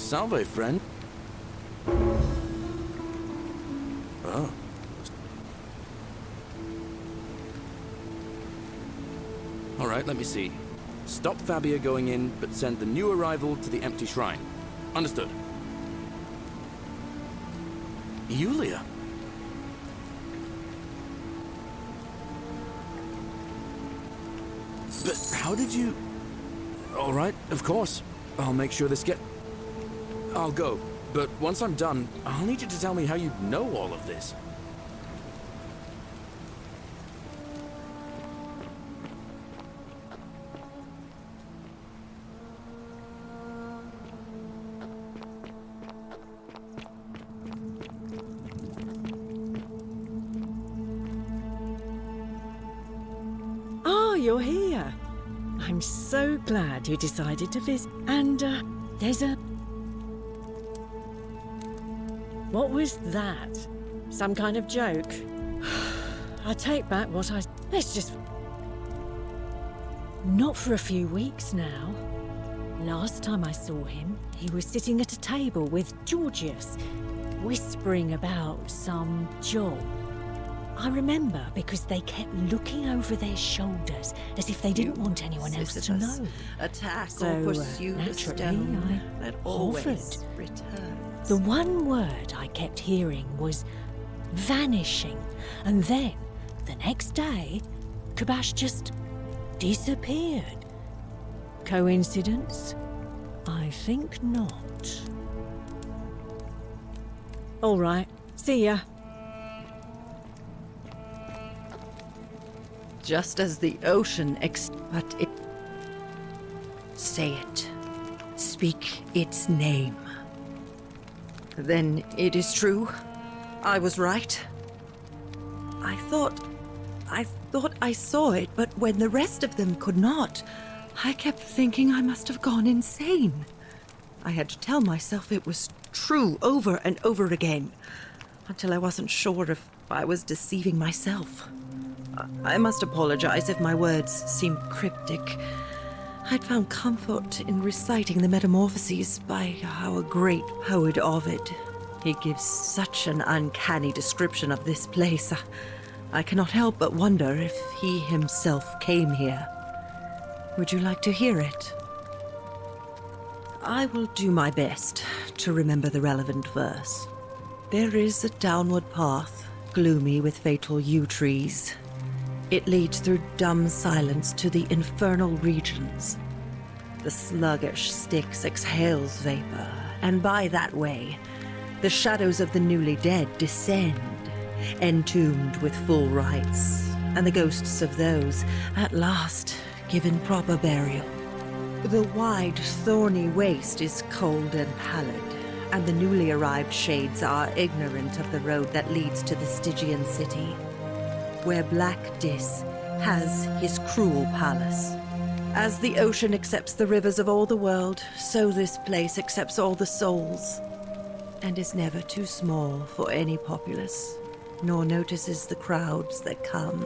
Salve, friend. Oh. Alright, let me see. Stop Fabia going in, but send the new arrival to the empty shrine. Understood. Yulia? But how did you... Alright, of course. I'll make sure this get... I'll go, but once I'm done, I'll need you to tell me how you know all of this. Oh, you're here. I'm so glad you decided to visit. And, there's a... What was that? Some kind of joke? I take back what I... Let's just... Not for a few weeks now. Last time I saw him, he was sitting at a table with Georgius, whispering about some job. I remember because they kept looking over their shoulders as if they didn't want anyone else to know. Attack So, or pursue the naturally, stone that always offered. returns. The one word I kept hearing was vanishing, and then, the next day, Kabash just disappeared. Coincidence? I think not. All right, see ya. Just as the ocean but it... Say it. Speak its name. Then it is true. I was right. I thought I saw it, but when the rest of them could not, I kept thinking I must have gone insane. I had to tell myself it was true over and over again, until I wasn't sure if I was deceiving myself. I must apologize if my words seem cryptic. I'd found comfort in reciting the Metamorphoses by our great poet Ovid. He gives such an uncanny description of this place. I cannot help but wonder if he himself came here. Would you like to hear it? I will do my best to remember the relevant verse. There is a downward path, gloomy with fatal yew trees. It leads through dumb silence to the infernal regions. The sluggish Styx exhales vapor, and by that way, the shadows of the newly dead descend, entombed with full rites, and the ghosts of those, at last, given proper burial. The wide, thorny waste is cold and pallid, and the newly arrived shades are ignorant of the road that leads to the Stygian city, where Black Dis has his cruel palace. As the ocean accepts the rivers of all the world, so this place accepts all the souls, and is never too small for any populace, nor notices the crowds that come.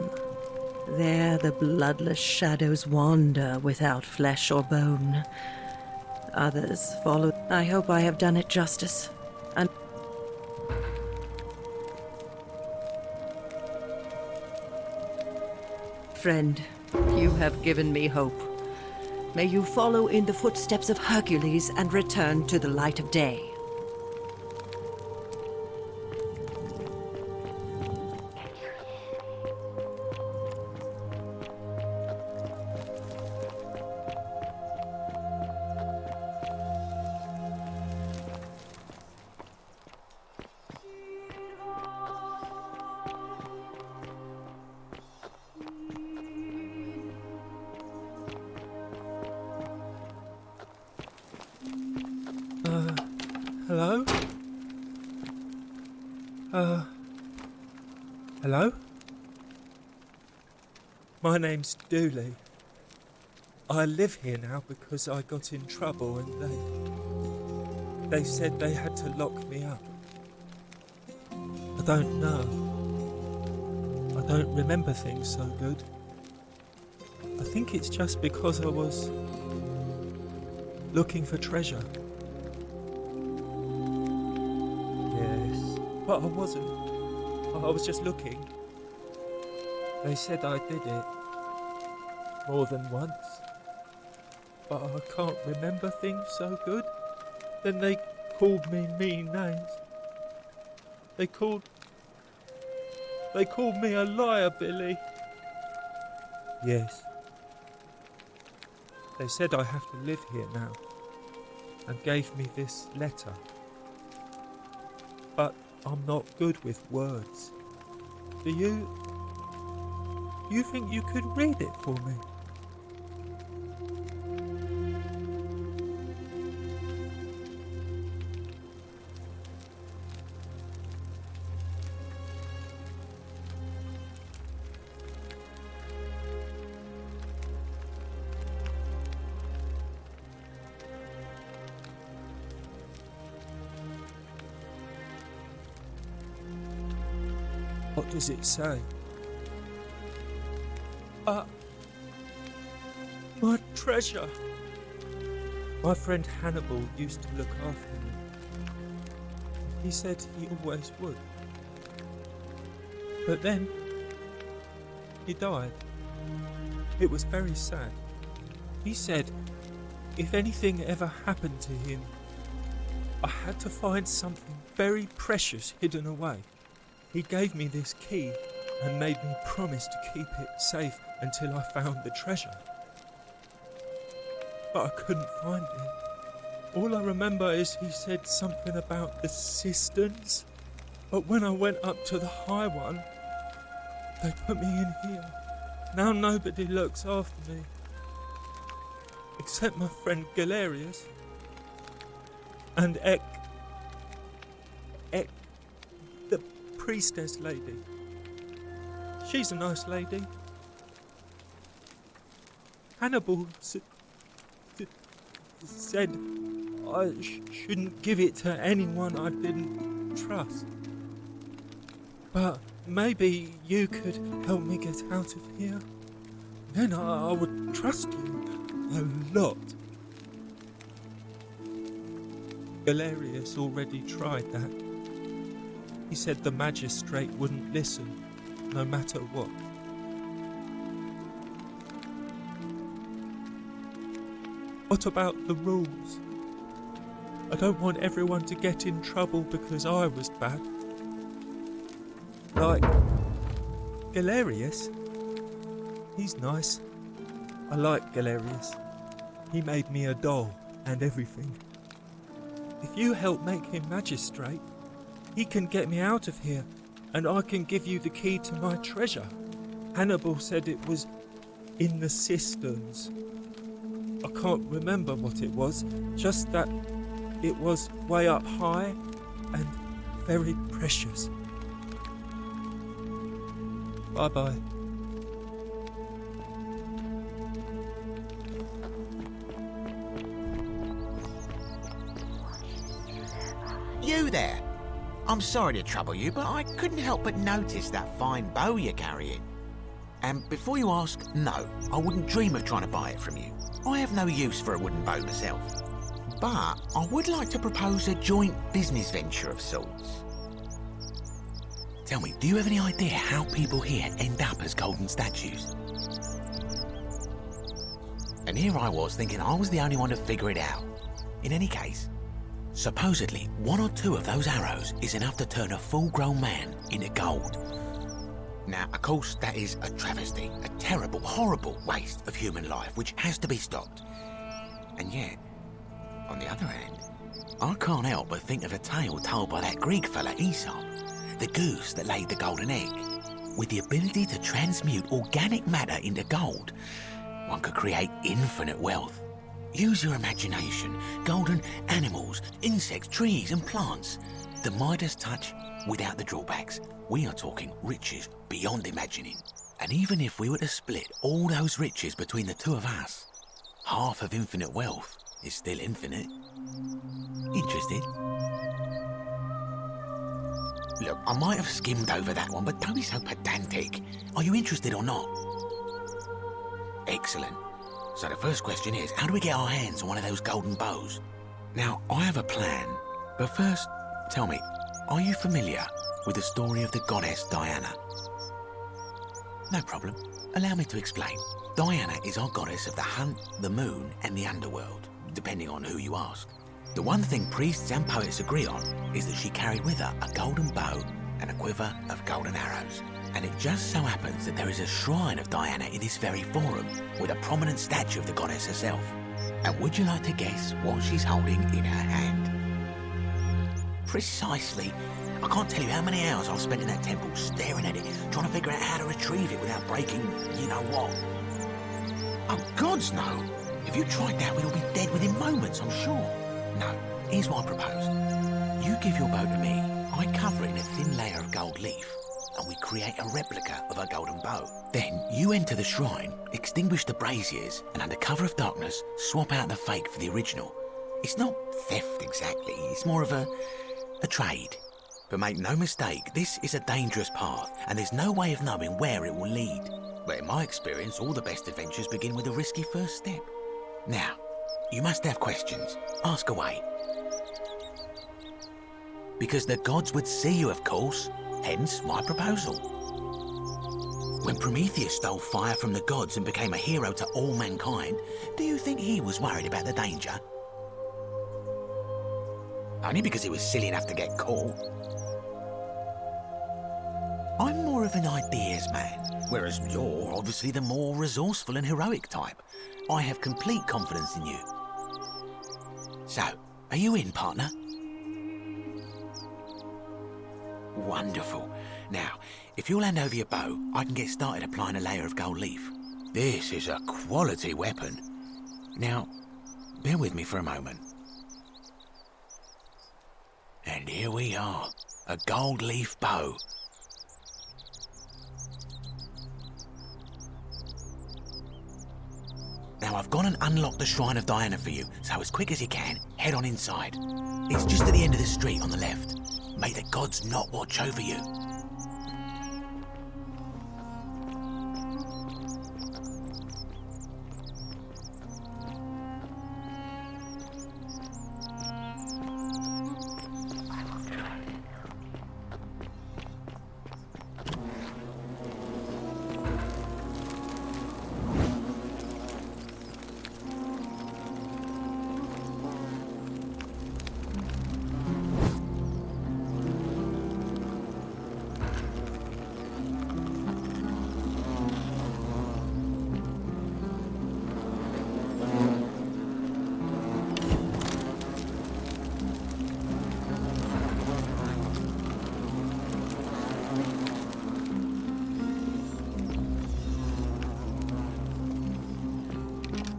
There the bloodless shadows wander without flesh or bone. Others follow. I hope I have done it justice. And friend, you have given me hope. May you follow in the footsteps of Hercules and return to the light of day. Hello? Hello? My name's Dooley. I live here now because I got in trouble and they said they had to lock me up. I don't know. I don't remember things so good. I think it's just because I was looking for treasure. But I wasn't. I was just looking. They said I did it more than once. But I can't remember things so good. Then they called me mean names. They called me a liar, Billy. Yes. They said I have to live here now, and gave me this letter. But I'm not good with words. Do you think you could read it for me? What does it say? My treasure. My friend Hannibal used to look after me. He said he always would. But then, he died. It was very sad. He said if anything ever happened to him, I had to find something very precious hidden away. He gave me this key and made me promise to keep it safe until I found the treasure. But I couldn't find it. All I remember is he said something about the cisterns. But when I went up to the high one, they put me in here. Now nobody looks after me. Except my friend Galerius. And Ek, the priestess lady. She's a nice lady. Hannibal said I shouldn't give it to anyone I didn't trust. But maybe you could help me get out of here. Then I would trust you a lot. Galerius already tried that. He said the magistrate wouldn't listen, no matter what. What about the rules? I don't want everyone to get in trouble because I was bad. Like Galerius. He's nice. I like Galerius. He made me a doll and everything. If you help make him magistrate, he can get me out of here, and I can give you the key to my treasure. Hannibal said it was in the cisterns. I can't remember what it was, just that it was way up high and very precious. Bye-bye. You there! I'm sorry to trouble you, but I couldn't help but notice that fine bow you're carrying. And before you ask, no, I wouldn't dream of trying to buy it from you. I have no use for a wooden bow myself. But I would like to propose a joint business venture of sorts. Tell me, do you have any idea how people here end up as golden statues? And here I was thinking I was the only one to figure it out. In any case, supposedly, 1 or 2 of those arrows is enough to turn a full-grown man into gold. Now, of course, that is a travesty, a terrible, horrible waste of human life, which has to be stopped. And yet, on the other hand, I can't help but think of a tale told by that Greek fella Aesop, the goose that laid the golden egg. With the ability to transmute organic matter into gold, one could create infinite wealth. Use your imagination. Golden animals, insects, trees and plants. The Midas touch without the drawbacks. We are talking riches beyond imagining. And even if we were to split all those riches between the 2 of us, half of infinite wealth is still infinite. Interested? Look, I might have skimmed over that one, but don't be so pedantic. Are you interested or not? Excellent. So the first question is, how do we get our hands on one of those golden bows? Now, I have a plan, but first, tell me, Are you familiar with the story of the goddess Diana? No problem. Allow me to explain. Diana is our goddess of the hunt, the moon, and the underworld, depending on who you ask. The one thing priests and poets agree on is that she carried with her a golden bow and a quiver of golden arrows. And it just so happens that there is a shrine of Diana in this very forum, with a prominent statue of the goddess herself. And would you like to guess what she's holding in her hand? Precisely. I can't tell you how many hours I've spent in that temple staring at it, trying to figure out how to retrieve it without breaking you-know-what. Oh, gods, no. If you tried that, we'd all be dead within moments, I'm sure. No, here's what I propose. You give your bow to me, I cover it in a thin layer of gold leaf, and we create a replica of a golden bow. Then you enter the shrine, extinguish the braziers, and under cover of darkness, swap out the fake for the original. It's not theft exactly, it's more of a trade. But make no mistake, this is a dangerous path, and there's no way of knowing where it will lead. But in my experience, all the best adventures begin with a risky first step. Now, you must have questions. Ask away. Because the gods would see you, of course. Hence, my proposal. When Prometheus stole fire from the gods and became a hero to all mankind, do you think he was worried about the danger? Only because he was silly enough to get caught. I'm more of an ideas man, whereas you're obviously the more resourceful and heroic type. I have complete confidence in you. So, are you in, partner? Wonderful. Now, if you'll hand over your bow, I can get started applying a layer of gold leaf. This is a quality weapon. Now, bear with me for a moment. And here we are, a gold leaf bow. Now I've gone and unlocked the Shrine of Diana for you, so as quick as you can, head on inside. It's just at the end of the street on the left. May the gods not watch over you.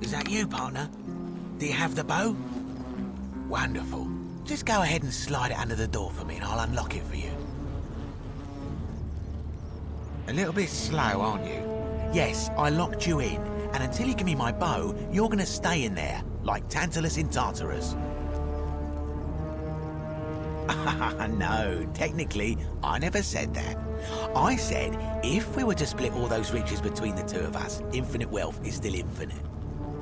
Is that you, partner? Do you have the bow? Wonderful. Just go ahead and slide it under the door for me and I'll unlock it for you. A little bit slow, aren't you? Yes, I locked you in, and until you give me my bow, you're gonna stay in there, like Tantalus in Tartarus. No, technically, I never said that. I said, if we were to split all those riches between the two of us, infinite wealth is still infinite.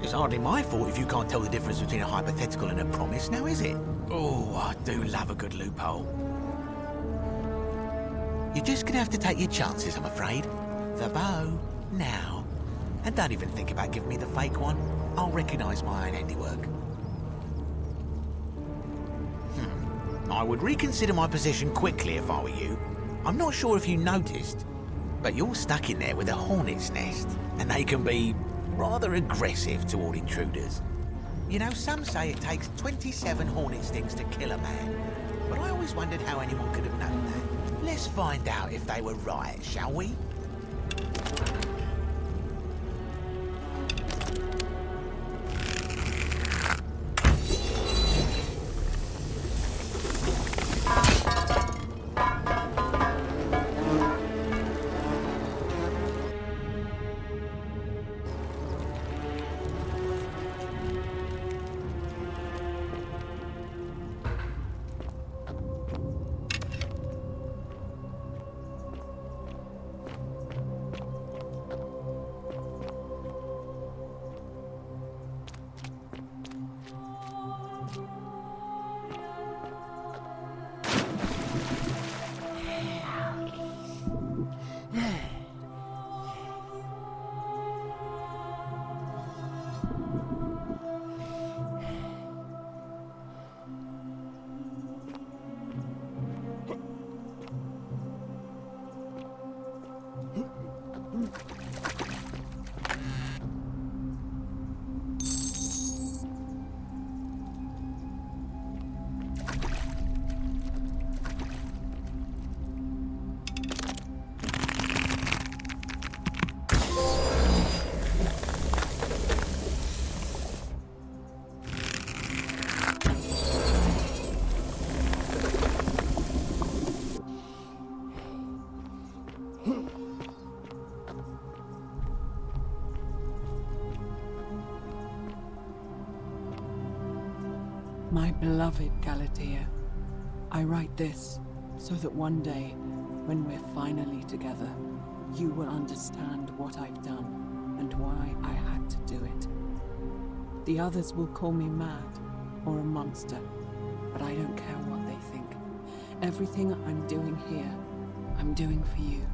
It's hardly my fault if you can't tell the difference between a hypothetical and a promise, now is it? Oh, I do love a good loophole. You're just gonna have to take your chances, I'm afraid. The bow, now. And don't even think about giving me the fake one. I'll recognise my own handiwork. I would reconsider my position quickly if I were you. I'm not sure if you noticed, but you're stuck in there with a hornet's nest, and they can be rather aggressive toward intruders. You know, some say it takes 27 hornet stings to kill a man, but I always wondered how anyone could have known that. Let's find out if they were right, shall we? My beloved Galatea, I write this so that one day, when we're finally together, you will understand what I've done and why I had to do it. The others will call me mad or a monster, but I don't care what they think. Everything I'm doing here, I'm doing for you.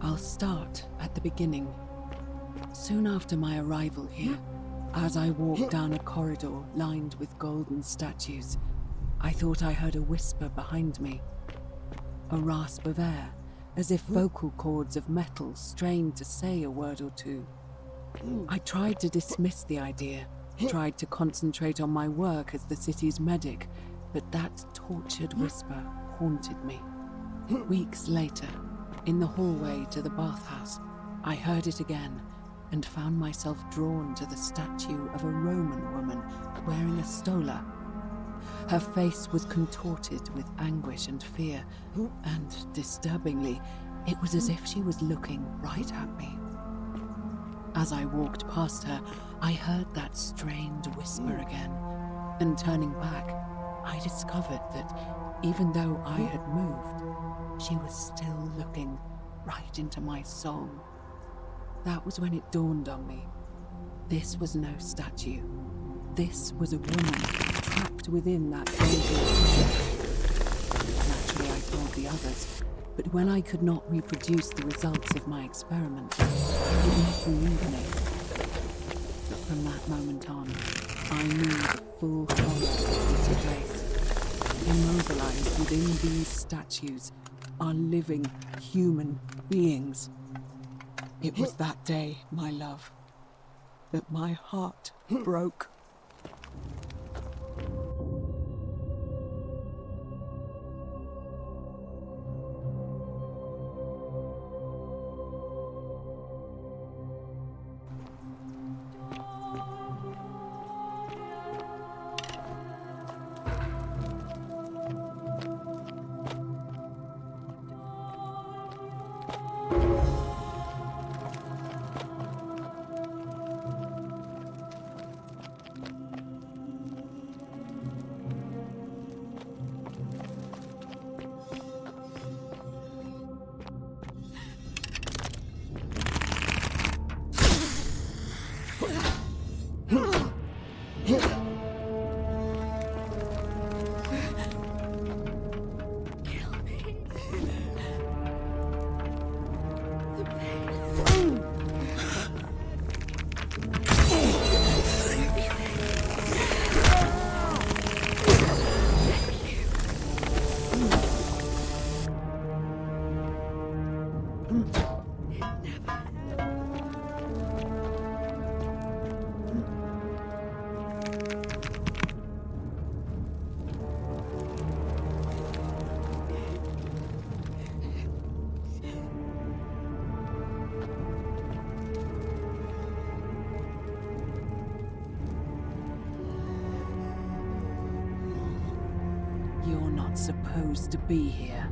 I'll start at the beginning. Soon after my arrival here, as I walked down a corridor lined with golden statues, I thought I heard a whisper behind me. A rasp of air, as if vocal cords of metal strained to say a word or two. I tried to dismiss the idea, tried to concentrate on my work as the city's medic, but that tortured whisper haunted me. Weeks later, in the hallway to the bathhouse, I heard it again and found myself drawn to the statue of a Roman woman wearing a stola. Her face was contorted with anguish and fear, and disturbingly, it was as if she was looking right at me. As I walked past her, I heard that strained whisper again, and turning back, I discovered that even though I had moved, she was still looking right into my soul. That was when it dawned on me. This was no statue. This was a woman trapped within that golden body. Naturally, I told the others, but when I could not reproduce the results of my experiment, I did not believe me. But from that moment on, I knew the full horror of this place. Immobilized within these statues are living human beings. It was that day, my love, that my heart broke. You're not supposed to be here.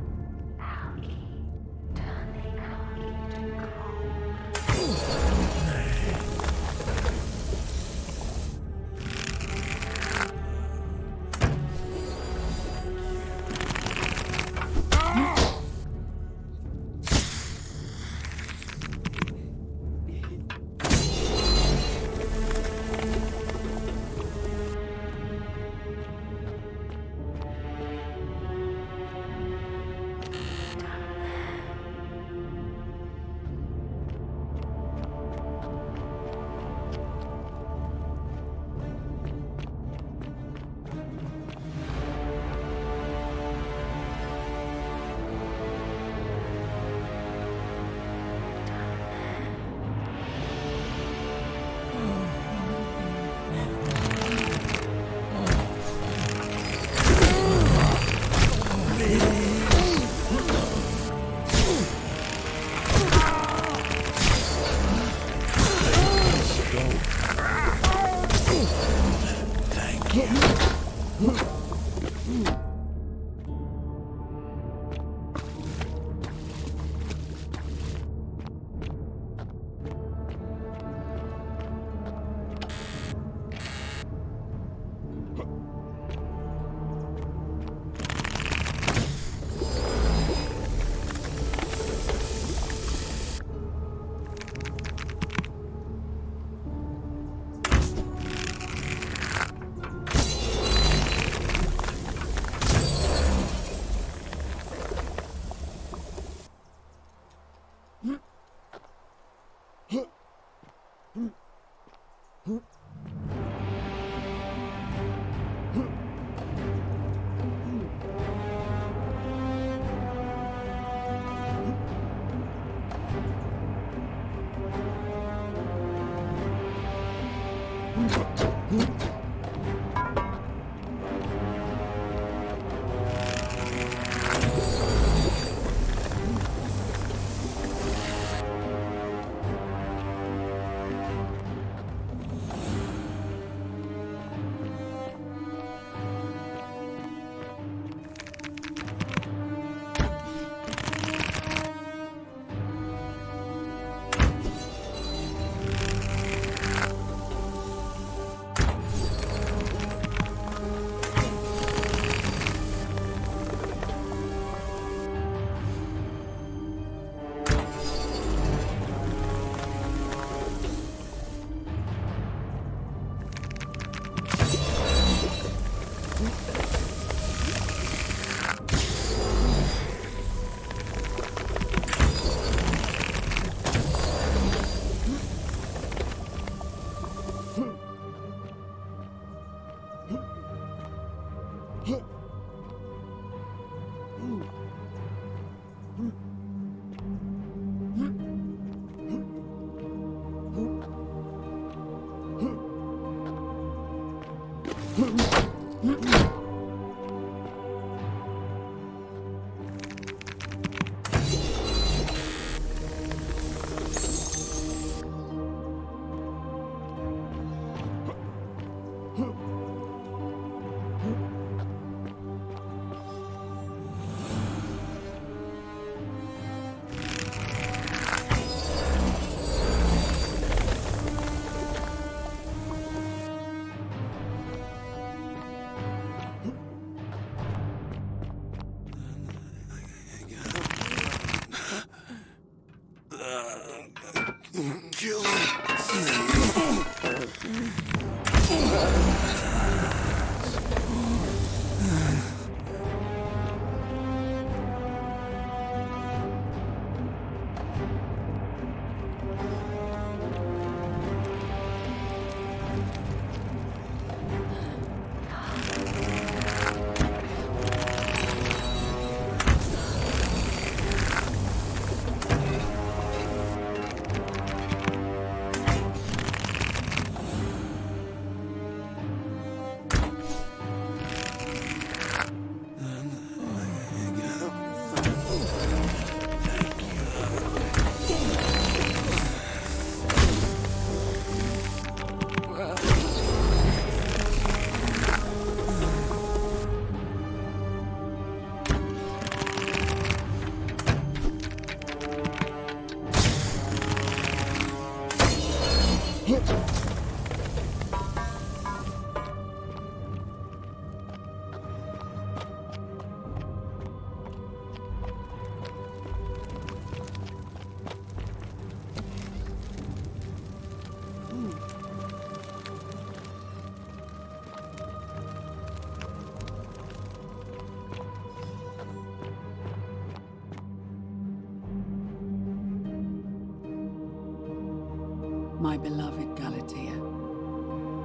My beloved Galatea,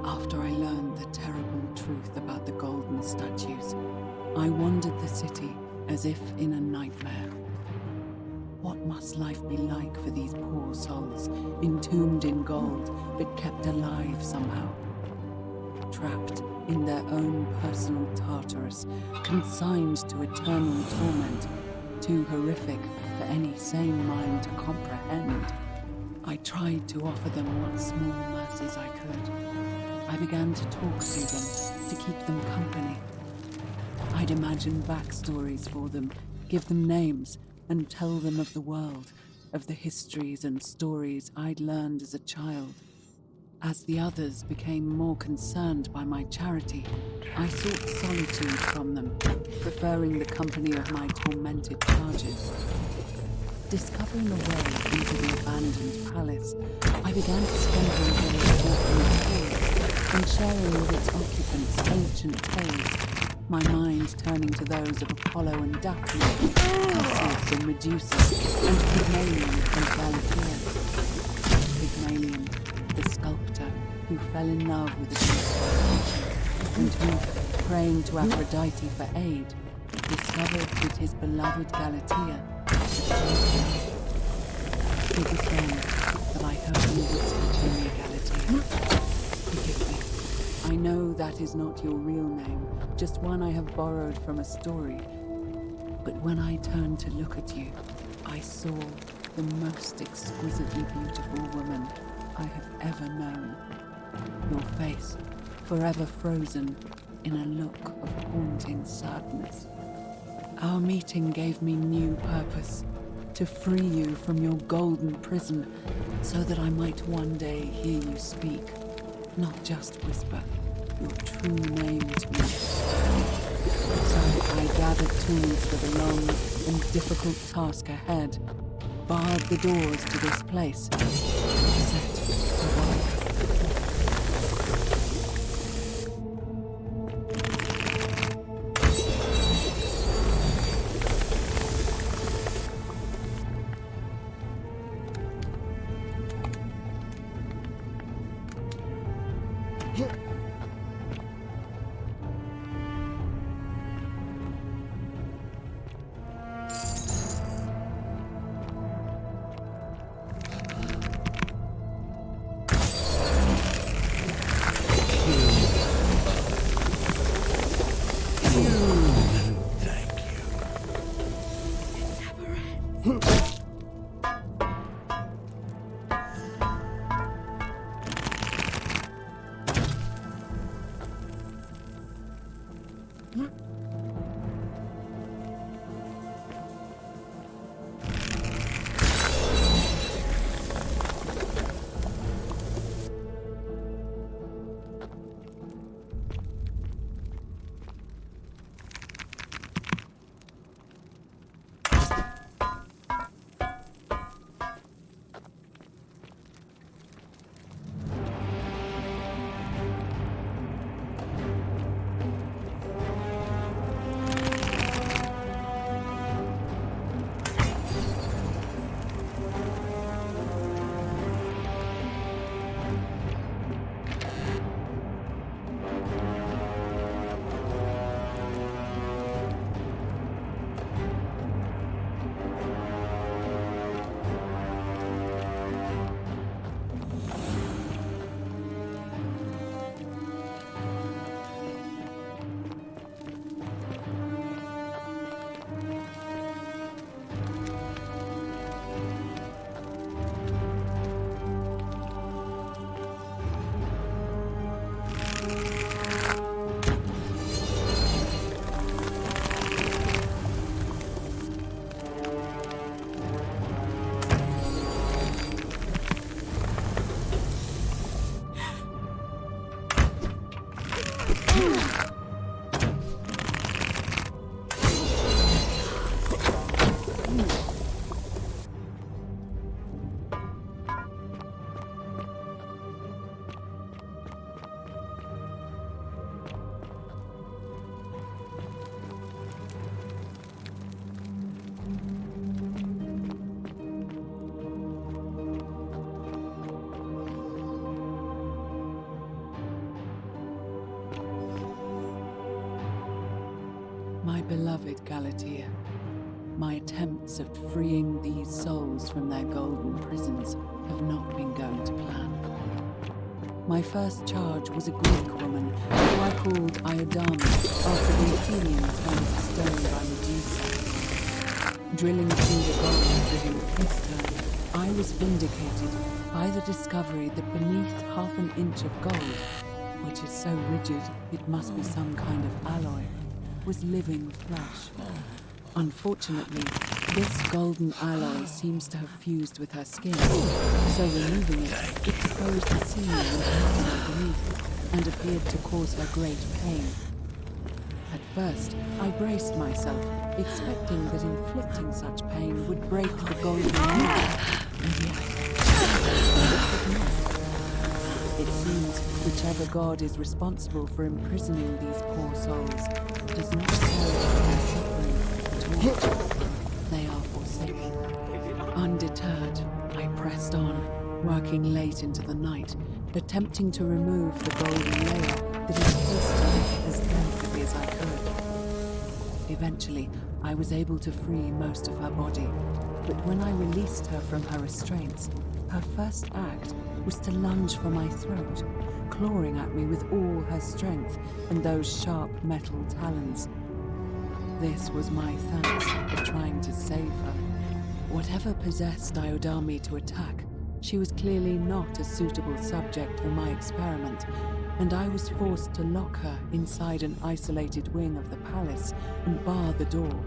after I learned the terrible truth about the golden statues, I wandered the city as if in a nightmare. What must life be like for these poor souls, entombed in gold, but kept alive somehow? Trapped in their own personal Tartarus, consigned to eternal torment, too horrific for any sane mind to comprehend. I tried to offer them what small mercies I could. I began to talk to them, to keep them company. I'd imagine backstories for them, give them names, and tell them of the world, of the histories and stories I'd learned as a child. As the others became more concerned by my charity, I sought solitude from them, preferring the company of my tormented charges. Discovering a way into the abandoned palace, I began to stumble over its orphanage halls and sharing with its occupants ancient tales, my mind turning to those of Apollo and Daphne, Theseus and Medusa, and Pygmalion and Galatea. Pygmalion, the sculptor who fell in love with a beautiful creature, and who, praying to Aphrodite for aid, discovered that his beloved Galatea. It was then that I heard you whisper to me, Galatea. Forgive me. I know that is not your real name, just one I have borrowed from a story. But when I turned to look at you, I saw the most exquisitely beautiful woman I have ever known. Your face, forever frozen in a look of haunting sadness. Our meeting gave me new purpose, to free you from your golden prison, so that I might one day hear you speak, not just whisper your true name to me. So I gathered tools for the long and difficult task ahead, barred the doors to this place, and set to work. My beloved Galatea, my attempts at freeing these souls from their golden prisons have not been going to plan. My first charge was a Greek woman who I called Iodama after the Athenians turned to stone by Medusa. Drilling through the gold that encased her, I was vindicated by the discovery that beneath half an inch of gold, which is so rigid it must be some kind of alloy, was living flesh. Unfortunately, this golden alloy seems to have fused with her skin, so removing it exposed the sinew and muscle beneath and appeared to cause her great pain. At first, I braced myself, expecting that inflicting such pain would break the golden mirror, and yet it did not. It seems whichever god is responsible for imprisoning these poor souls does not care about their suffering at all. They are forsaken. Undeterred, I pressed on, working late into the night, attempting to remove the golden layer that encased her as delicately as I could. Eventually, I was able to free most of her body, but when I released her from her restraints, her first act was to lunge for my throat, clawing at me with all her strength and those sharp metal talons. This was my thanks for trying to save her. Whatever possessed Iodami to attack, she was clearly not a suitable subject for my experiment, and I was forced to lock her inside an isolated wing of the palace and bar the door.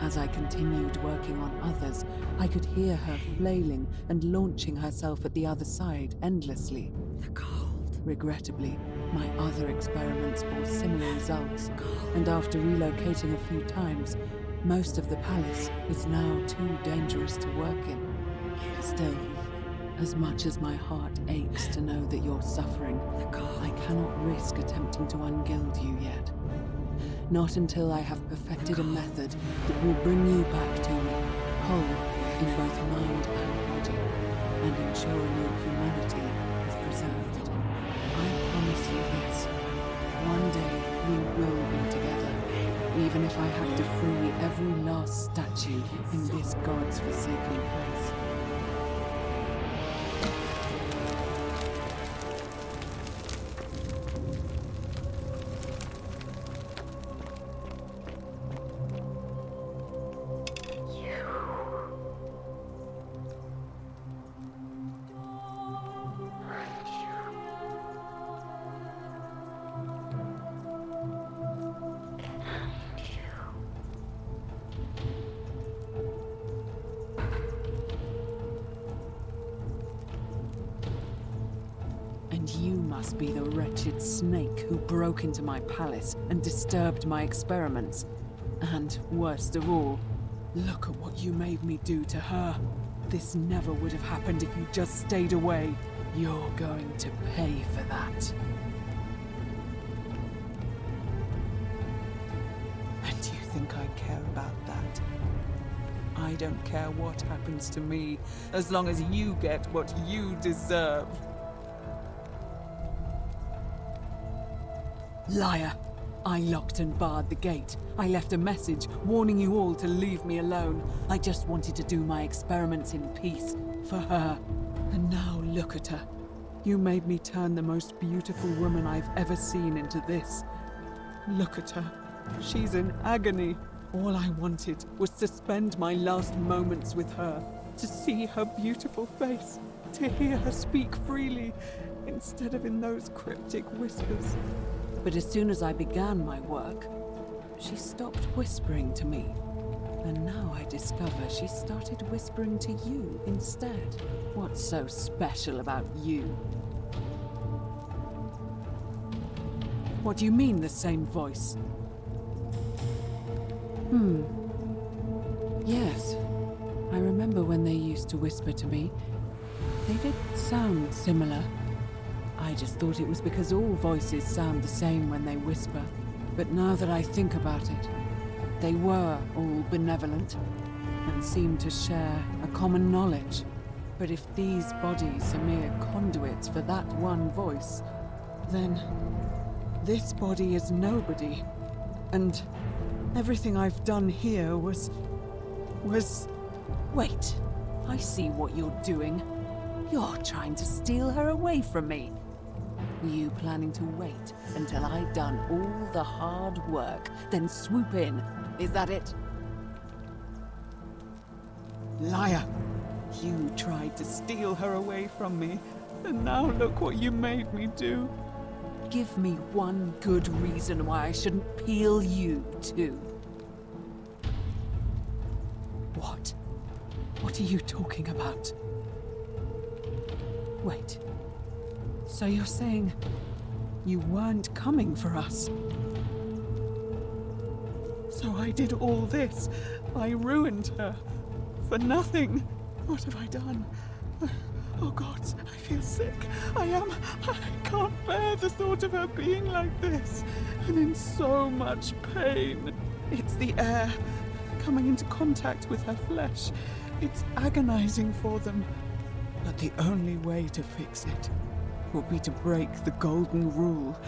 As I continued working on others, I could hear her flailing and launching herself at the other side endlessly. The cold. Regrettably, my other experiments bore similar results, and after relocating a few times, most of the palace is now too dangerous to work in. Still, as much as my heart aches to know that you're suffering, I cannot risk attempting to ungild you yet. Not until I have perfected a method that will bring you back to me, whole in both mind and body, and ensuring your humanity is preserved. I promise you this. One day we will be together, even if I have to free every last statue in this God's forsaken place. must be the wretched snake who broke into my palace and disturbed my experiments. And worst of all, look at what you made me do to her. This never would have happened if you just stayed away. You're going to pay for that. And do you think I care about that? I don't care what happens to me, as long as you get what you deserve. Liar! I locked and barred the gate. I left a message warning you all to leave me alone. I just wanted to do my experiments in peace, for her. And now look at her. You made me turn the most beautiful woman I've ever seen into this. Look at her. She's in agony. All I wanted was to spend my last moments with her, to see her beautiful face, to hear her speak freely, instead of in those cryptic whispers. But as soon as I began my work, she stopped whispering to me. And now I discover she started whispering to you instead. What's so special about you? What do you mean, the same voice? Yes. I remember when they used to whisper to me. They did sound similar. I just thought it was because all voices sound the same when they whisper. But now that I think about it, they were all benevolent and seemed to share a common knowledge. But if these bodies are mere conduits for that one voice, then this body is nobody. And everything I've done here was... Wait, I see what you're doing. You're trying to steal her away from me. Were you planning to wait until I'd done all the hard work, then swoop in? Is that it? Liar! You tried to steal her away from me, and now look what you made me do. Give me one good reason why I shouldn't peel you too. What? What are you talking about? Wait. So you're saying you weren't coming for us? So I did all this. I ruined her. For nothing. What have I done? Oh God, I feel sick. I can't bear the thought of her being like this. And in so much pain. It's the air coming into contact with her flesh. It's agonizing for them. But the only way to fix it will be to break the golden rule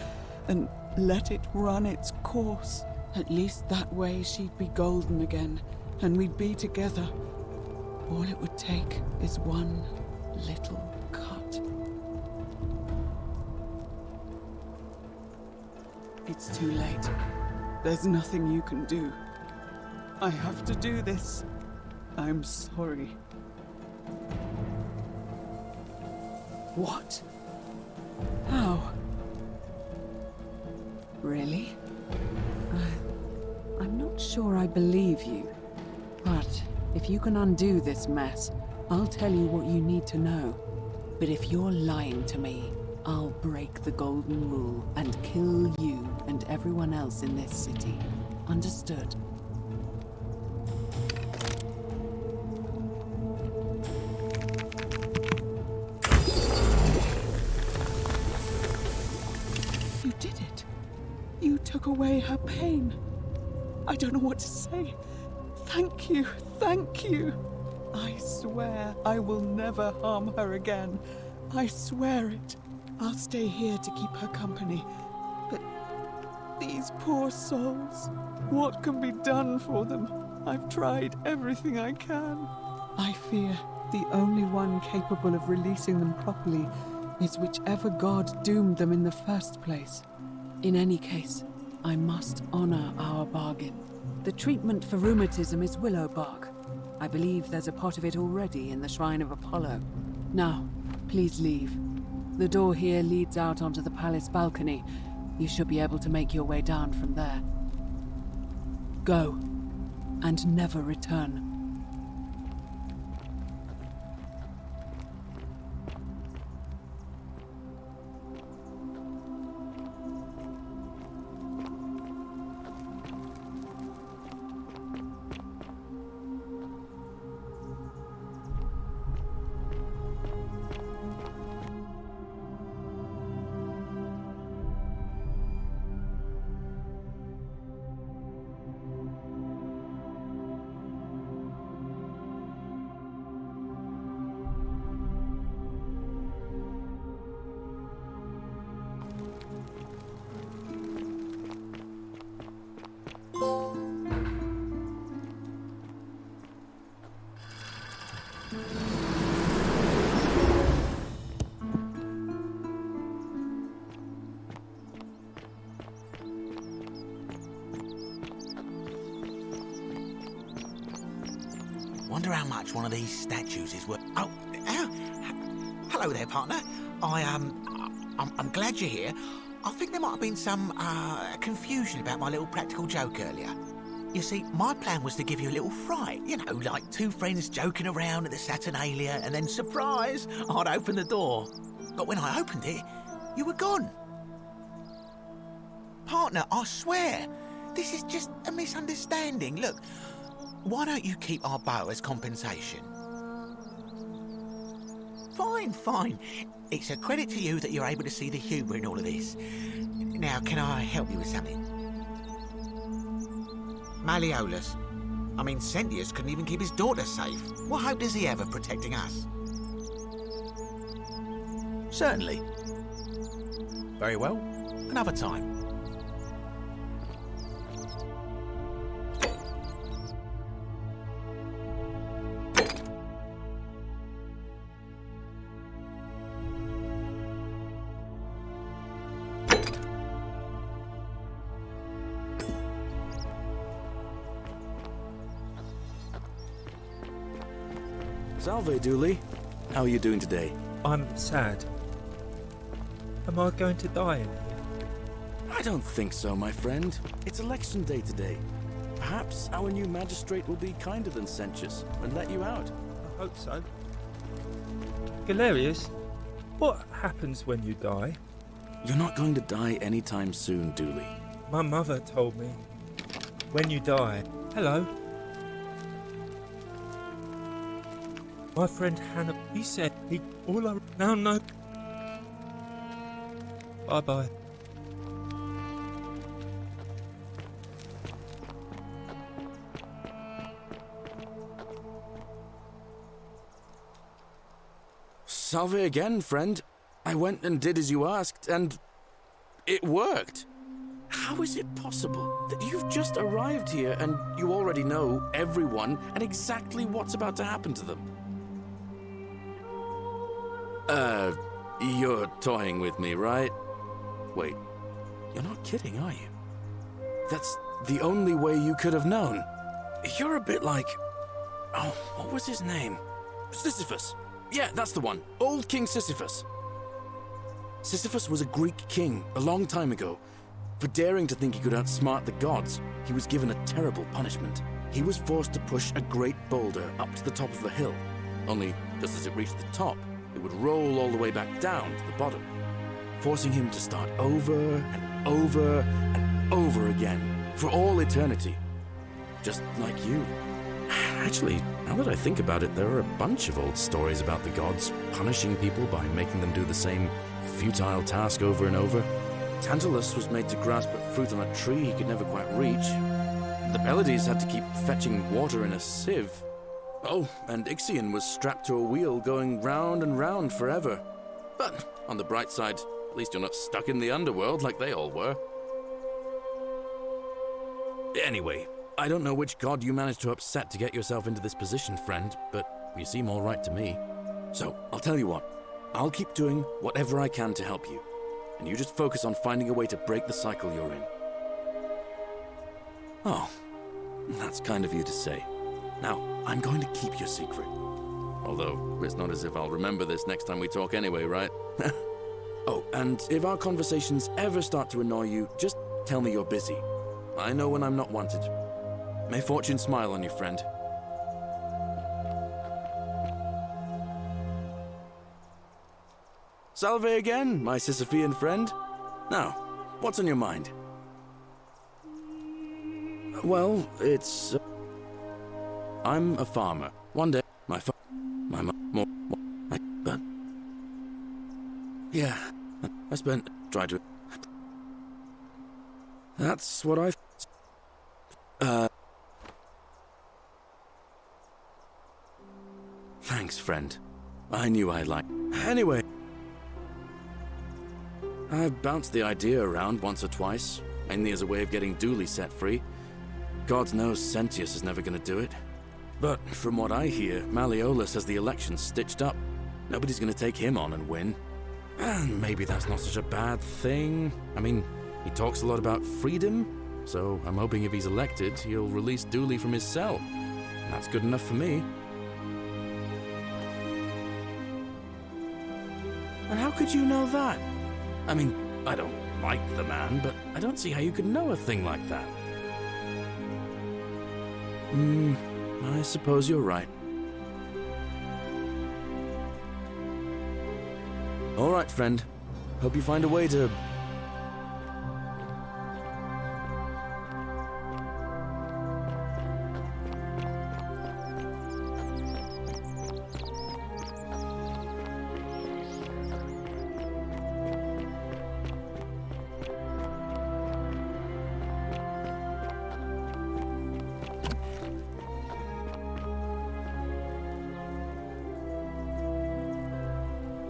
and let it run its course. At least that way she'd be golden again, and we'd be together. All it would take is one little cut. It's too late. There's nothing you can do. I have to do this. I'm sorry. What? How? Really? I'm not sure I believe you. But if you can undo this mess, I'll tell you what you need to know. But if you're lying to me, I'll break the golden rule and kill you and everyone else in this city. Understood? You did it. You took away her pain. I don't know what to say. Thank you, thank you. I swear I will never harm her again. I swear it. I'll stay here to keep her company. But these poor souls, what can be done for them? I've tried everything I can. I fear the only one capable of releasing them properly is whichever god doomed them in the first place. In any case, I must honor our bargain. The treatment for rheumatism is willow bark. I believe there's a pot of it already in the Shrine of Apollo. Now, please leave. The door here leads out onto the palace balcony. You should be able to make your way down from there. Go, and never return. wonder how much one of these statues is worth. Oh, hello there, partner. I'm glad you're here. I think there might have been some confusion about my little practical joke earlier. You see, my plan was to give you a little fright. You know, like two friends joking around at the Saturnalia, and then, surprise, I'd open the door. But when I opened it, you were gone. Partner, I swear, this is just a misunderstanding. Look, why don't you keep our bow as compensation? Fine. It's a credit to you that you're able to see the humour in all of this. Now, can I help you with something? Malleolus. I mean, Sentius couldn't even keep his daughter safe. What hope does he have of protecting us? Certainly. Very well. Another time. Salve, Dooley. How are you doing today? I'm sad. Am I going to die in here? I don't think so, my friend. It's election day today. Perhaps our new magistrate will be kinder than Sentius and let you out. I hope so. Galerius, what happens when you die? You're not going to die anytime soon, Dooley. My mother told me, when you die... Hello. My friend Hannah, he said he... All I... Now, no. Bye-bye. Salve again, friend. I went and did as you asked, and it worked. How is it possible that you've just arrived here and you already know everyone and exactly what's about to happen to them? You're toying with me, right? Wait, you're not kidding, are you? That's the only way you could have known. You're a bit like... Oh, what was his name? Sisyphus. Yeah, that's the one. Old King Sisyphus. Sisyphus was a Greek king a long time ago. For daring to think he could outsmart the gods, he was given a terrible punishment. He was forced to push a great boulder up to the top of a hill. Only, just as it reached the top, it would roll all the way back down to the bottom, forcing him to start over and over and over again for all eternity. Just like you. Actually, now that I think about it, there are a bunch of old stories about the gods punishing people by making them do the same futile task over and over. Tantalus was made to grasp at fruit on a tree he could never quite reach. The Pleiades had to keep fetching water in a sieve. Oh, and Ixion was strapped to a wheel going round and round forever. But on the bright side, at least you're not stuck in the underworld like they all were. Anyway, I don't know which god you managed to upset to get yourself into this position, friend, but you seem all right to me. So, I'll tell you what. I'll keep doing whatever I can to help you. And you just focus on finding a way to break the cycle you're in. Oh, that's kind of you to say. Now, I'm going to keep your secret. Although, it's not as if I'll remember this next time we talk anyway, right? Oh, and if our conversations ever start to annoy you, just tell me you're busy. I know when I'm not wanted. May fortune smile on you, friend. Salve again, my Sisyphean friend. Now, what's on your mind? Well, it's... I'm a farmer. One day, but... Yeah, I spent trying to... That's what I've... Thanks, friend. I knew I'd like... Anyway... I've bounced the idea around once or twice, mainly as a way of getting Dooley set free. God knows Sentius is never going to do it. But from what I hear, Malleolus has the election stitched up. Nobody's going to take him on and win. And maybe that's not such a bad thing. I mean, he talks a lot about freedom, so I'm hoping if he's elected, he'll release Dooley from his cell. And that's good enough for me. could you know that? I mean, I don't like the man, but I don't see how you could know a thing like that. I suppose you're right. All right, friend. Hope you find a way to...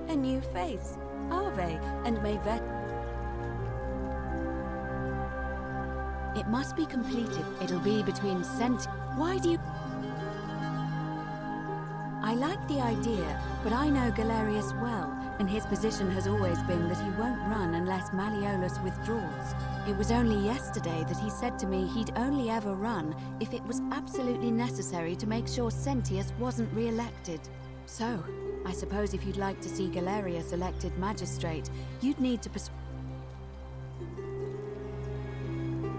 A new face, Ave, and may vet. It must be completed. It'll be between cent. Why do you? I like the idea, but I know Galerius well, and his position has always been that he won't run unless Malleolus withdraws. It was only yesterday that he said to me he'd only ever run if it was absolutely necessary to make sure Sentius wasn't re-elected. So, I suppose if you'd like to see Galerius elected magistrate, you'd need to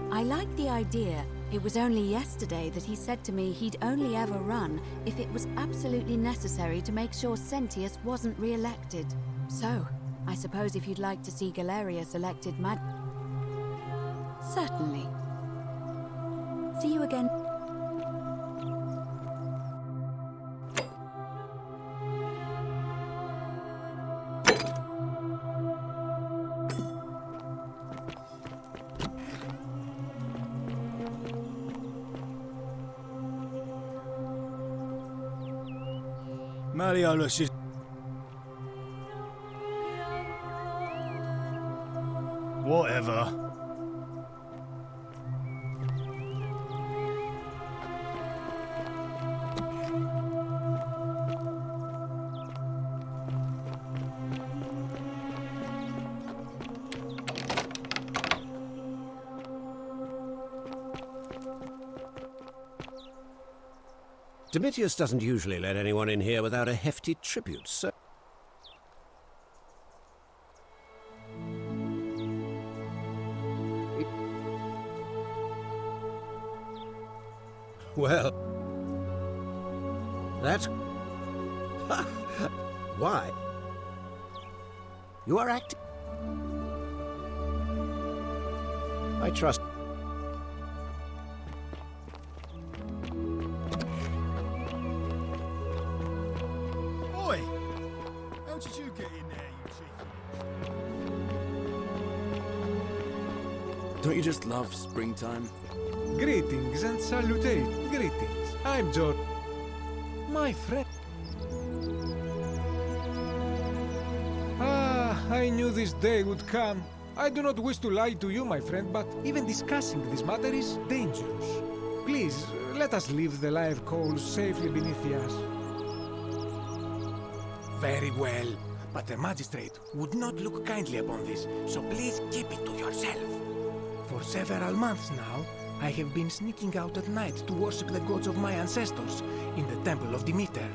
I like the idea. It was only yesterday that he said to me he'd only ever run if it was absolutely necessary to make sure Sentius wasn't re-elected. So, I suppose if you'd like to see Galerius elected Certainly. See you again. Malleolus is... Whatever. Domitius doesn't usually let anyone in here without a hefty tribute, so... Well... That's... Why? You are acting... I trust... Oi! How did you get in there, you cheeky? Don't you just love springtime? Greetings and salutations. Greetings. I'm George. My friend. I knew this day would come. I do not wish to lie to you, my friend, but even discussing this matter is dangerous. Please, let us leave the live coals safely beneath us. Very well, but the magistrate would not look kindly upon this, so please keep it to yourself. For several months now, I have been sneaking out at night to worship the gods of my ancestors in the temple of Demeter.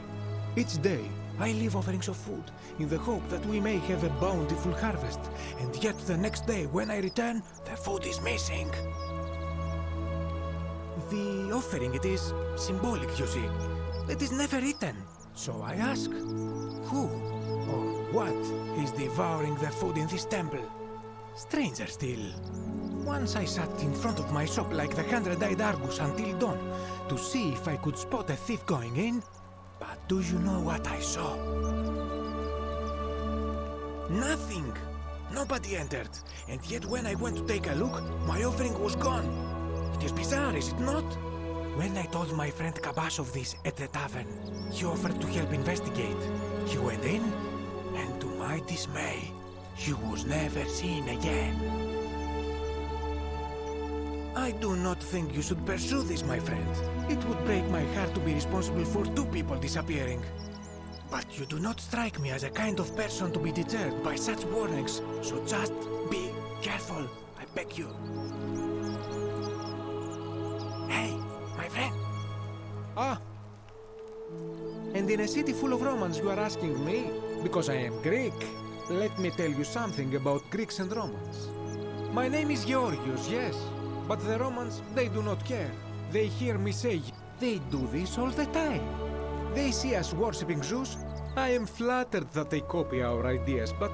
Each day, I leave offerings of food in the hope that we may have a bountiful harvest, and yet the next day when I return, the food is missing. The offering, it is symbolic, you see. It is never eaten. So I ask, who or what is devouring the food in this temple? Stranger still. Once I sat in front of my shop like the 100-eyed Argus until dawn to see if I could spot a thief going in. But do you know what I saw? Nothing! Nobody entered, and yet when I went to take a look, my offering was gone. It is bizarre, is it not? When I told my friend Kabash of this at the tavern, he offered to help investigate. He went in, and to my dismay, he was never seen again. I do not think you should pursue this, my friend. It would break my heart to be responsible for 2 people disappearing. But you do not strike me as a kind of person to be deterred by such warnings, so just be careful, I beg you. Hey, my friend. Ah. And in a city full of Romans you are asking me? Because I am Greek. let me tell you something about Greeks and Romans. My name is Georgios, yes, but the Romans, they do not care. They hear me say, they do this all the time. They see us worshipping Zeus. I am flattered that they copy our ideas, but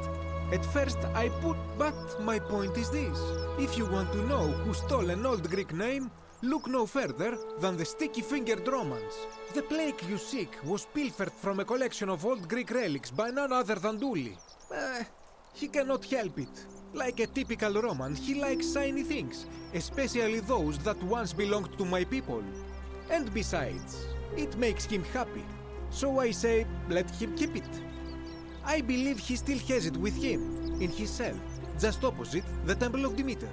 my point is this. If you want to know who stole an old Greek name, look no further than the sticky-fingered Romans. The plague you seek was pilfered from a collection of old Greek relics by none other than Douli. He cannot help it. Like a typical Roman, he likes shiny things, especially those that once belonged to my people. And besides, it makes him happy. So I say, let him keep it. I believe he still has it with him, in his cell, just opposite the Temple of Demeter.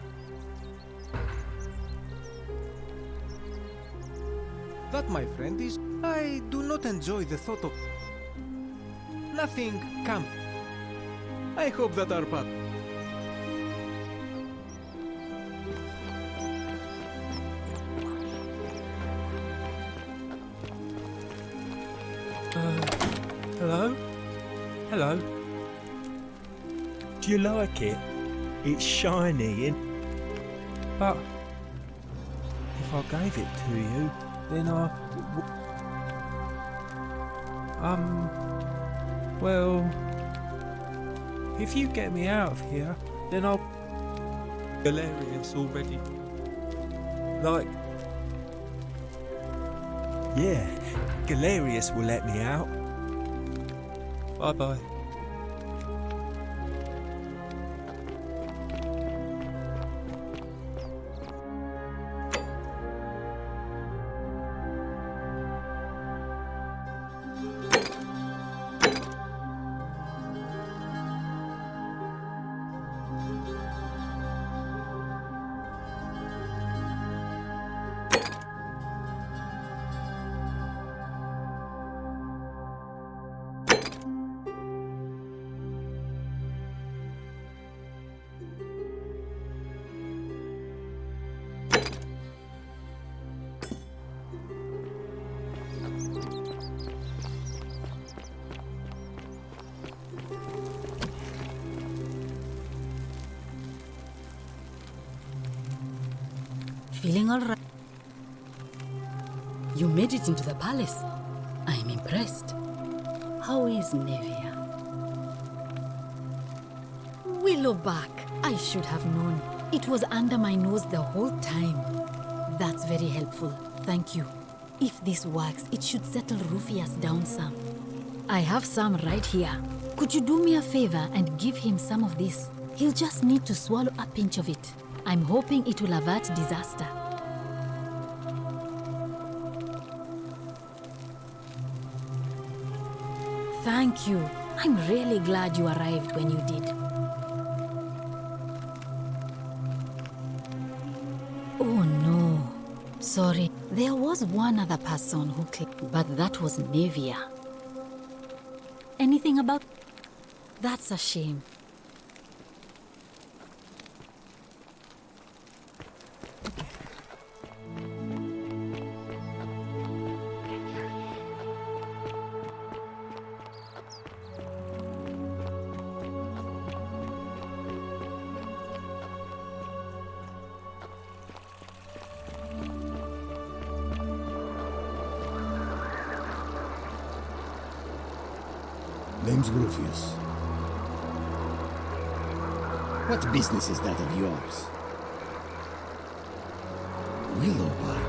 That, my friend, is... I do not enjoy the thought of... nothing camp. I hope that our path... Hello? Hello? Do you like it? It's shiny, but if I gave it to you, then well, if you get me out of here, then I'll... Galerius already... Like... Yeah, Galerius will let me out. Bye-bye. Feeling all right? You made it into the palace. I'm impressed. How is Nevia? Willowback. I should have known. It was under my nose the whole time. That's very helpful. Thank you. If this works, it should settle Rufius down some. I have some right here. Could you do me a favor and give him some of this? He'll just need to swallow a pinch of it. I'm hoping it will avert disaster. Thank you. I'm really glad you arrived when you did. Oh no. Sorry. There was one other person who claimed, but that was Nevia. Anything about... That's a shame. Name's Rufius. What business is that of yours? Willowbark.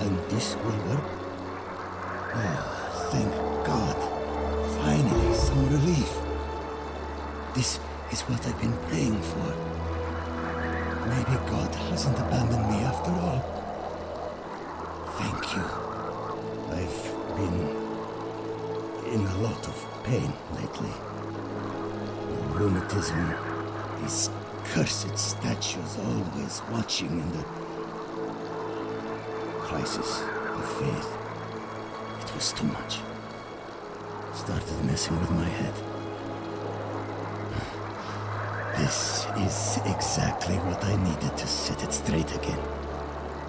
And this will work? Oh, thank God. Finally, some relief. This is what I've been praying for. Maybe God hasn't abandoned me after all. Thank you. I've been in a lot of pain lately. The rheumatism, these cursed statues always watching, and the crisis of faith. It was too much. Started messing with my head. This is exactly what I needed to set it straight again.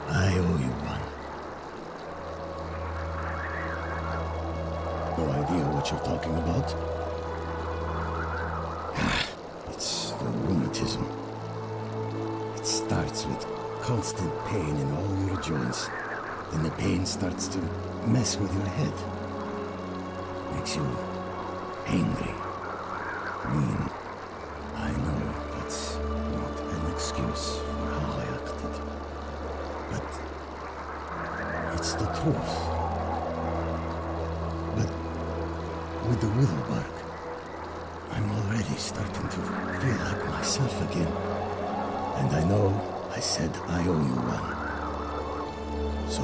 I owe you one. No idea what you're talking about. rheumatism. It starts with constant pain in all your joints. Then the pain starts to mess with your head. Makes you angry, mean. I know that's not an excuse for how I acted. But it's the truth. But with the willow bark, I'm already starting to feel like myself again. And I know I said I owe you one. So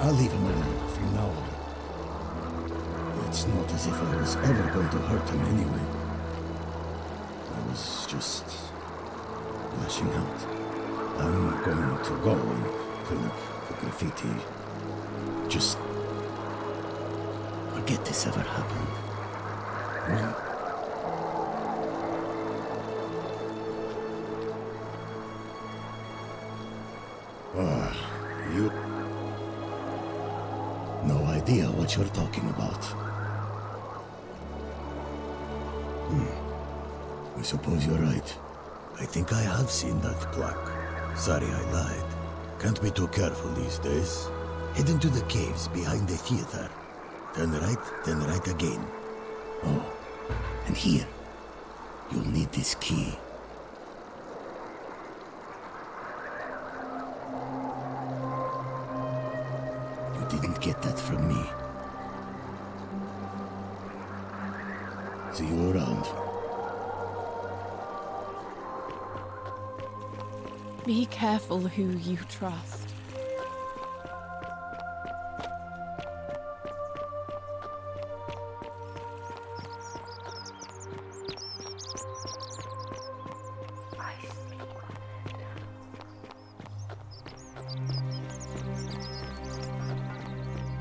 I'll leave him alone from now on. It's not as if I was ever going to hurt him anyway. I was just lashing out. I'm going to go and clean up the graffiti. Just forget this ever happened. Will you? You... No idea what you're talking about. I suppose you're right. I think I have seen that plaque. Sorry I lied. Can't be too careful these days. Head into the caves behind the theater. Turn right again. Oh, and here. You'll need this key. You didn't get that from me. See you around. Be careful who you trust.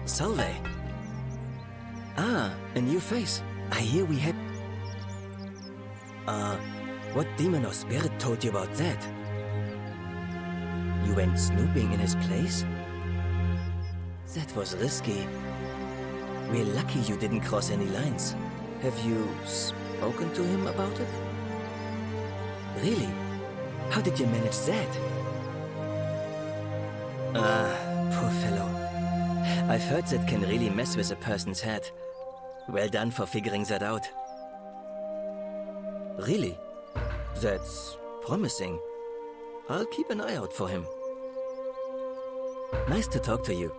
Salve. Ah, a new face. I hear we had... what demon or spirit told you about that? You went snooping in his place? That was risky. We're lucky you didn't cross any lines. Have you spoken to him about it? Really? How did you manage that? Poor fellow. I've heard that can really mess with a person's head. Well done for figuring that out. Really? That's promising. I'll keep an eye out for him. Nice to talk to you.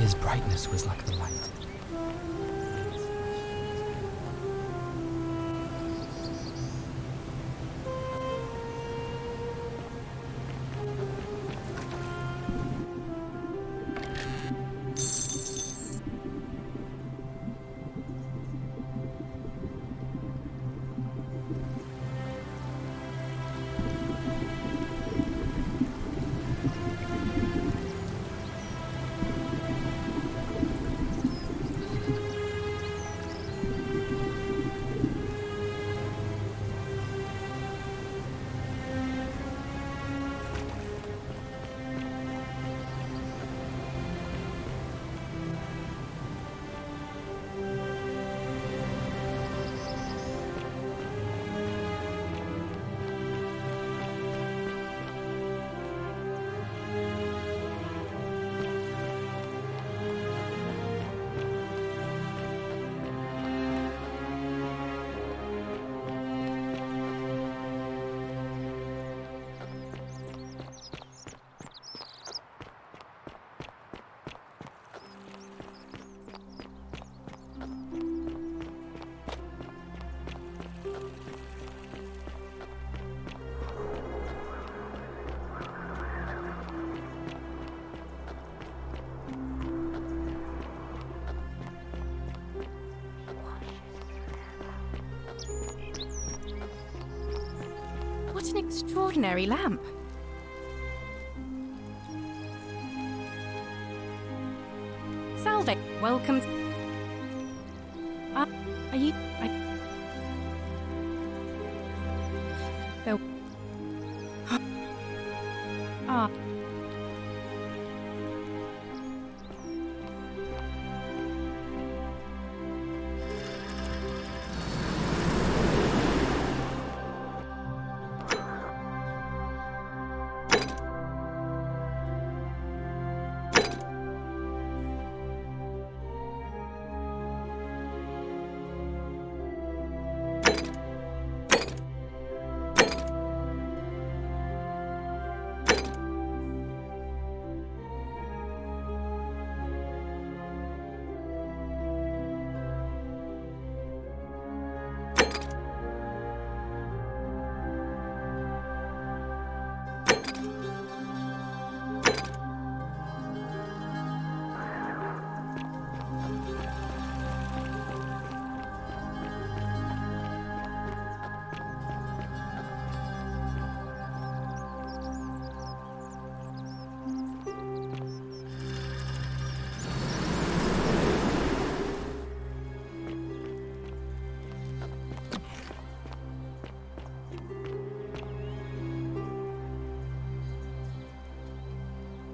His brightness was like the light. What an extraordinary lamp. Salve, welcome. Are you... There... Ah.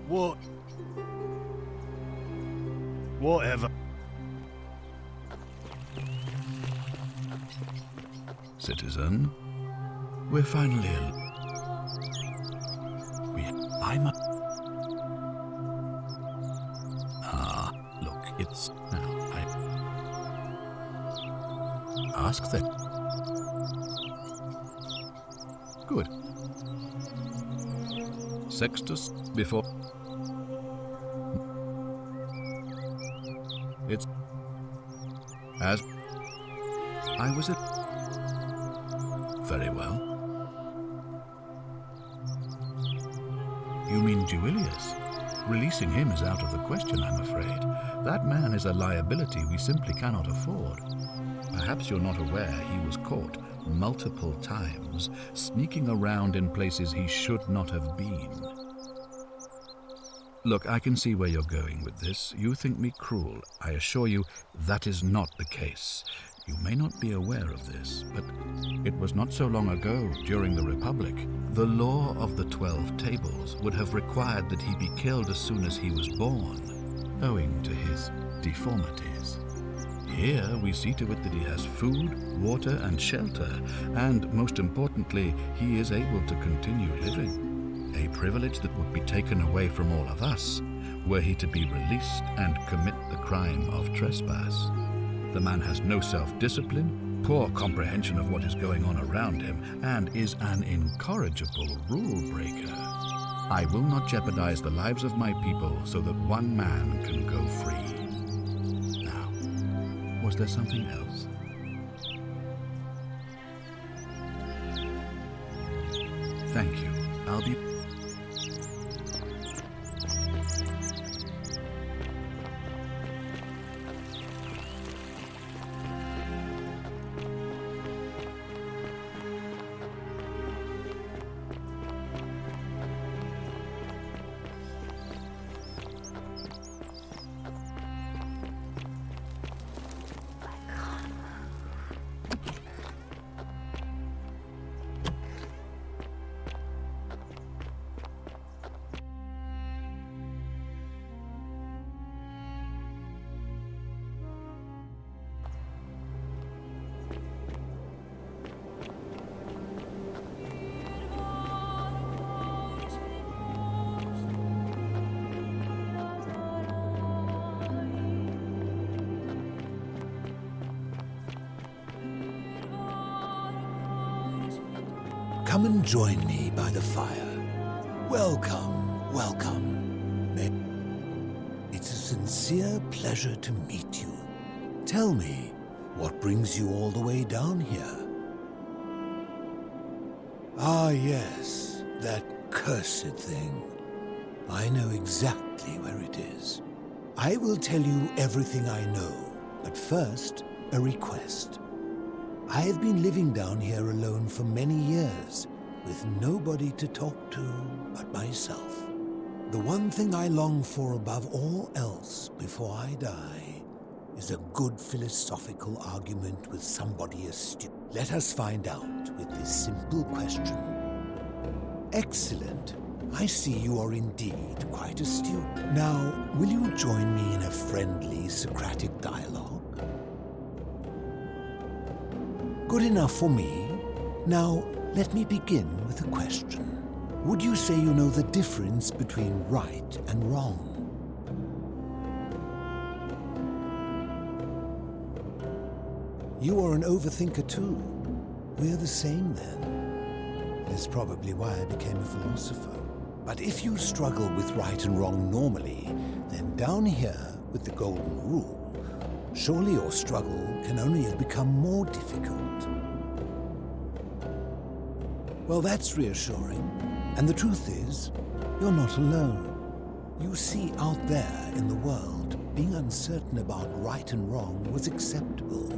What? Whatever. Citizen, we're finally look, it's now. Ask them. Good. Sextus before. It's as I was at. Very well. You mean Duilius? Releasing him is out of the question, I'm afraid. That man is a liability we simply cannot afford. Perhaps you're not aware he was caught multiple times, sneaking around in places he should not have been. Look, I can see where you're going with this. You think me cruel. I assure you that is not the case. You may not be aware of this, but it was not so long ago, during the Republic, the law of the 12 Tables would have required that he be killed as soon as he was born, owing to his deformities. Here we see to it that he has food, water, and shelter, and most importantly, he is able to continue living. A privilege that would be taken away from all of us were he to be released and commit the crime of trespass. The man has no self-discipline, poor comprehension of what is going on around him, and is an incorrigible rule-breaker. I will not jeopardize the lives of my people so that one man can go free. Now, was there something else? Thank you. I'll be... Come and join me by the fire. Welcome, welcome. It's a sincere pleasure to meet you. Tell me, what brings you all the way down here? Ah, yes, that cursed thing. I know exactly where it is. I will tell you everything I know, but first, a request. I have been living down here alone for many years, with nobody to talk to but myself. The one thing I long for above all else before I die is a good philosophical argument with somebody astute. Let us find out with this simple question. Excellent. I see you are indeed quite astute. Now, will you join me in a friendly Socratic dialogue? Good enough for me. Now, let me begin with a question. Would you say you know the difference between right and wrong? You are an overthinker too. We're the same then. That's probably why I became a philosopher. But if you struggle with right and wrong normally, then down here with the golden rule, surely your struggle can only have become more difficult. Well, that's reassuring. And the truth is, you're not alone. You see, out there in the world, being uncertain about right and wrong was acceptable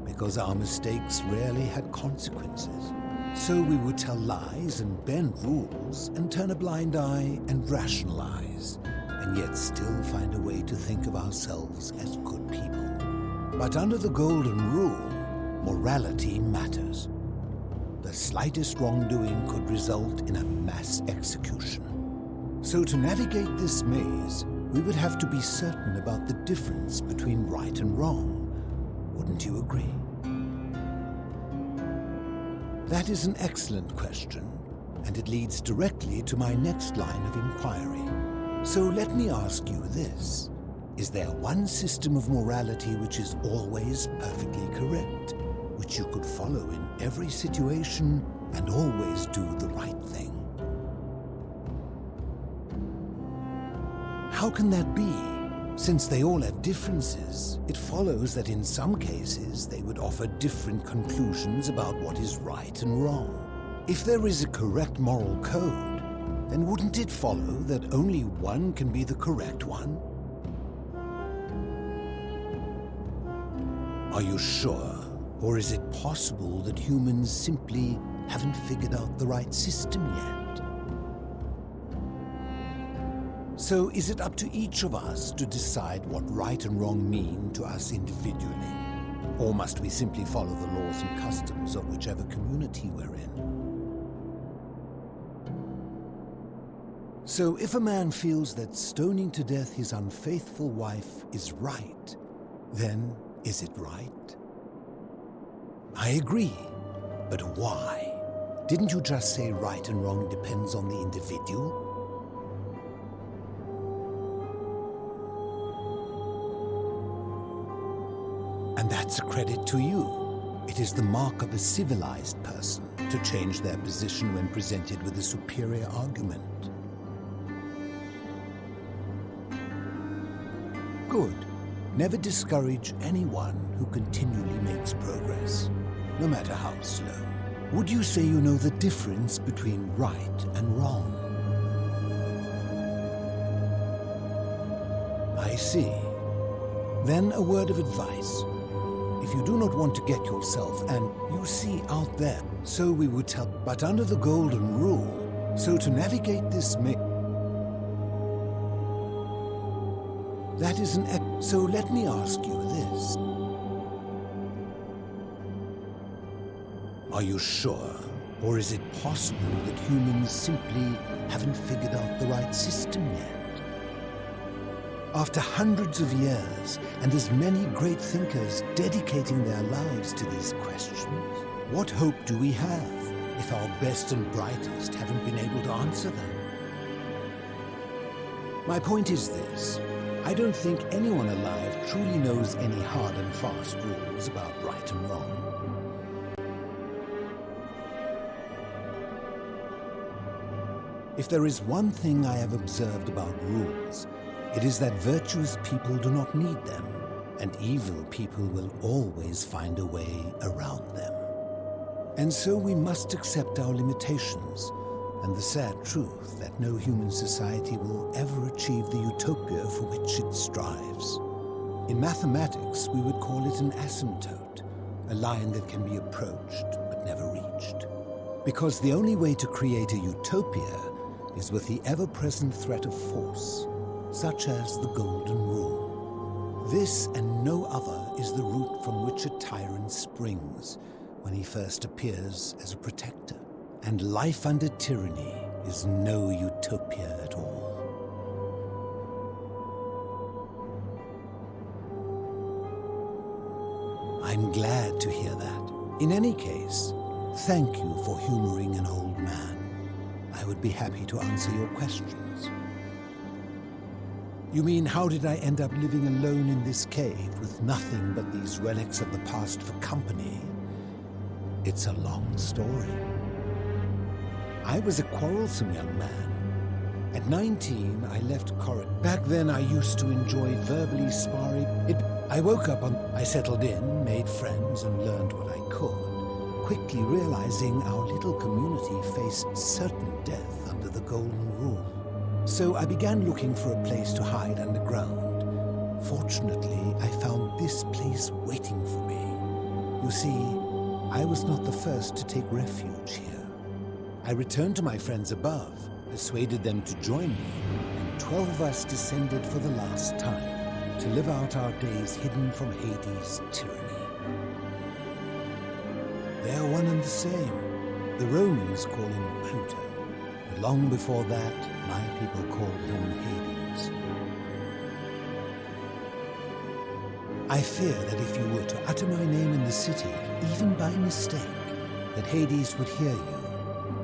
because our mistakes rarely had consequences. So we would tell lies and bend rules and turn a blind eye and rationalize, and yet still find a way to think of ourselves as good people. But under the golden rule, morality matters. The slightest wrongdoing could result in a mass execution. So to navigate this maze, we would have to be certain about the difference between right and wrong. Wouldn't you agree? That is an excellent question, and it leads directly to my next line of inquiry. So let me ask you this. Is there one system of morality which is always perfectly correct, which you could follow in every situation and always do the right thing? How can that be? Since they all have differences, it follows that in some cases they would offer different conclusions about what is right and wrong. If there is a correct moral code, then wouldn't it follow that only one can be the correct one? Are you sure? Or is it possible that humans simply haven't figured out the right system yet? So is it up to each of us to decide what right and wrong mean to us individually? Or must we simply follow the laws and customs of whichever community we're in? So if a man feels that stoning to death his unfaithful wife is right, then is it right? I agree, but why? Didn't you just say right and wrong depends on the individual? And that's a credit to you. It is the mark of a civilized person to change their position when presented with a superior argument. Good. Never discourage anyone who continually makes progress, no matter how slow. Would you say you know the difference between right and wrong? I see. Then a word of advice. If you do not want to get yourself, and you see out there, so we would tell, but under the golden rule, so to navigate this that is an so let me ask you this. Are you sure, or is it possible that humans simply haven't figured out the right system yet? After hundreds of years, and as many great thinkers dedicating their lives to these questions, what hope do we have if our best and brightest haven't been able to answer them? My point is this. I don't think anyone alive truly knows any hard and fast rules about right and wrong. If there is one thing I have observed about rules, it is that virtuous people do not need them, and evil people will always find a way around them. And so we must accept our limitations, and the sad truth that no human society will ever achieve the utopia for which it strives. In mathematics, we would call it an asymptote, a line that can be approached but never reached. Because the only way to create a utopia is with the ever-present threat of force, such as the Golden Rule. This and no other is the root from which a tyrant springs when he first appears as a protector. And life under tyranny is no utopia at all. I'm glad to hear that. In any case, thank you for humoring an old man. I would be happy to answer your questions. You mean, how did I end up living alone in this cave with nothing but these relics of the past for company? It's a long story. I was a quarrelsome young man. At 19, I left Corridor. Back then, I used to enjoy verbally sparring. I woke up I settled in, made friends, and learned what I could, quickly realizing our little community faced certain death under the Golden Rule. So I began looking for a place to hide underground. Fortunately, I found this place waiting for me. You see, I was not the first to take refuge here. I returned to my friends above, persuaded them to join me, and 12 of us descended for the last time to live out our days hidden from Hades' tyranny. They are one and the same. The Romans call him Pluto, but long before that, my people called him Hades. I fear that if you were to utter my name in the city, even by mistake, that Hades would hear you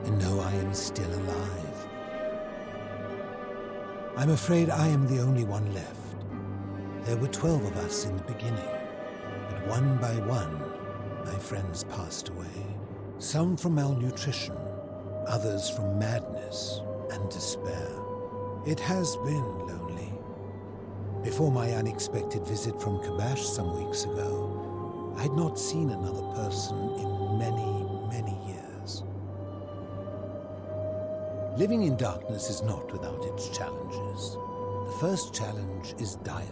and know I am still alive. I'm afraid I am the only one left. There were 12 of us in the beginning, but one by one, my friends passed away. Some from malnutrition, others from madness and despair. It has been lonely. Before my unexpected visit from Kabash some weeks ago, I'd not seen another person in many, many years. Living in darkness is not without its challenges. The first challenge is diet.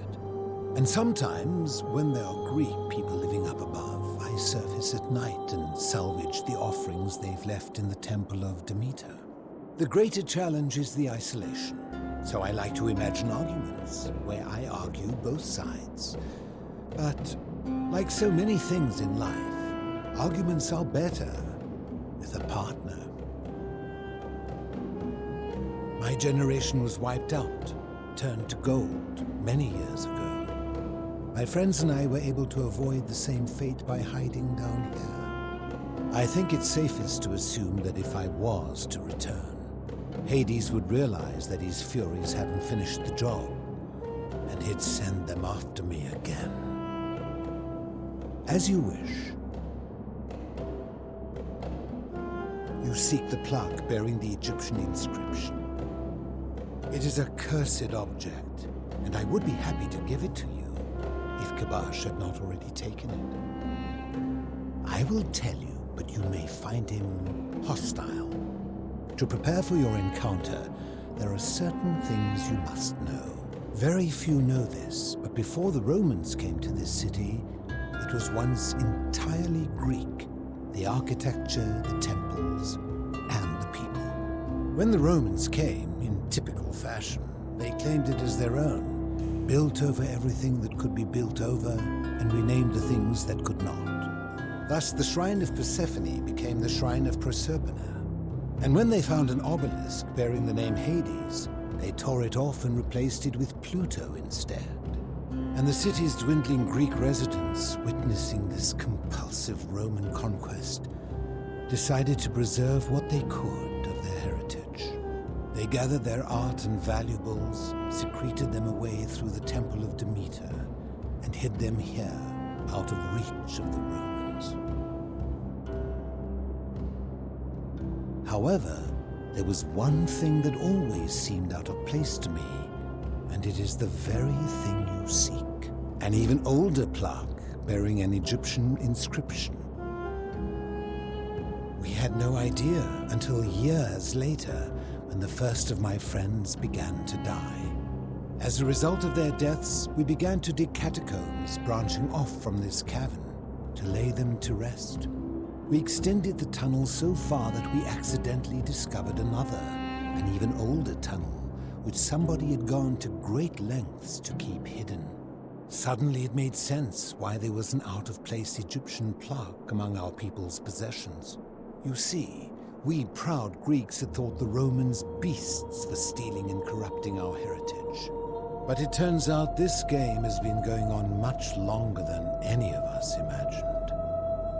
And sometimes, when there are Greek people living up above, I surface at night and salvage the offerings they've left in the temple of Demeter. The greater challenge is the isolation, so I like to imagine arguments where I argue both sides. But, like so many things in life, arguments are better with a partner. My generation was wiped out, turned to gold, many years ago. My friends and I were able to avoid the same fate by hiding down here. I think it's safest to assume that if I was to return, Hades would realize that his furies hadn't finished the job, and he'd send them after me again. As you wish. You seek the plaque bearing the Egyptian inscription. It is a cursed object, and I would be happy to give it to you if Kabash had not already taken it. I will tell you, but you may find him hostile. To prepare for your encounter, there are certain things you must know. Very few know this, but before the Romans came to this city, it was once entirely Greek. The architecture, the temples, and the people. When the Romans came, in typical fashion, they claimed it as their own. Built over everything that could be built over, and renamed the things that could not. Thus, the shrine of Persephone became the shrine of Proserpina. And when they found an obelisk bearing the name Hades, they tore it off and replaced it with Pluto instead. And the city's dwindling Greek residents, witnessing this compulsive Roman conquest, decided to preserve what they could of their heritage. They gathered their art and valuables, secreted them away through the temple of Demeter, and hid them here, out of reach of the Romans. However, there was one thing that always seemed out of place to me, and it is the very thing you seek. An even older plaque bearing an Egyptian inscription. We had no idea until years later, when the first of my friends began to die. As a result of their deaths, we began to dig catacombs branching off from this cavern to lay them to rest. We extended the tunnel so far that we accidentally discovered another, an even older tunnel, which somebody had gone to great lengths to keep hidden. Suddenly it made sense why there was an out-of-place Egyptian plaque among our people's possessions. You see, we proud Greeks had thought the Romans beasts for stealing and corrupting our heritage. But it turns out this game has been going on much longer than any of us imagined.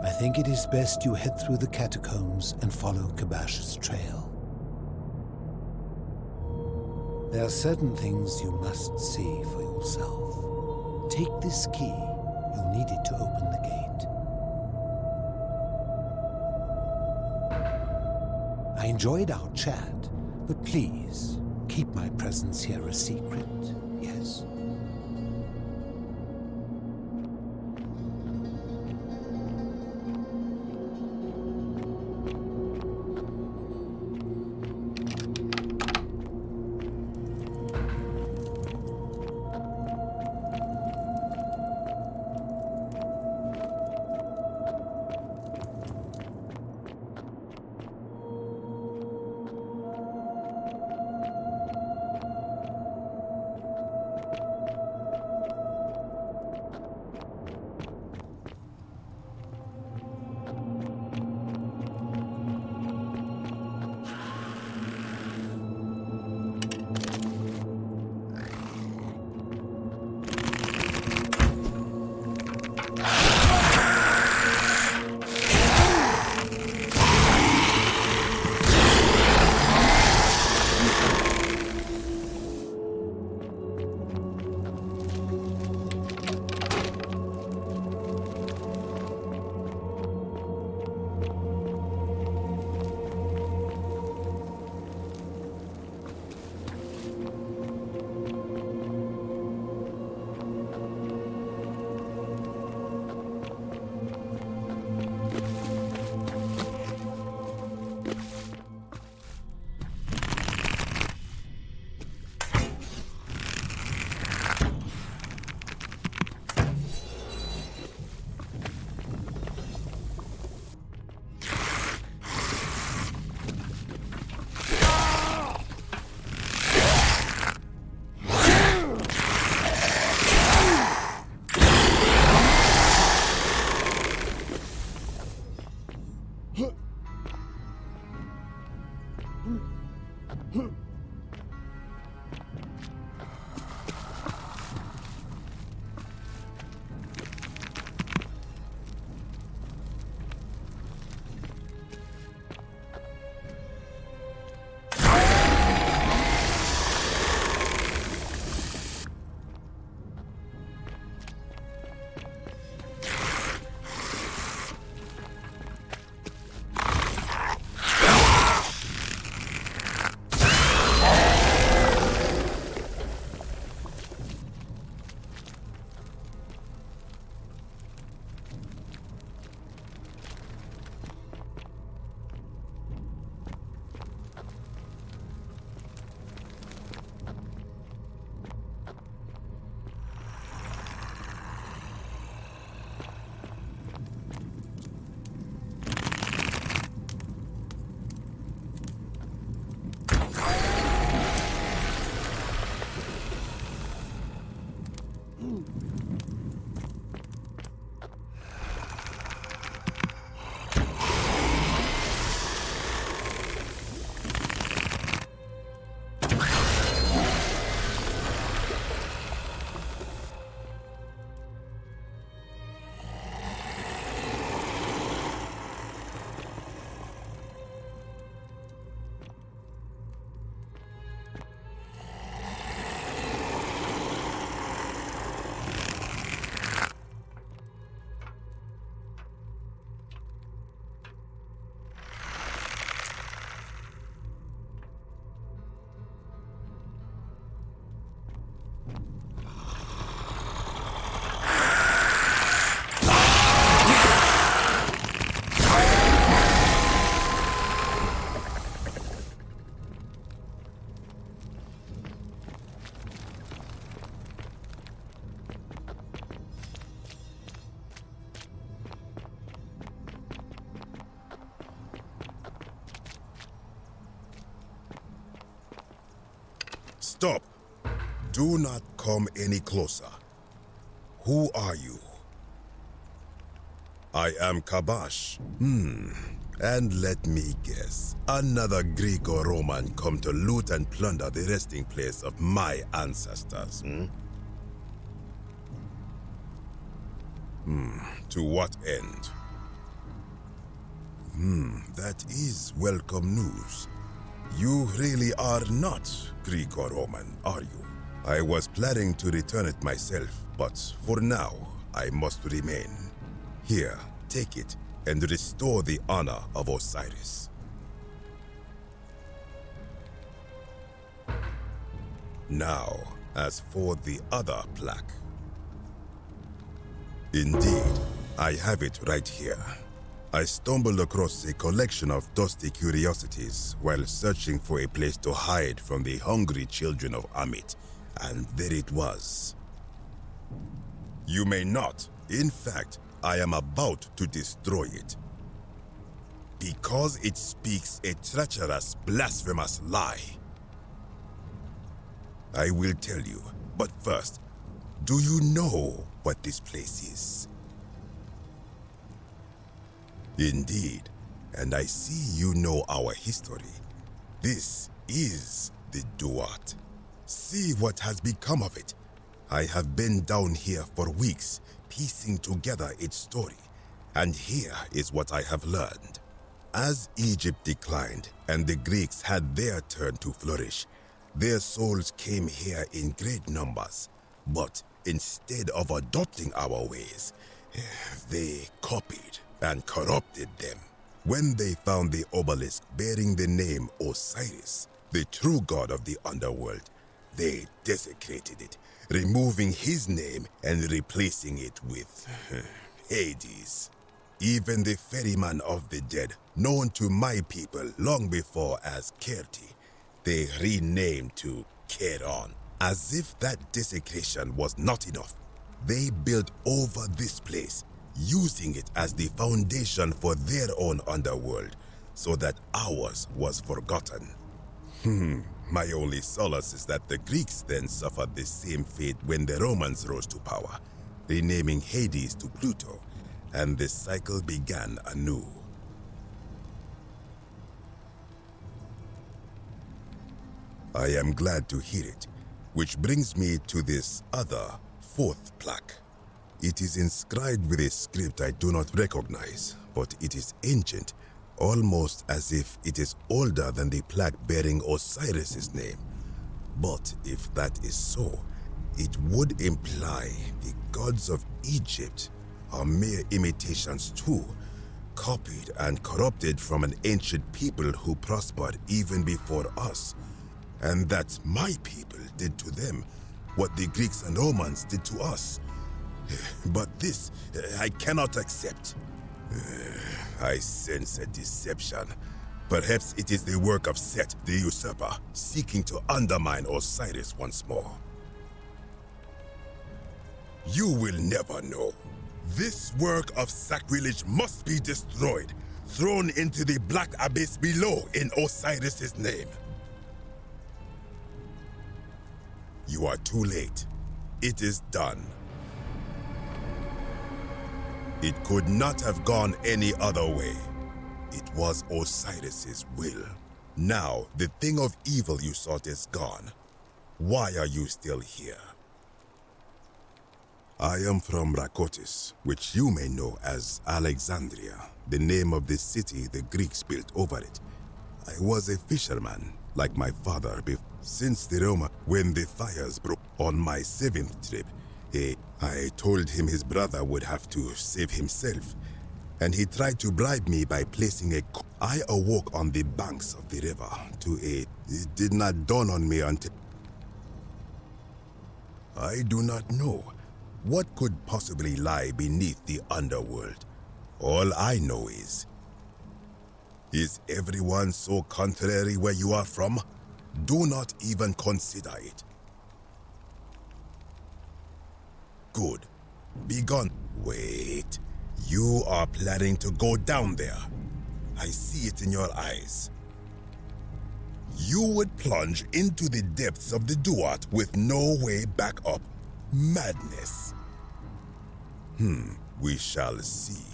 I think it is best you head through the catacombs and follow Kabash's trail. There are certain things you must see for yourself. Take this key. You'll need it to open the gate. I enjoyed our chat, but please, keep my presence here a secret, yes? Stop! Do not come any closer. Who are you? I am Kabash. And let me guess, another Greek or Roman come to loot and plunder the resting place of my ancestors, To what end? That is welcome news. You really are not Greek or Roman, are you? I was planning to return it myself, but for now, I must remain. Here, take it and restore the honor of Osiris. Now, as for the other plaque. Indeed, I have it right here. I stumbled across a collection of dusty curiosities while searching for a place to hide from the hungry children of Amit, and there it was. You may not. In fact, I am about to destroy it. Because it speaks a treacherous, blasphemous lie. I will tell you, but first, do you know what this place is? Indeed, and I see you know our history. This is the Duat. See what has become of it. I have been down here for weeks, piecing together its story, and here is what I have learned. As Egypt declined and the Greeks had their turn to flourish, their souls came here in great numbers, but instead of adopting our ways, they copied and corrupted them. When they found the obelisk bearing the name Osiris, the true god of the underworld, they desecrated it, removing his name and replacing it with Hades. Even the ferryman of the dead, known to my people long before as Kerti, they renamed to Keron. As if that desecration was not enough, they built over this place, using it as the foundation for their own underworld, so that ours was forgotten. My only solace is that the Greeks then suffered the same fate when the Romans rose to power, renaming Hades to Pluto, and the cycle began anew. I am glad to hear it, which brings me to this other, fourth plaque. It is inscribed with a script I do not recognize, but it is ancient, almost as if it is older than the plaque bearing Osiris's name. But if that is so, it would imply the gods of Egypt are mere imitations too, copied and corrupted from an ancient people who prospered even before us, and that my people did to them what the Greeks and Romans did to us. But this I cannot accept. I sense a deception. Perhaps it is the work of Set, the usurper, seeking to undermine Osiris once more. You will never know. This work of sacrilege must be destroyed, thrown into the black abyss below in Osiris's name. You are too late. It is done. It could not have gone any other way. It was Osiris's will. Now, the thing of evil you sought is gone. Why are you still here? I am from Rakotis, which you may know as Alexandria, the name of the city the Greeks built over it. I was a fisherman, like my father, since the Roma, when the fires broke on my 7th trip. I told him his brother would have to save himself, and he tried to bribe me by placing I awoke on the banks of the river It did not dawn on me until... I do not know. What could possibly lie beneath the underworld? All I know is everyone so contrary where you are from? Do not even consider it. Good. Be gone. Wait. You are planning to go down there. I see it in your eyes. you would plunge into the depths of the Duat with no way back up. Madness. We shall see.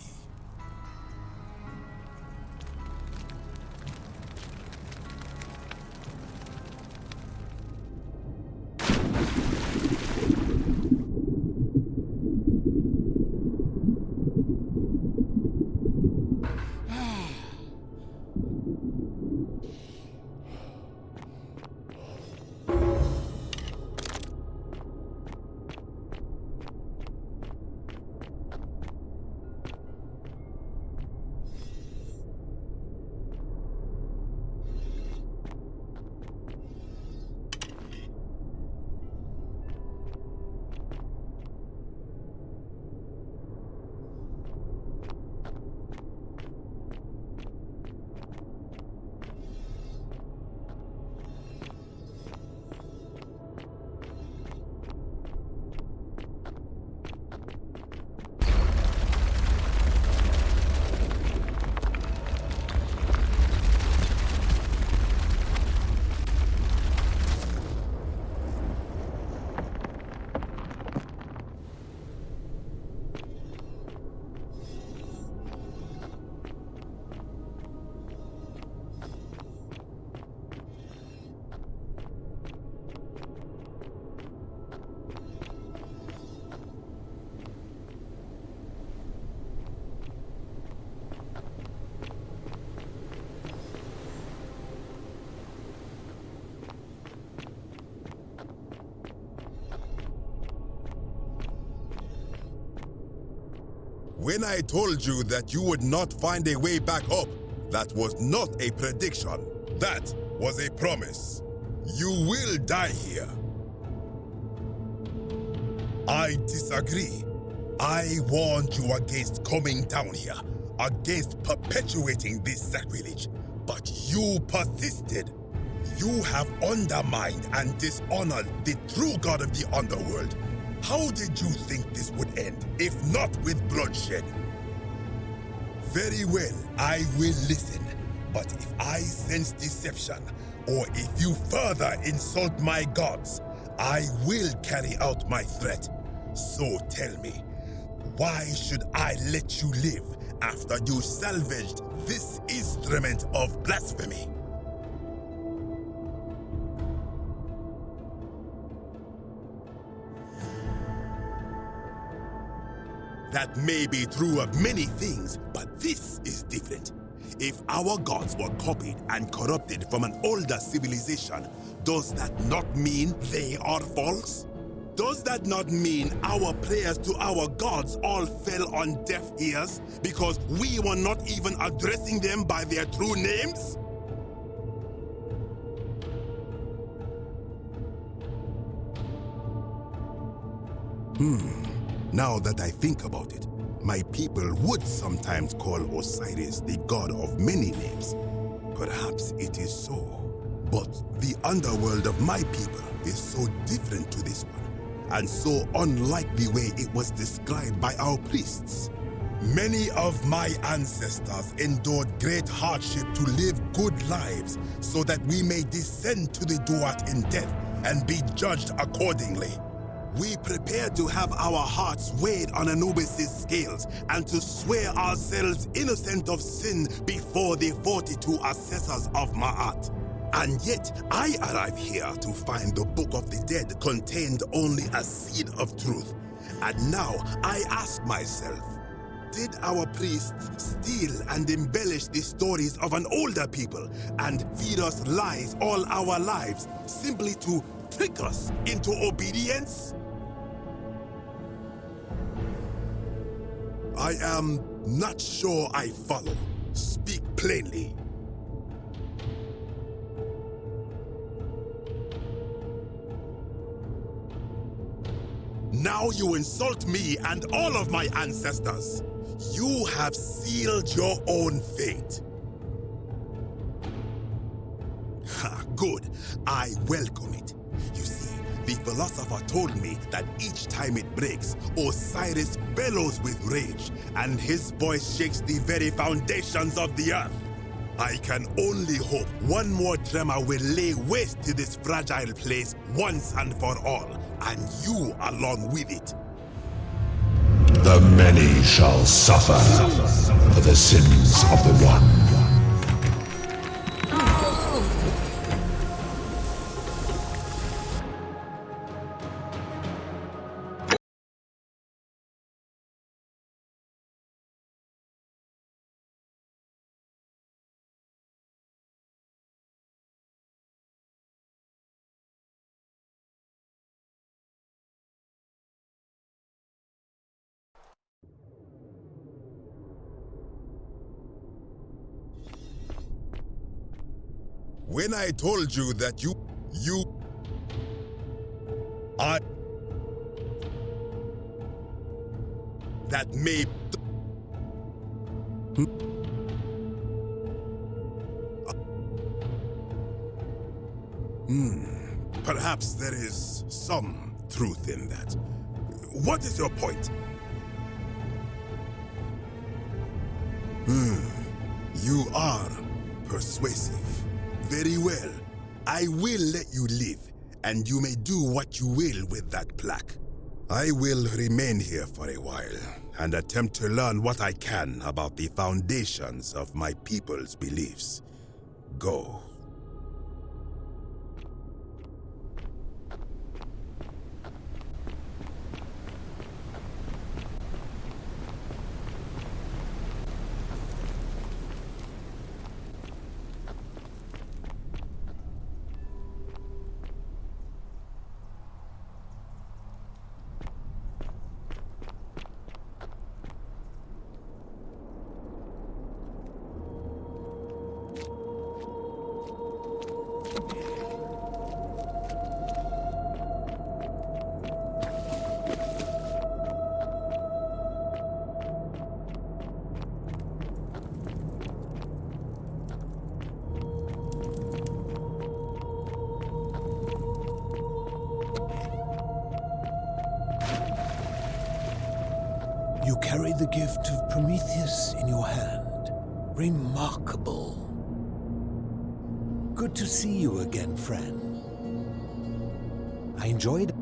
When I told you that you would not find a way back up, that was not a prediction. That was a promise. You will die here. I disagree. I warned you against coming down here, against perpetuating this sacrilege, but you persisted. You have undermined and dishonored the true God of the underworld. How did you think this would end, if not with bloodshed? Very well, I will listen. But if I sense deception, or if you further insult my gods, I will carry out my threat. So tell me, why should I let you live after you salvaged this instrument of blasphemy? That may be true of many things, but this is different. If our gods were copied and corrupted from an older civilization, does that not mean they are false? Does that not mean our prayers to our gods all fell on deaf ears because we were not even addressing them by their true names? Now that I think about it, my people would sometimes call Osiris the god of many names. Perhaps it is so. But the underworld of my people is so different to this one, and so unlike the way it was described by our priests. Many of my ancestors endured great hardship to live good lives so that we may descend to the Duat in death and be judged accordingly. We prepare to have our hearts weighed on Anubis' scales and to swear ourselves innocent of sin before the 42 assessors of Ma'at. And yet, I arrive here to find the Book of the Dead contained only a seed of truth. And now I ask myself, did our priests steal and embellish the stories of an older people and feed us lies all our lives simply to trick us into obedience? I am not sure I follow. Speak plainly. Now you insult me and all of my ancestors. You have sealed your own fate. Ha, good. I welcome it. You see, the philosopher told me that each time it breaks, Osiris bellows with rage, and his voice shakes the very foundations of the earth. I can only hope one more tremor will lay waste to this fragile place once and for all, and you along with it. The many shall suffer for the sins of the one. When I told you that you are that may perhaps there is some truth in that. What is your point? You are persuasive. Very well. I will let you live, and you may do what you will with that plaque. I will remain here for a while, and attempt to learn what I can about the foundations of my people's beliefs. Go. You carry the gift of Prometheus in your hand. Remarkable. Good to see you again, friend. I enjoyed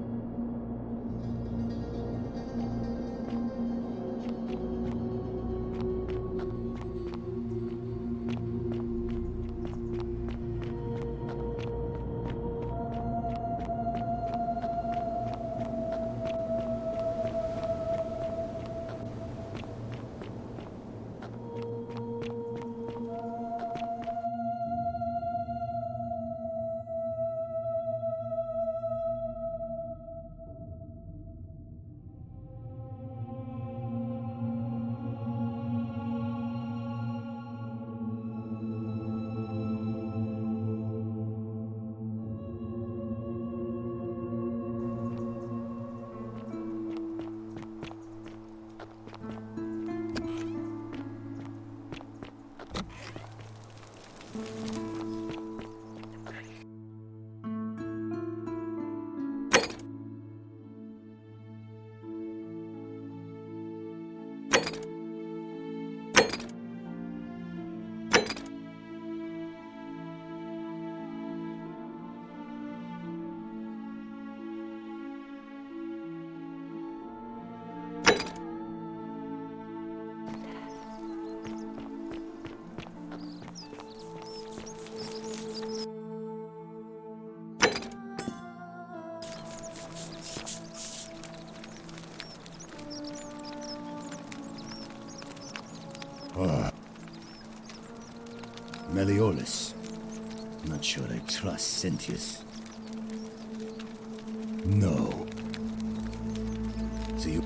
Meliodas. Not sure I trust Sentius. No. So you...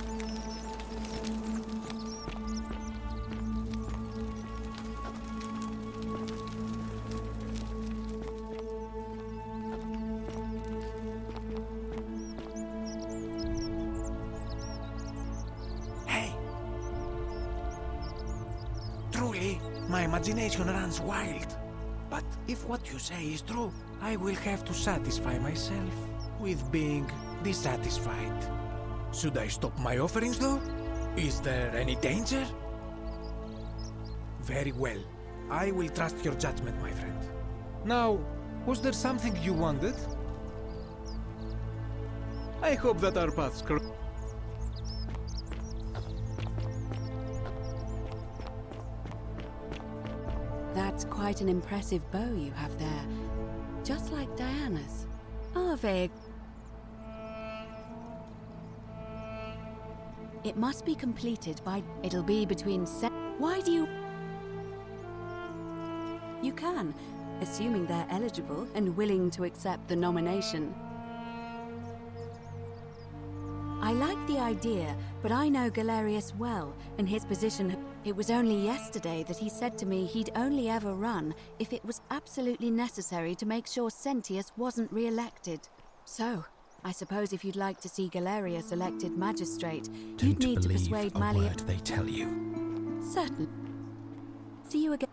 Hey! Truly, my imagination runs wild. But if what you say is true, I will have to satisfy myself with being dissatisfied. Should I stop my offerings, though? Is there any danger? Very well. I will trust your judgment, my friend. Now, was there something you wanted? I hope that our paths cross. That's quite an impressive bow you have there. Just like Diana's. Arve. It must be completed by... It'll be between Why do you... You can, assuming they're eligible and willing to accept the nomination. I like the idea, but I know Galerius well, and his position... It was only yesterday that he said to me he'd only ever run if it was absolutely necessary to make sure Sentius wasn't re-elected. So, I suppose if you'd like to see Galerius elected magistrate, you'd need to persuade Mali... word they tell you. Certainly. See you again.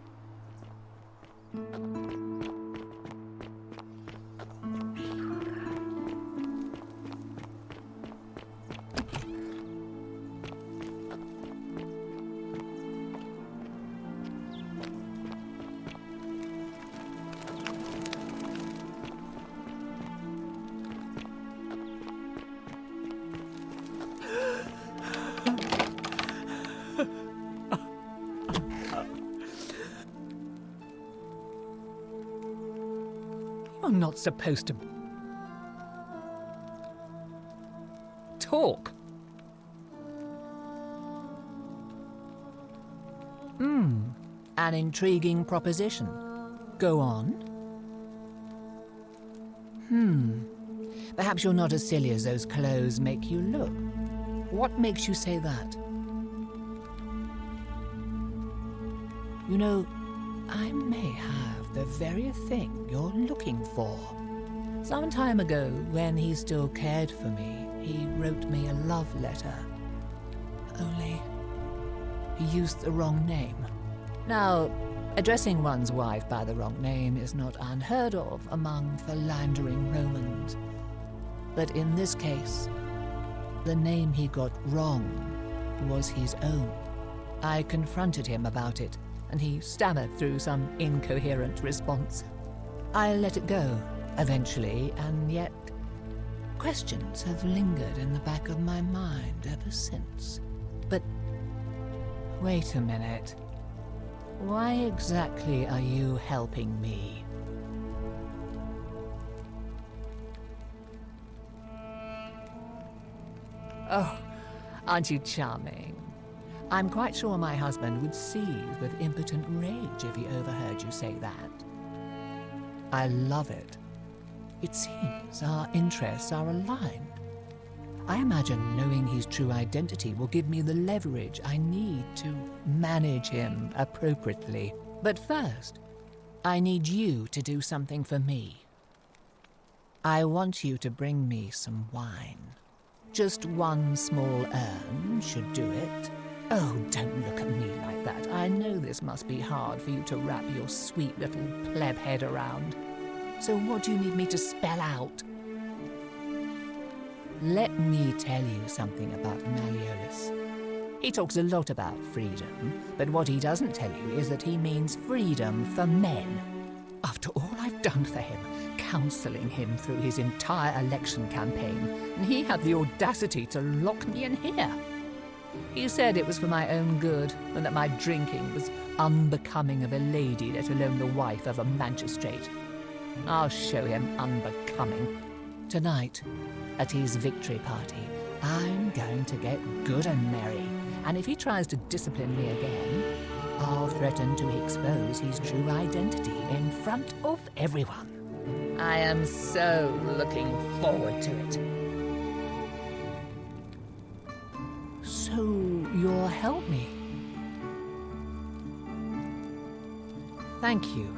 You're not supposed to talk. An intriguing proposition. Go on. Perhaps you're not as silly as those clothes make you look. What makes you say that? You know, I may have the very thing you're looking for. Some time ago, when he still cared for me, he wrote me a love letter. Only, he used the wrong name. Now, addressing one's wife by the wrong name is not unheard of among philandering Romans. But in this case, the name he got wrong was his own. I confronted him about it, and he stammered through some incoherent response. I let it go, eventually, and yet questions have lingered in the back of my mind ever since. But wait a minute. Why exactly are you helping me? Oh, aren't you charming? I'm quite sure my husband would seethe with impotent rage if he overheard you say that. I love it. It seems our interests are aligned. I imagine knowing his true identity will give me the leverage I need to manage him appropriately. But first, I need you to do something for me. I want you to bring me some wine. Just one small urn should do it. Oh, don't look at me like that. I know this must be hard for you to wrap your sweet little pleb head around. So what do you need me to spell out? Let me tell you something about Malleolus. He talks a lot about freedom, but what he doesn't tell you is that he means freedom for men. After all I've done for him, counselling him through his entire election campaign, and he had the audacity to lock me in here. He said it was for my own good, and that my drinking was unbecoming of a lady, let alone the wife of a magistrate. I'll show him unbecoming. Tonight, at his victory party, I'm going to get good and merry, and if he tries to discipline me again, I'll threaten to expose his true identity in front of everyone. I am so looking forward to it. So, you'll help me? Thank you.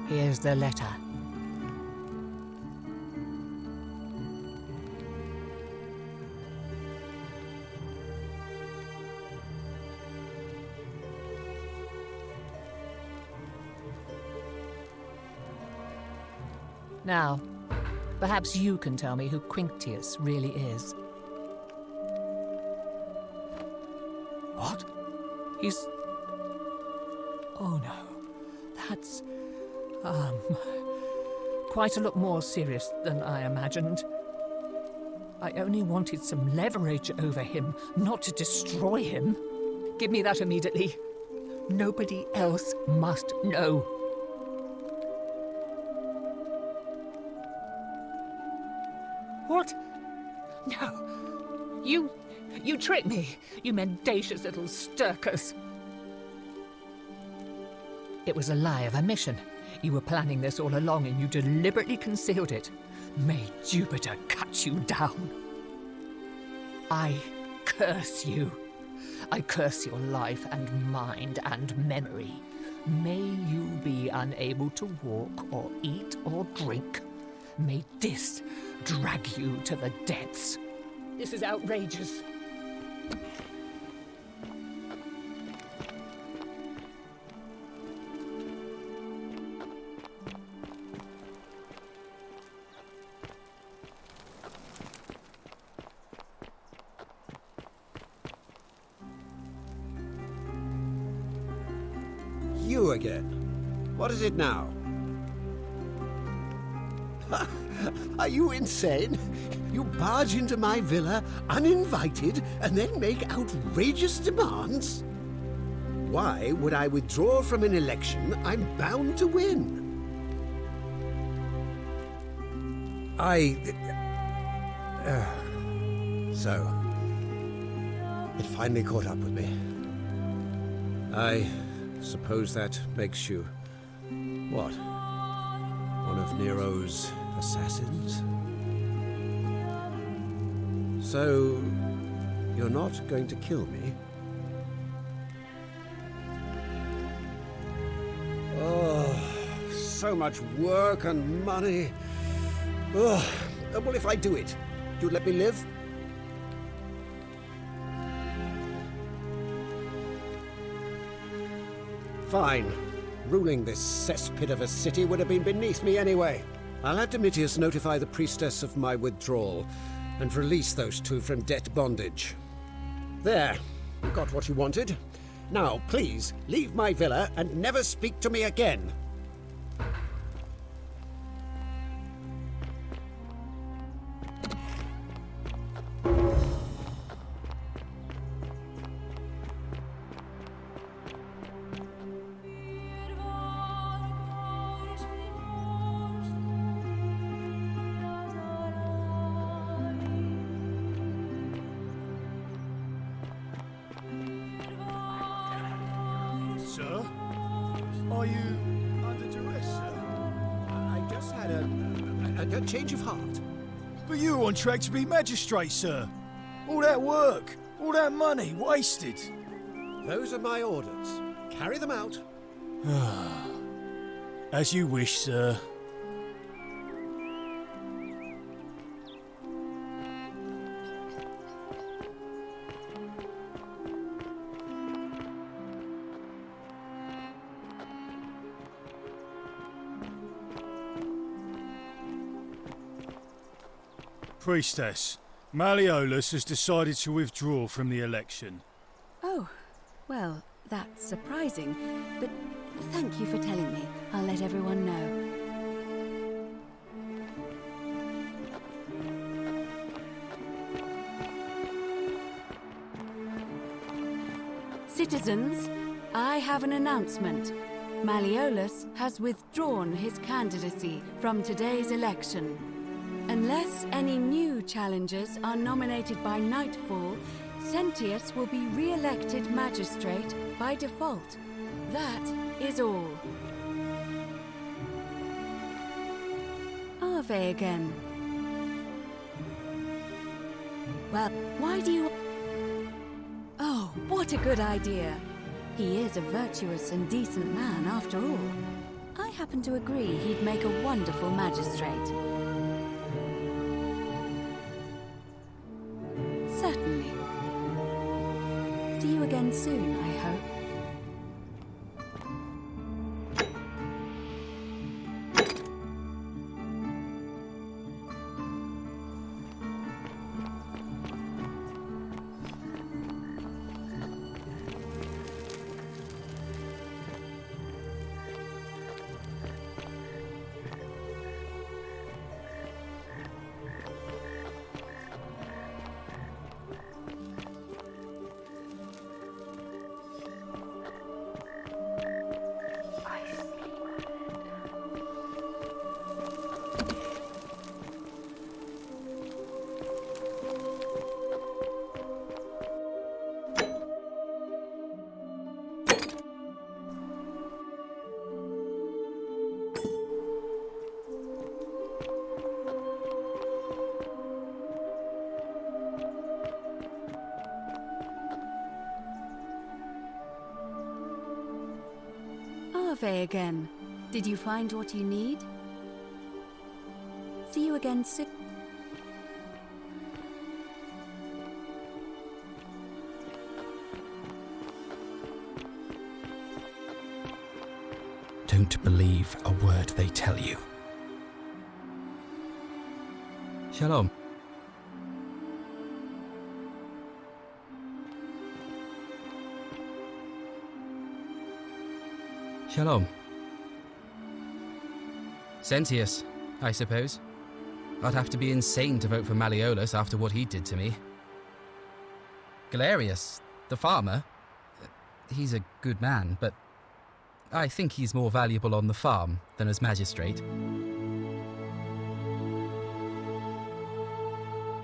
Here's the letter. Now, perhaps you can tell me who Quinctius really is. What? He's... Oh no. That's, quite a lot more serious than I imagined. I only wanted some leverage over him, not to destroy him. Give me that immediately. Nobody else must know. What? No. You tricked me, you mendacious little stirkers. It was a lie of a mission. You were planning this all along and you deliberately concealed it. May Jupiter cut you down. I curse you. I curse your life and mind and memory. May you be unable to walk or eat or drink. May this drag you to the depths. This is outrageous. You again. What is it now? Are you insane? You barge into my villa uninvited and then make outrageous demands? Why would I withdraw from an election I'm bound to win? So, it finally caught up with me. I suppose that makes you, what, one of Nero's assassins? So, you're not going to kill me? Oh, so much work and money. Oh, well, if I do it, you'd let me live? Fine. Ruling this cesspit of a city would have been beneath me anyway. I'll have Domitius notify the priestess of my withdrawal and release those two from debt bondage. There. You got what you wanted. Now, please, leave my villa and never speak to me again. Sir? Are you under duress, sir? I just had a change of heart. But you were on track to be magistrate, sir. All that work, all that money, wasted. Those are my orders. Carry them out. As you wish, sir. Priestess, Malleolus has decided to withdraw from the election. Oh, well, that's surprising, but thank you for telling me. I'll let everyone know. Citizens, I have an announcement. Malleolus has withdrawn his candidacy from today's election. Unless any new challengers are nominated by nightfall, Sentius will be re-elected magistrate by default. That is all. Ave again. Well, why do you... Oh, what a good idea. He is a virtuous and decent man after all. I happen to agree he'd make a wonderful magistrate. Certainly. See you again soon, I hope. Ave again. Did you find what you need? See you again soon. Don't believe a word they tell you. Shalom. Shalom. Sentius, I suppose. I'd have to be insane to vote for Malleolus after what he did to me. Galerius, the farmer, he's a good man, but I think he's more valuable on the farm than as magistrate.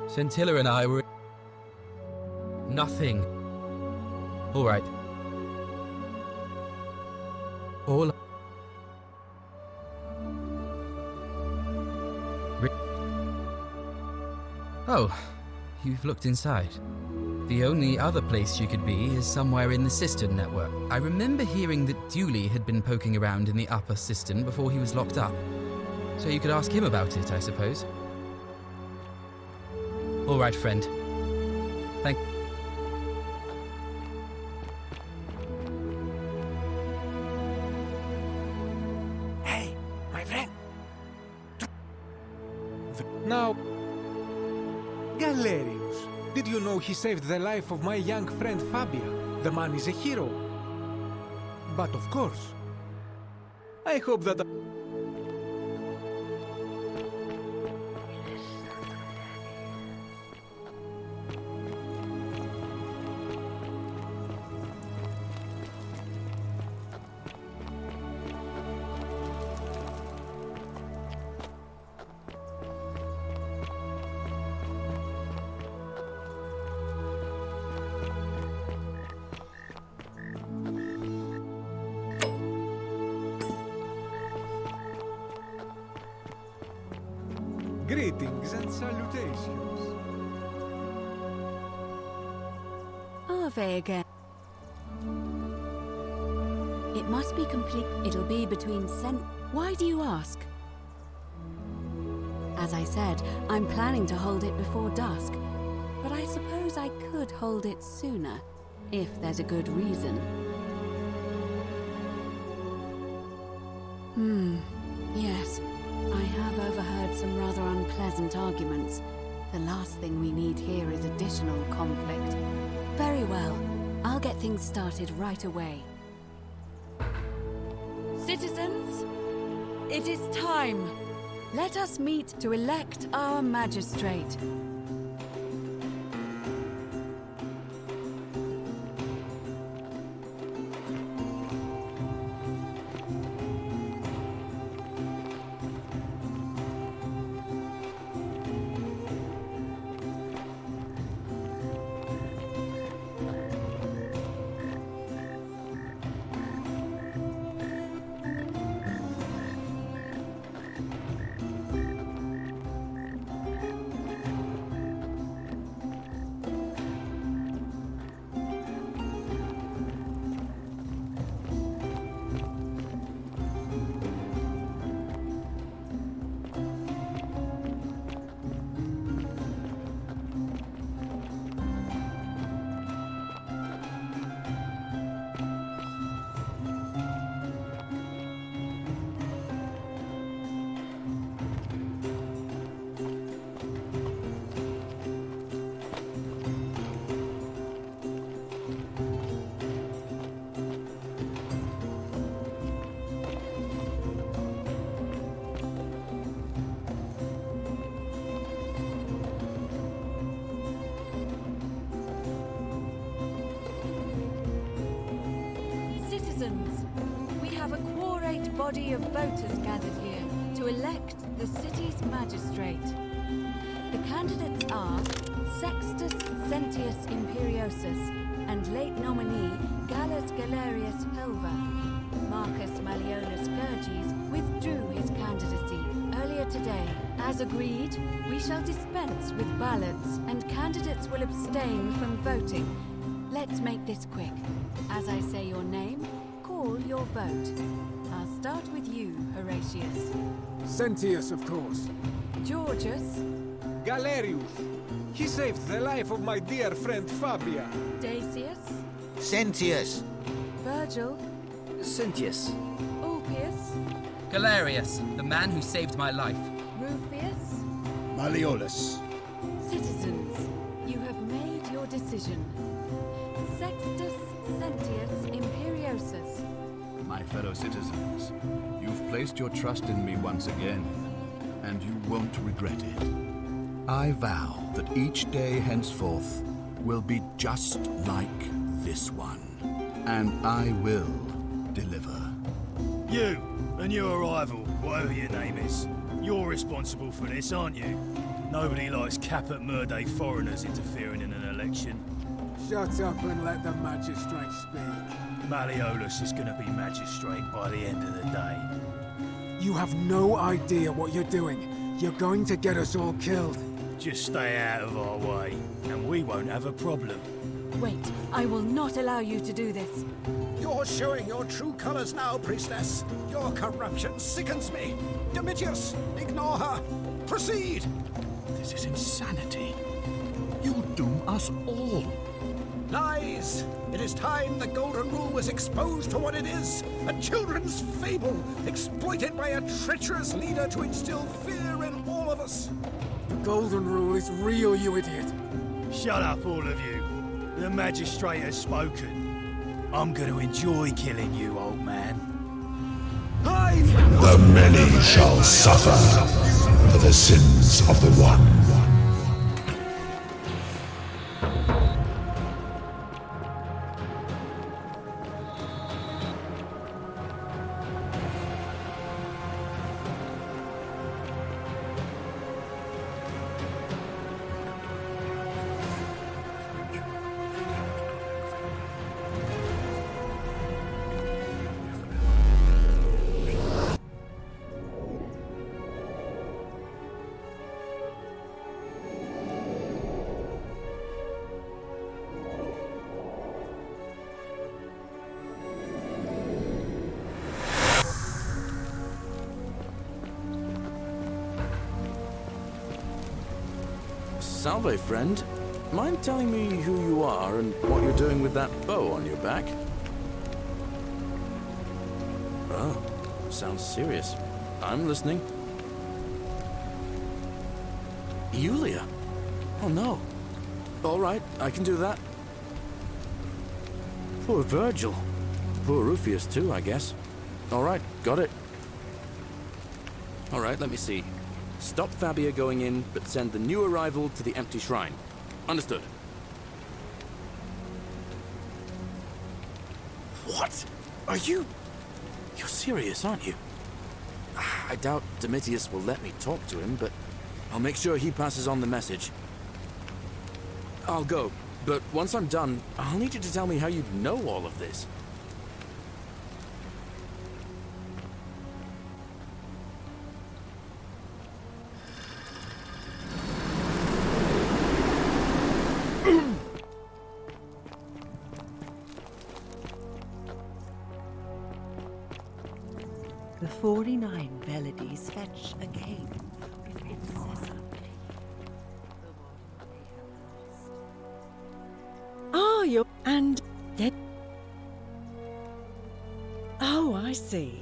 Scintilla and I were... Nothing. All right. All... Oh, you've looked inside. The only other place you could be is somewhere in the cistern network. I remember hearing that Dooley had been poking around in the upper cistern before he was locked up. So you could ask him about it, I suppose. All right, friend. Thank... Hey, my friend. Now, Galerius, did you know he saved the life of my young friend Fabia? The man is a hero. But of course, I hope that... Greetings and salutations. Ave again. It must be complete. It'll be between Why do you ask? As I said, I'm planning to hold it before dusk. But I suppose I could hold it sooner, if there's a good reason. Yes. I have overheard some rather unpleasant arguments. The last thing we need here is additional conflict. Very well. I'll get things started right away. Citizens, it is time. Let us meet to elect our magistrate. We have a quorate body of voters gathered here to elect the city's magistrate. The candidates are Sextus Sentius Imperiosus and late nominee Gallus Galerius Helva. Marcus Malleolus Gurges withdrew his candidacy earlier today. As agreed, we shall dispense with ballots and candidates will abstain from voting. Let's make this quick. As I say your name, call your vote. start with you, Horatius. Sentius, of course. Georgius. Galerius. He saved the life of my dear friend Fabia. Dacius. Sentius. Virgil. Sentius. Ulpius. Galerius, the man who saved my life. Rufius. Malleolus. Citizens, you have made your decision. Sextus Sentius Imperiosus. My fellow citizens, you've placed your trust in me once again, and you won't regret it. I vow that each day henceforth will be just like this one, and I will deliver. You and your rival, whatever your name is, you're responsible for this, aren't you? Nobody likes Caput Murday foreigners interfering in an election. Shut up and let the magistrate speak. Malleolus is going to be magistrate by the end of the day. You have no idea what you're doing. You're going to get us all killed. Just stay out of our way, and we won't have a problem. Wait, I will not allow you to do this. You're showing your true colors now, priestess. Your corruption sickens me. Domitius, ignore her. Proceed. This is insanity. You'll doom us all. Lies! It is time the Golden Rule was exposed for what it is. A children's fable, exploited by a treacherous leader to instill fear in all of us. The Golden Rule is real, you idiot. Shut up, all of you. The magistrate has spoken. I'm going to enjoy killing you, old man. The many shall suffer for the sins of the one. Salve, friend. Mind telling me who you are and what you're doing with that bow on your back? Oh, sounds serious. I'm listening. Yulia? Oh no. All right, I can do that. Poor Virgil. Poor Rufius too, I guess. All right, got it. All right, let me see. Stop Fabia going in, but send the new arrival to the empty shrine. Understood. What? Are you... You're serious, aren't you? I doubt Domitius will let me talk to him, but I'll make sure he passes on the message. I'll go, but once I'm done, I'll need you to tell me how you know all of this. The 49 melodies fetch again with incessant. Oh, you're... and... then... Oh, I see.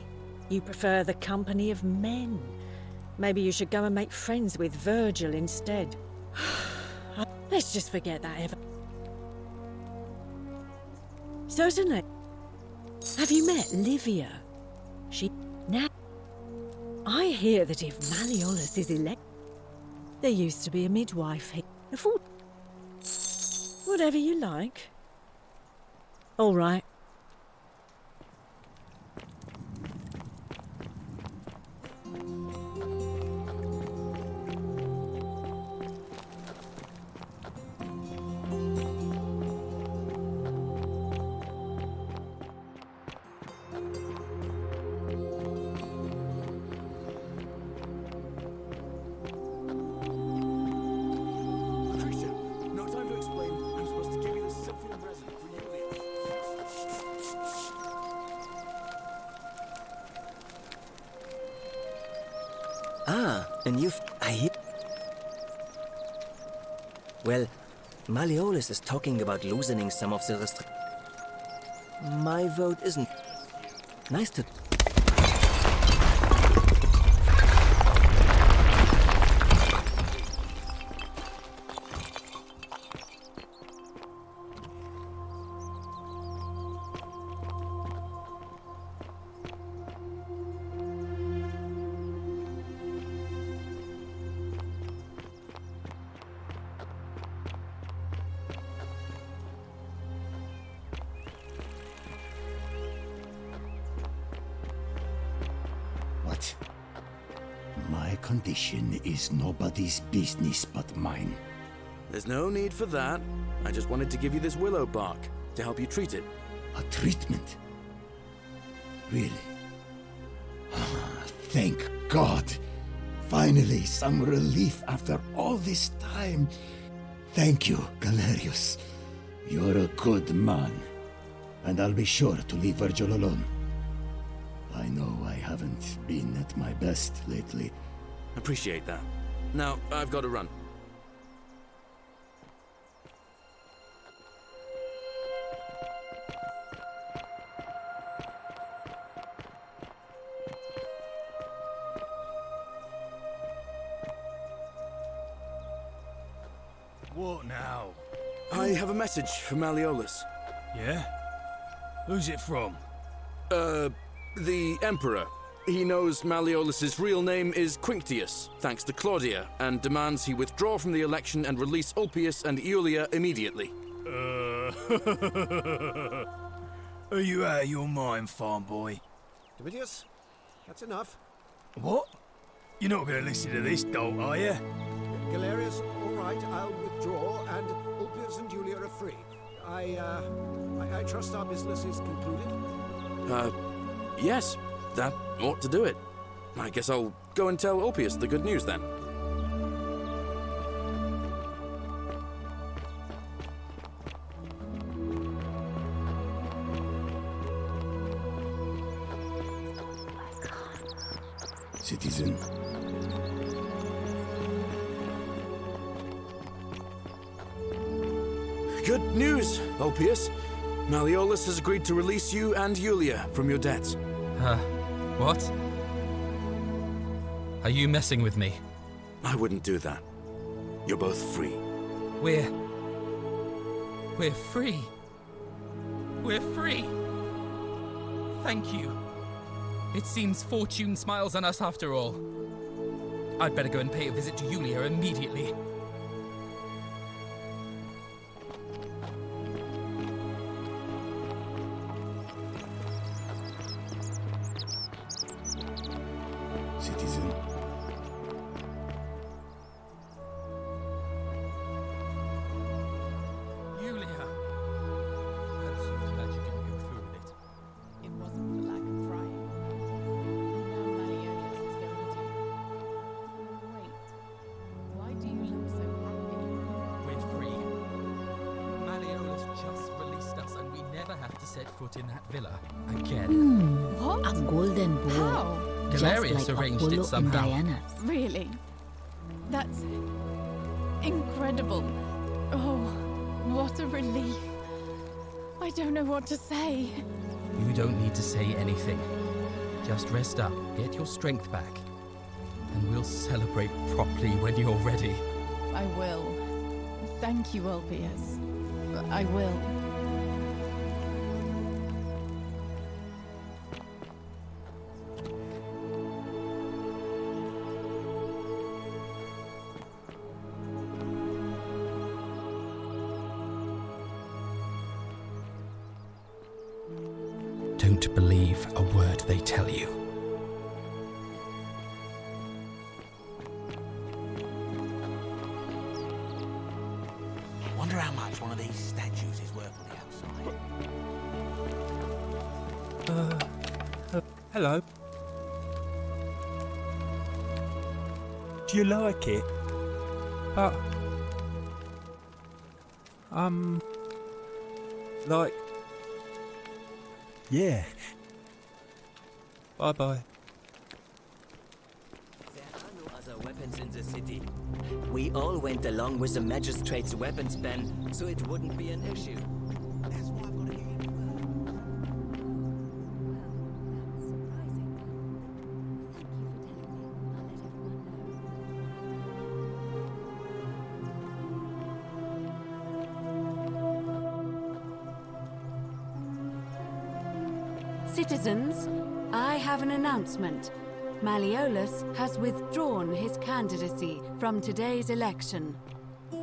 You prefer the company of men. Maybe you should go and make friends with Virgil instead. Let's just forget that ever... Certainly. Have you met Livia? She... Now, I hear that if Malleolus is elected, there used to be a midwife here. Whatever you like. All right. Ah, and Well, Malleolus is talking about loosening some of the My vote isn't. Nice to... What? My condition is nobody's business but mine. There's no need for that. I just wanted to give you this willow bark to help you treat it. A treatment? Really? Thank God! Finally, some relief after all this time. Thank you, Galerius. You're a good man. And I'll be sure to leave Virgil alone. I know I haven't been at my best lately. Appreciate that. Now, I've got to run. What now? I have a message from Malleolus. Yeah? Who's it from? The Emperor. He knows Malleolus's real name is Quinctius, thanks to Claudia, and demands he withdraw from the election and release Ulpius and Iulia immediately. Are you out of your mind, farm boy? Domitius, that's enough. What? You're not going to listen to this dolt, are you? Galerius, all right, I'll withdraw, and Ulpius and Julia are free. I trust our business is concluded. Yes, that ought to do it. I guess I'll go and tell Ulpius the good news then. Citizen. Good news, Ulpius. Malleolus has agreed to release you and Iulia from your debts. What? Are you messing with me? I wouldn't do that. You're both free. We're free. We're free. Thank you. It seems fortune smiles on us after all. I'd better go and pay a visit to Iulia immediately. Citizen. Iulia! I'm so glad you didn't go through with it. It wasn't for lack of trying. And now Malleolus is going to... Wait. Why do you look so happy? We're free. Malleolus just released us and we never have to set foot in that villa again. What? A golden ball. How? Galerius just like arranged Apollo it somehow. And Diana. Really? That's... incredible. Oh, what a relief. I don't know what to say. You don't need to say anything. Just rest up, get your strength back, and we'll celebrate properly when you're ready. I will. Thank you, Ulpius. I will. Don't believe a word they tell you. Wonder how much one of these statues is worth on the outside. Hello. Do you like it? Like... Yeah. Bye-bye. There are no other weapons in the city. We all went along with the magistrate's weapons ban, so it wouldn't be an issue. That's why I've got to get in. Citizens, I have an announcement. Malleolus has withdrawn his candidacy from today's election.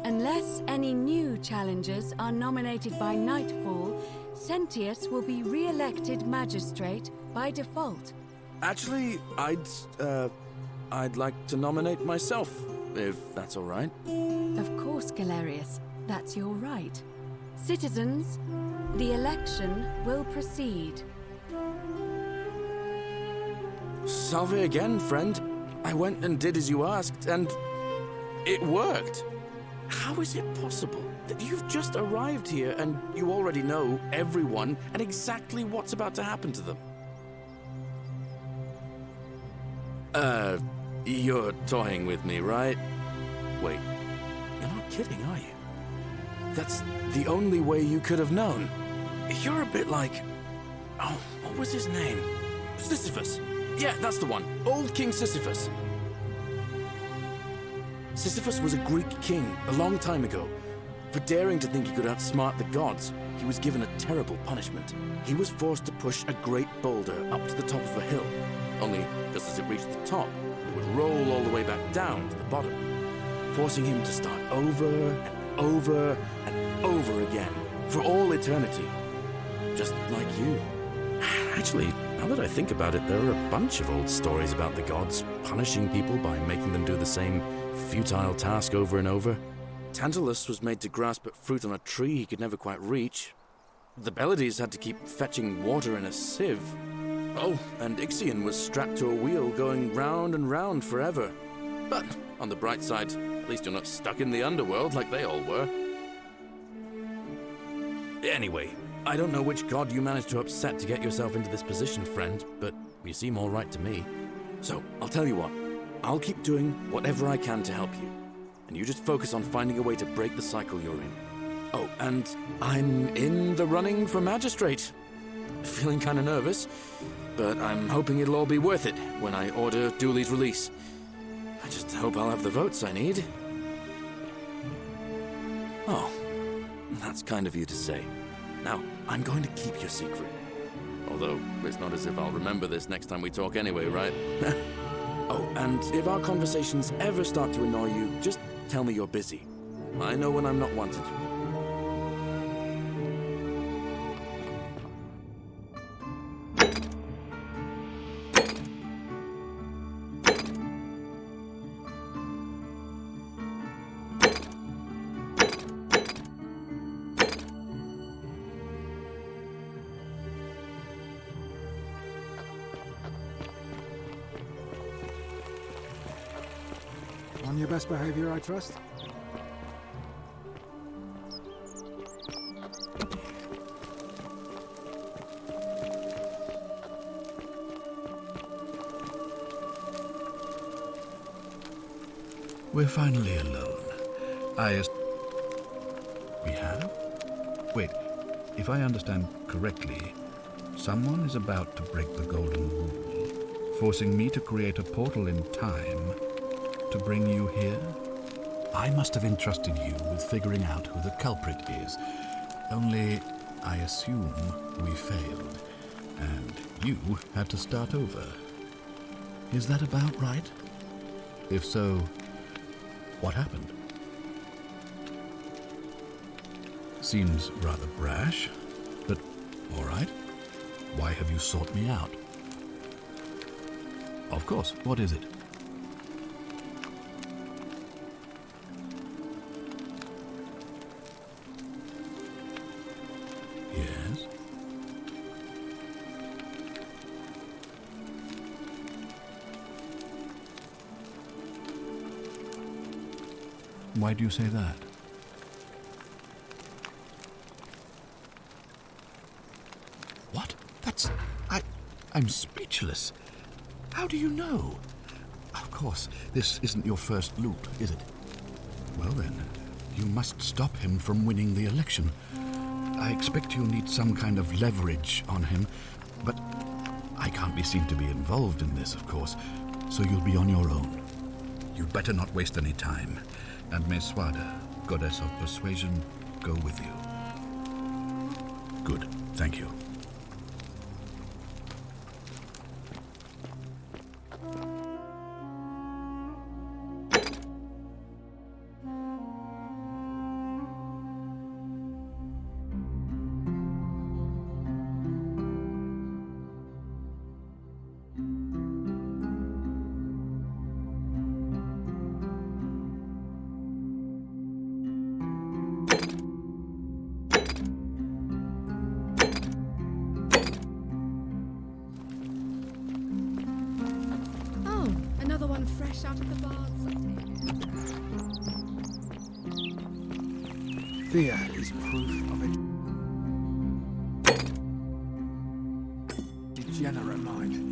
Unless any new challengers are nominated by nightfall, Sentius will be re-elected magistrate by default. Actually, I'd like to nominate myself, if that's all right. Of course, Galerius. That's your right. Citizens, the election will proceed. Salve again, friend. I went and did as you asked, and it worked. How is it possible that you've just arrived here and you already know everyone and exactly what's about to happen to them? You're toying with me, right? Wait, you're not kidding, are you? That's the only way you could have known. You're a bit like... Oh, what was his name? Sisyphus. Yeah, that's the one. Old King Sisyphus. Sisyphus was a Greek king a long time ago. For daring to think he could outsmart the gods, he was given a terrible punishment. He was forced to push a great boulder up to the top of a hill. Only, just as it reached the top, it would roll all the way back down to the bottom, forcing him to start over and over and over again, for all eternity. Just like you. Actually, now that I think about it, there are a bunch of old stories about the gods punishing people by making them do the same futile task over and over. Tantalus was made to grasp at fruit on a tree he could never quite reach. The Bellides had to keep fetching water in a sieve. Oh, and Ixion was strapped to a wheel going round and round forever. But on the bright side, at least you're not stuck in the underworld like they all were. Anyway, I don't know which god you managed to upset to get yourself into this position, friend, but you seem all right to me. So, I'll tell you what. I'll keep doing whatever I can to help you. And you just focus on finding a way to break the cycle you're in. Oh, and I'm in the running for magistrate. Feeling kind of nervous, but I'm hoping it'll all be worth it when I order Dooley's release. I just hope I'll have the votes I need. Oh, that's kind of you to say. Now, I'm going to keep your secret. Although, it's not as if I'll remember this next time we talk anyway, right? Oh, and if our conversations ever start to annoy you, just tell me you're busy. I know when I'm not wanted. On your best behavior, I trust? We're finally alone. We have? Wait, if I understand correctly, someone is about to break the golden rule, forcing me to create a portal in time to bring you here? I must have entrusted you with figuring out who the culprit is. Only, I assume we failed, and you had to start over. Is that about right? If so, what happened? Seems rather brash, but all right. Why have you sought me out? Of course, what is it? Yes? Why do you say that? What? I'm speechless. How do you know? Of course. This isn't your first loot, is it? Well then, you must stop him from winning the election. I expect you'll need some kind of leverage on him, but I can't be seen to be involved in this, of course, so you'll be on your own. You'd better not waste any time, and may Swada, goddess of persuasion, go with you. Good, thank you. Another one fresh out of the baths, I take it. Fear is proof of it. Degenerate mind.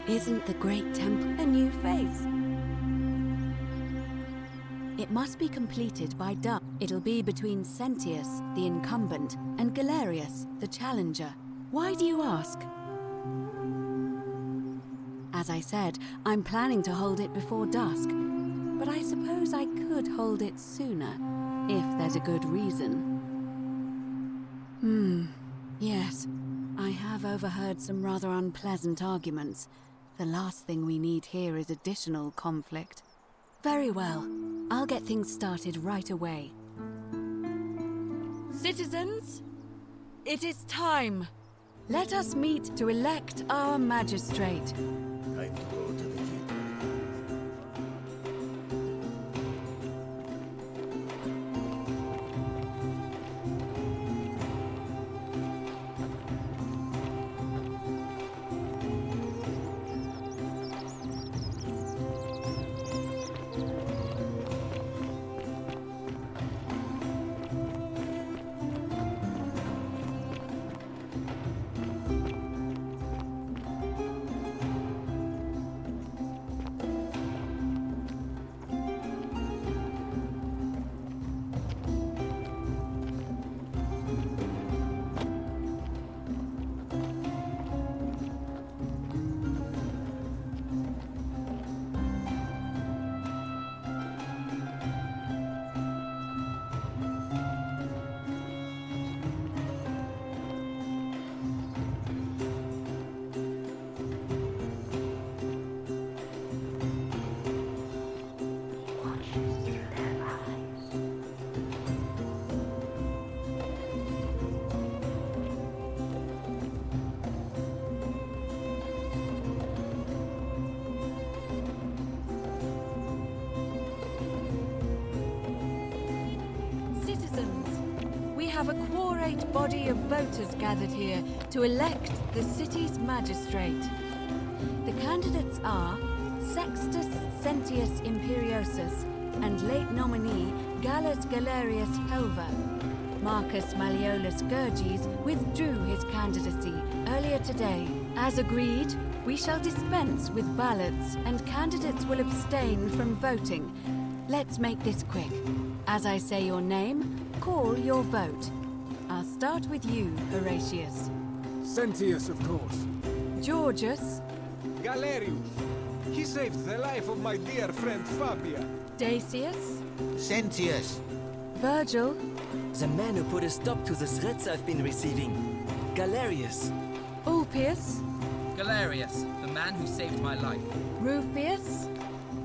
Isn't the Great Temple a new face? It must be completed by dusk. It'll be between Sentius, the incumbent, and Galerius, the challenger. Why do you ask? As I said, I'm planning to hold it before dusk, but I suppose I could hold it sooner, if there's a good reason. Yes, I have overheard some rather unpleasant arguments. The last thing we need here is additional conflict. Very well. I'll get things started right away. Citizens, it is time. Let us meet to elect our magistrate. Time to go to the theater. We have a quorate body of voters gathered here to elect the city's magistrate. The candidates are Sextus Sentius Imperiosus and late nominee Gallus Galerius Helver. Marcus Malleolus Gurges withdrew his candidacy earlier today. As agreed, we shall dispense with ballots and candidates will abstain from voting. Let's make this quick. As I say your name, call your vote. I'll start with you, Horatius. Sentius, of course. Georgius. Galerius. He saved the life of my dear friend Fabia. Dacius. Sentius. Virgil. The man who put a stop to the threats I've been receiving. Galerius. Ulpius. Galerius, the man who saved my life. Rufius.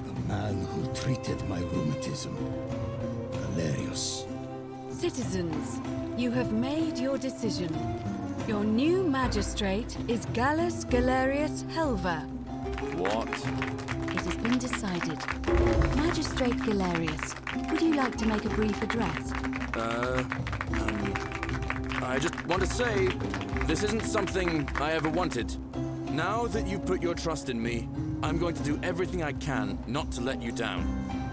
The man who treated my rheumatism. Galerius. Citizens, you have made your decision. Your new magistrate is Gallus Galerius Helver. What? It has been decided. Magistrate Galerius, would you like to make a brief address? I just want to say, this isn't something I ever wanted. Now that you've put your trust in me, I'm going to do everything I can not to let you down.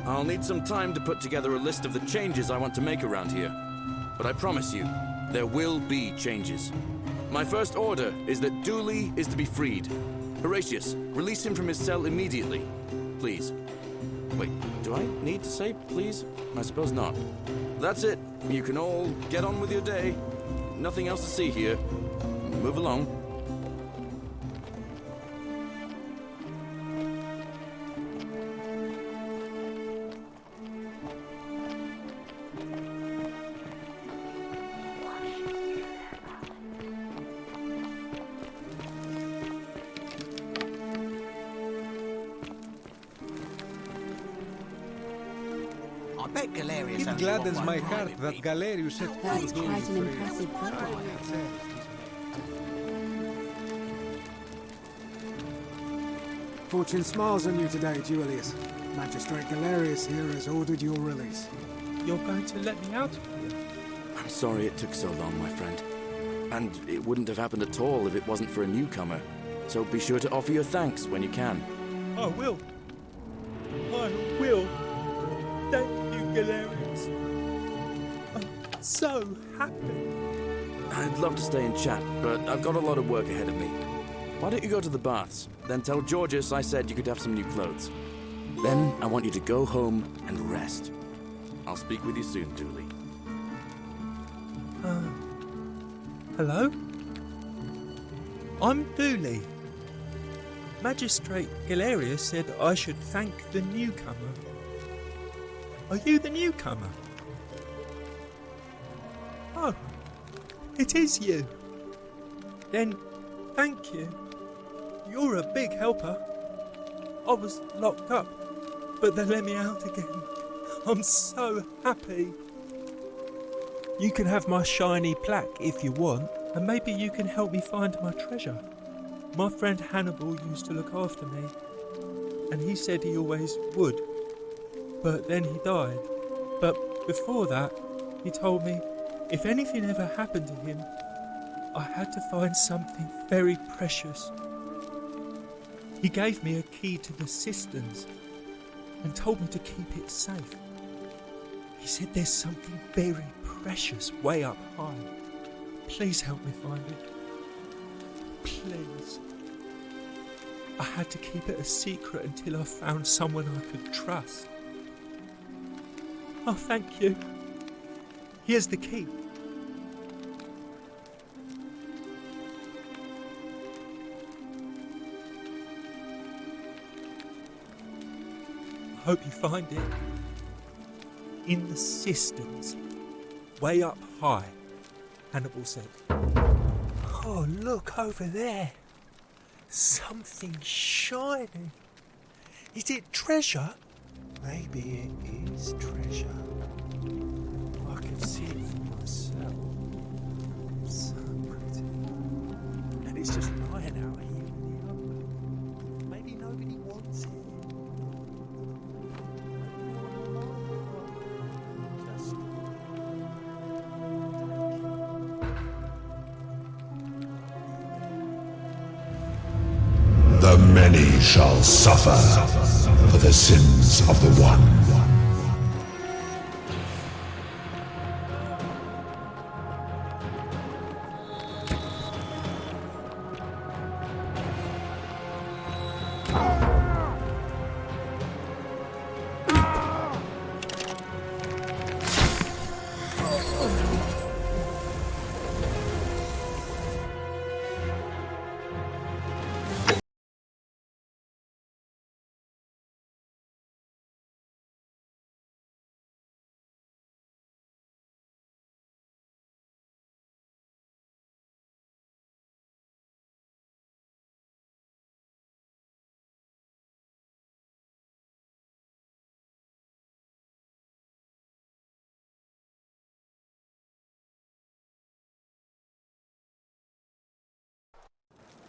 I'll need some time to put together a list of the changes I want to make around here. But I promise you, there will be changes. My first order is that Dooley is to be freed. Horatius, release him from his cell immediately. Please. Wait, do I need to say please? I suppose not. That's it. You can all get on with your day. Nothing else to see here. Move along. I bet Galerius... It gladdens my heart that Galerius had That's quite an impressive book. Fortune smiles on you today, Julius. Magistrate Galerius here has ordered your release. You're going to let me out of here? I'm sorry it took so long, my friend. And it wouldn't have happened at all if it wasn't for a newcomer. So be sure to offer your thanks when you can. I will. I will. Thank you, Galerius. I'm so happy. I'd love to stay and chat, but I've got a lot of work ahead of me. Why don't you go to the baths? Then tell Georgius I said you could have some new clothes. Then I want you to go home and rest. I'll speak with you soon, Dooley. Hello? I'm Dooley. Magistrate Galerius said I should thank the newcomer. Are you the newcomer? Oh, it is you. Then, thank you. You're a big helper. I was locked up, but they let me out again. I'm so happy. You can have my shiny plaque if you want, and maybe you can help me find my treasure. My friend Hannibal used to look after me, and he said he always would. But then he died. But before that, he told me if anything ever happened to him, I had to find something very precious. He gave me a key to the cisterns and told me to keep it safe. He said there's something very precious way up high. Please help me find it. Please. I had to keep it a secret until I found someone I could trust. Oh, thank you. Here's the key. I hope you find it. In the cisterns, way up high, Hannibal said. Oh, look over there. Something shining. Is it treasure? Maybe it is treasure. I can see it for myself. So pretty. And it's just lying out here in the open. Maybe nobody wants it. The many shall suffer for the sins of the one.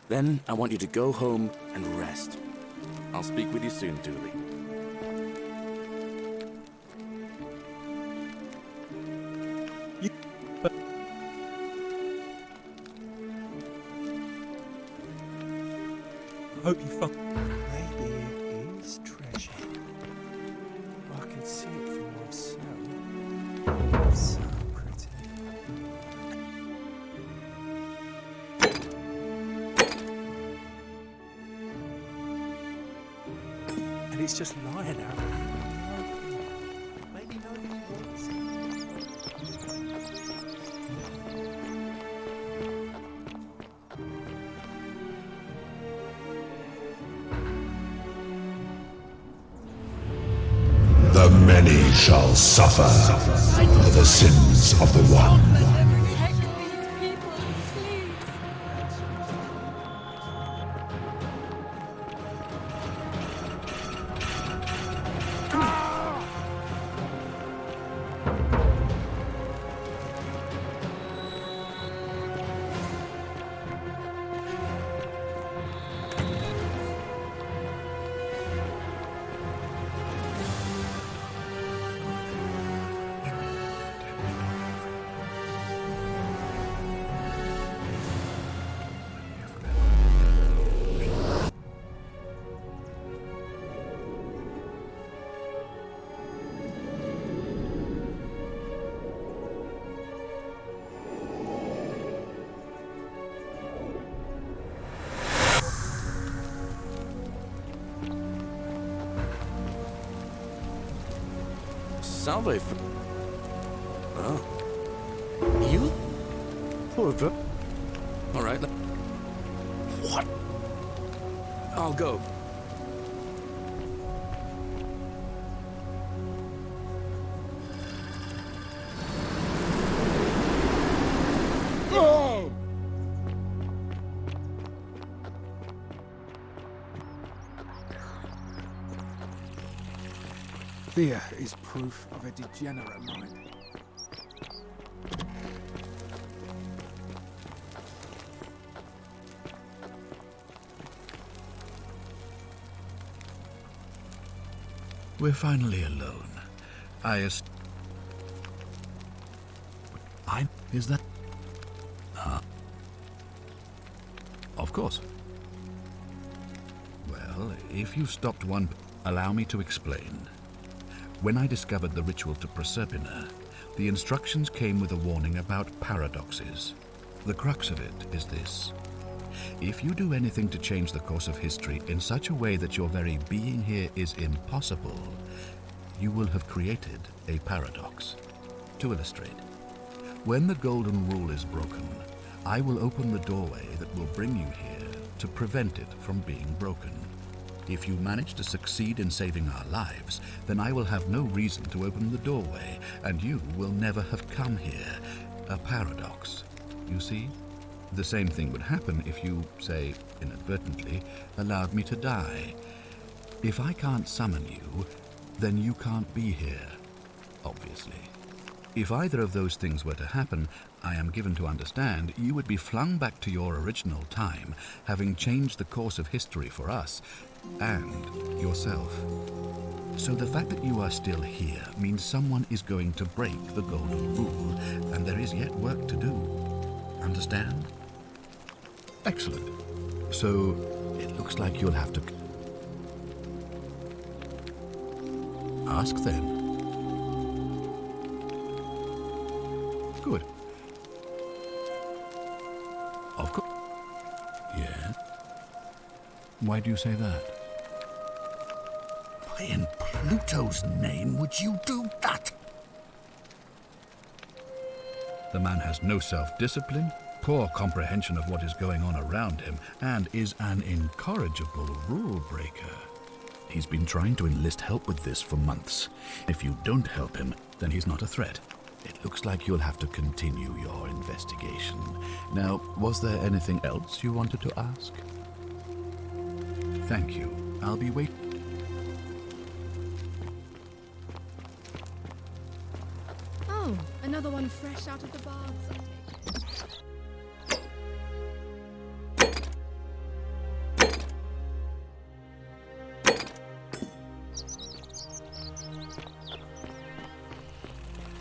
Then I want you to go home and rest. I'll speak with you soon, Dooley. hope you find. Maybe it is treasure. I can see it for myself. So pretty. And it's just lying out. Maybe nobody wants it. The many shall suffer for the sins of the one. Salve. Oh. You? Poor bro. All right. What? I'll go. Oh! Fear is proof of a degenerate mind. We're finally alone. Is that? Of course. Well, if you stopped one, allow me to explain. When I discovered the ritual to Proserpina, the instructions came with a warning about paradoxes. The crux of it is this. If you do anything to change the course of history in such a way that your very being here is impossible, you will have created a paradox. To illustrate, when the golden rule is broken, I will open the doorway that will bring you here to prevent it from being broken. If you manage to succeed in saving our lives, then I will have no reason to open the doorway, and you will never have come here. A paradox, you see? The same thing would happen if you, say, inadvertently, allowed me to die. If I can't summon you, then you can't be here, obviously. If either of those things were to happen, I am given to understand you would be flung back to your original time, having changed the course of history for us and yourself. So the fact that you are still here means someone is going to break the golden rule, and there is yet work to do. Understand? Excellent. So it looks like you'll have to ask then. Good. Of course. Yeah. Why do you say that? Why in Pluto's name would you do that? The man has no self-discipline, poor comprehension of what is going on around him, and is an incorrigible rule breaker. He's been trying to enlist help with this for months. If you don't help him, then he's not a threat. It looks like you'll have to continue your investigation. Now, was there anything else you wanted to ask? Thank you. I'll be waiting. Oh, another one fresh out of the baths.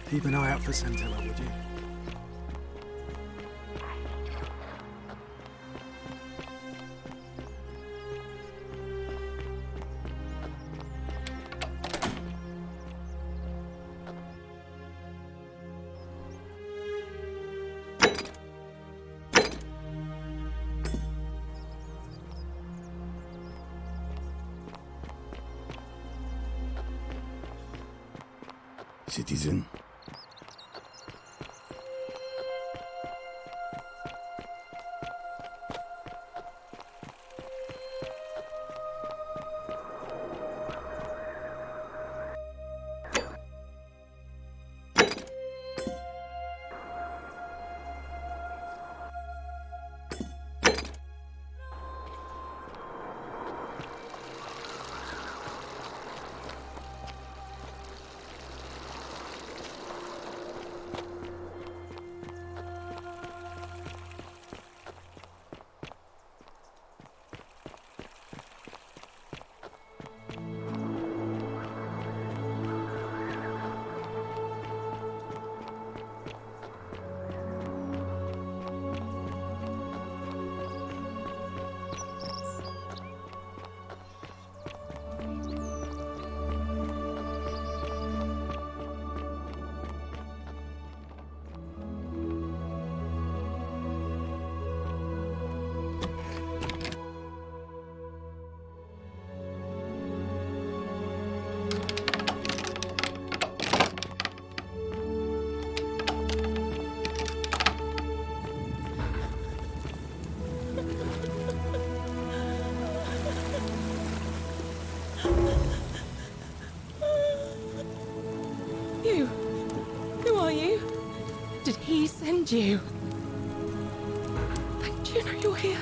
Keep an eye out for Centella, would you? citizen. Did he send you? Thank you, know you're here.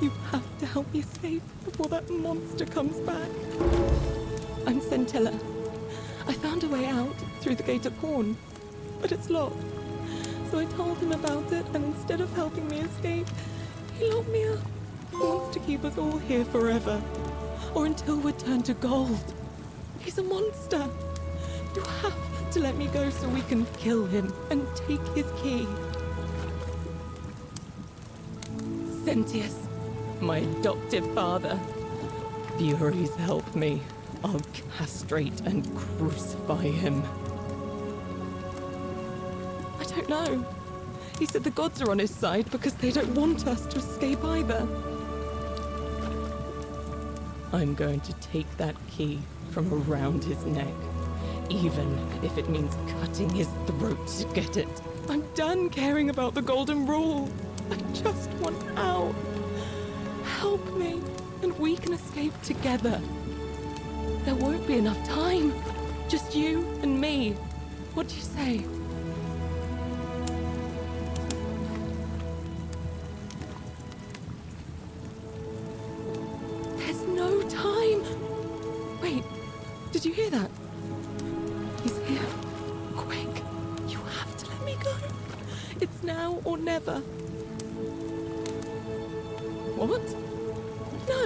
You have to help me escape before that monster comes back. I'm Scintilla. I found a way out through the Gate of Horn, but it's locked. So I told him about it, and instead of helping me escape, he locked me up. He wants to keep us all here forever, or until we're turned to gold. He's a monster. You have to let me go so we can kill him and take his key. Sentius, my adoptive father. Furies help me. I'll castrate and crucify him. I don't know. He said the gods are on his side because they don't want us to escape either. I'm going to take that key from around his neck, even if it means cutting his throat to get it. I'm done caring about the Golden Rule. I just want out. Help me, and we can escape together. There won't be enough time. Just you and me. What do you say? There's no time. Wait, did you hear that? He's here. Quick, you have to let me go. It's now or never. What? No,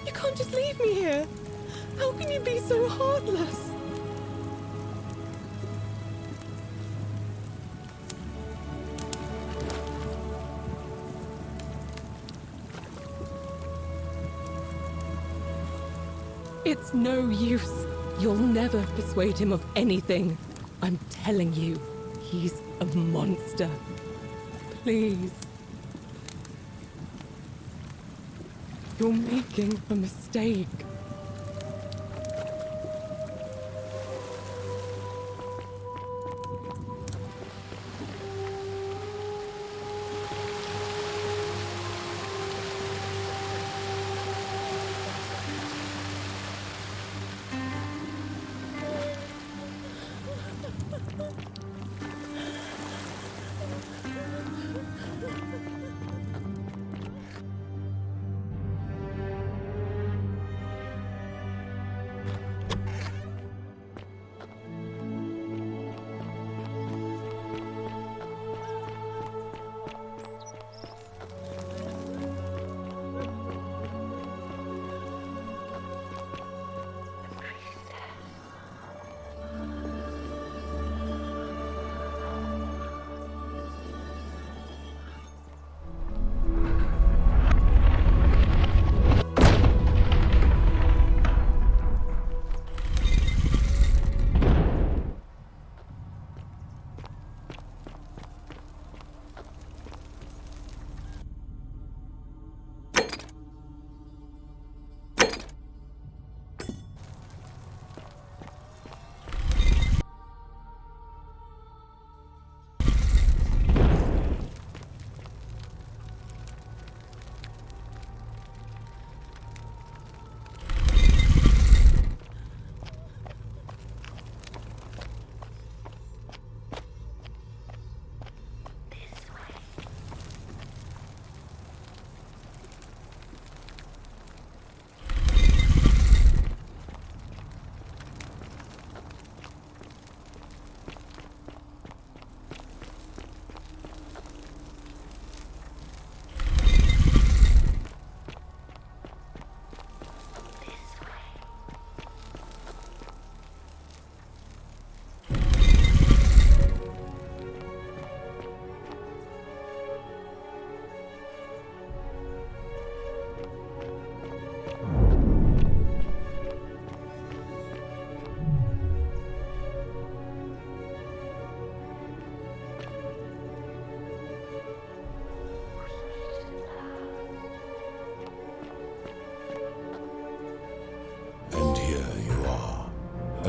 you can't just leave me here. How can you be so heartless? It's no use. You'll never persuade him of anything. I'm telling you, he's a monster. Please. You're making a mistake.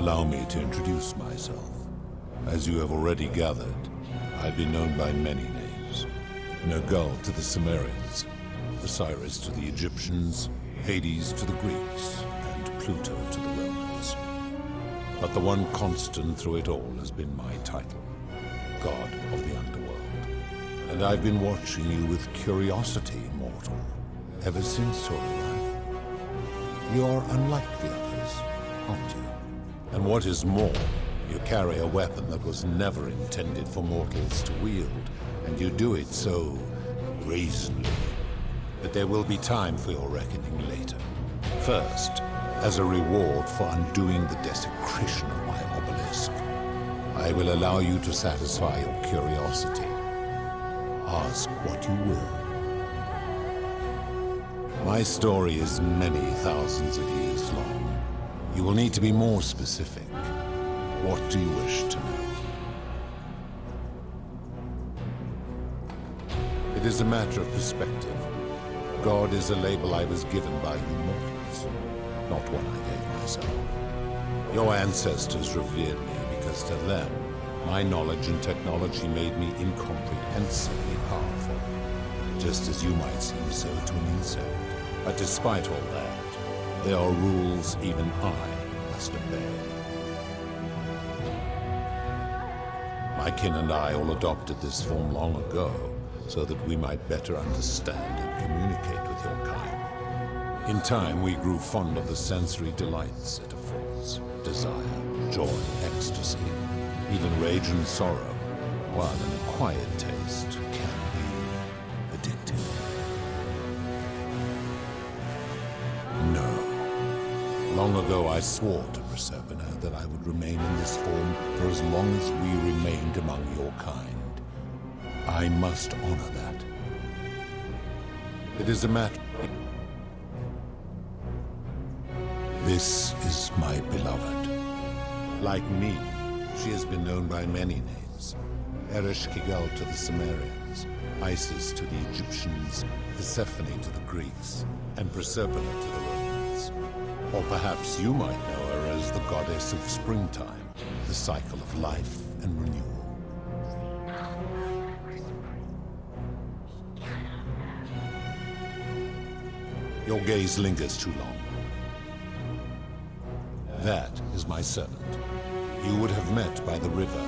Allow me to introduce myself. As you have already gathered, I've been known by many names. Nergal to the Sumerians, Osiris to the Egyptians, Hades to the Greeks, and Pluto to the Romans. But the one constant through it all has been my title, God of the Underworld. And I've been watching you with curiosity, mortal, ever since your arrival. You are unlike the others, aren't you? And what is more, you carry a weapon that was never intended for mortals to wield, and you do it so brazenly. But there will be time for your reckoning later. First, as a reward for undoing the desecration of my obelisk, I will allow you to satisfy your curiosity. Ask what you will. My story is many thousands of years long. You will need to be more specific. What do you wish to know? It is a matter of perspective. God is a label I was given by you mortals, not one I gave myself. Your ancestors revered me because to them, my knowledge and technology made me incomprehensibly powerful, just as you might seem so to an insect. But despite all that, there are rules even I must obey. My kin and I all adopted this form long ago, so that we might better understand and communicate with your kind. In time, we grew fond of the sensory delights it affords: desire, joy, ecstasy, even rage and sorrow, while an acquired taste can be addictive. No. Long ago I swore to Proserpina that I would remain in this form for as long as we remained among your kind. I must honor that. It is a matter... This is my beloved. Like me, she has been known by many names. Ereshkigal to the Sumerians, Isis to the Egyptians, Persephone to the Greeks, and Proserpina to the Romans. Or perhaps you might know her as the goddess of springtime, the cycle of life and renewal. Your gaze lingers too long. That is my servant. You would have met by the river,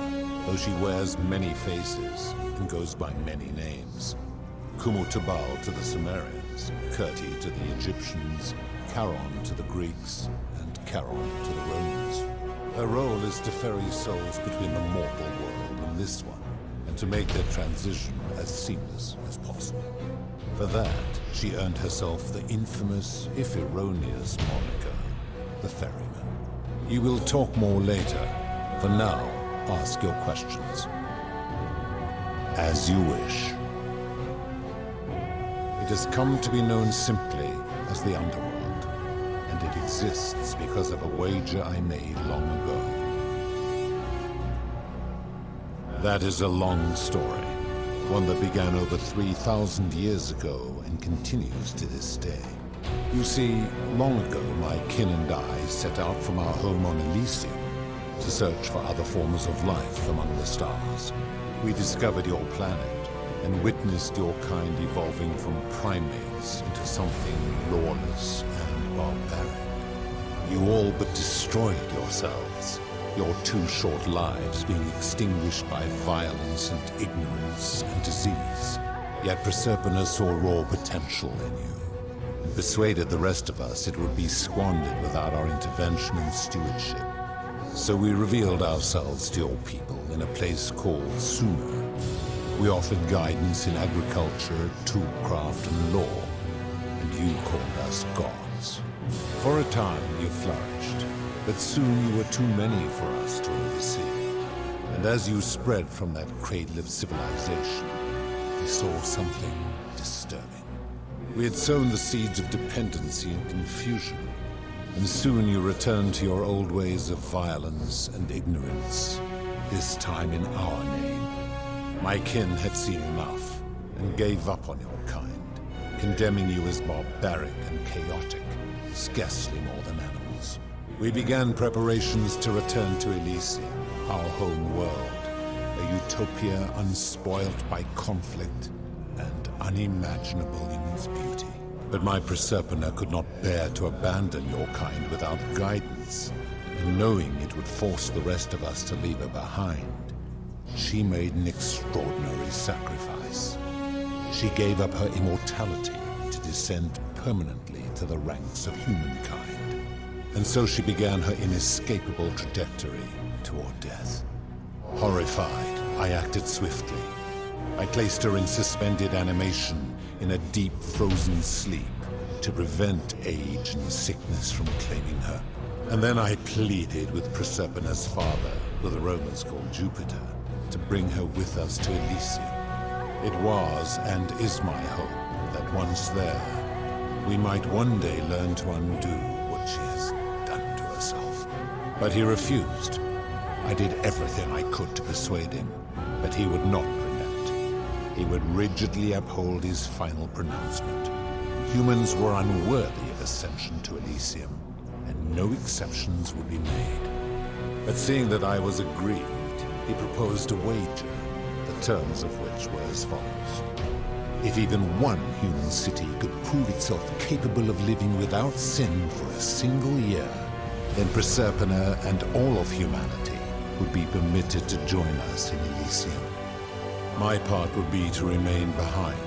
though she wears many faces and goes by many names. Kumutabal to the Sumerians, Kirti to the Egyptians, Charon to the Greeks, and Charon to the Romans. Her role is to ferry souls between the mortal world and this one, and to make their transition as seamless as possible. For that, she earned herself the infamous, if erroneous, moniker, the Ferryman. You will talk more later. For now, ask your questions. As you wish. It has come to be known simply as the Underworld, and it exists because of a wager I made long ago. That is a long story, one that began over 3,000 years ago and continues to this day. You see, long ago my kin and I set out from our home on Elysium to search for other forms of life among the stars. We discovered your planet and witnessed your kind evolving from primates into something lawless and barbaric. You all but destroyed yourselves, your 2 short lives being extinguished by violence and ignorance and disease. Yet Proserpina saw raw potential in you, and persuaded the rest of us it would be squandered without our intervention and stewardship. So we revealed ourselves to your people in a place called Sumer. We offered guidance in agriculture, toolcraft, and law, and you called us gods. For a time you flourished, but soon you were too many for us to oversee. And as you spread from that cradle of civilization, we saw something disturbing. We had sown the seeds of dependency and confusion, and soon you returned to your old ways of violence and ignorance, this time in our name. My kin had seen enough, and gave up on your kind, condemning you as barbaric and chaotic, scarcely more than animals. We began preparations to return to Elysium, our home world, a utopia unspoilt by conflict and unimaginable in its beauty. But my Proserpina could not bear to abandon your kind without guidance, and knowing it would force the rest of us to leave her behind, she made an extraordinary sacrifice. She gave up her immortality to descend permanently to the ranks of humankind. And so she began her inescapable trajectory toward death. Horrified, I acted swiftly. I placed her in suspended animation in a deep frozen sleep to prevent age and sickness from claiming her. And then I pleaded with Proserpina's father, who the Romans called Jupiter, to bring her with us to Elysium. It was and is my hope that once there, we might one day learn to undo what she has done to herself. But he refused. I did everything I could to persuade him, but he would not relent. He would rigidly uphold his final pronouncement. Humans were unworthy of ascension to Elysium, and no exceptions would be made. But seeing that I was aggrieved, he proposed a wager, the terms of which were as follows. If even one human city could prove itself capable of living without sin for a single year, then Proserpina and all of humanity would be permitted to join us in Elysium. My part would be to remain behind,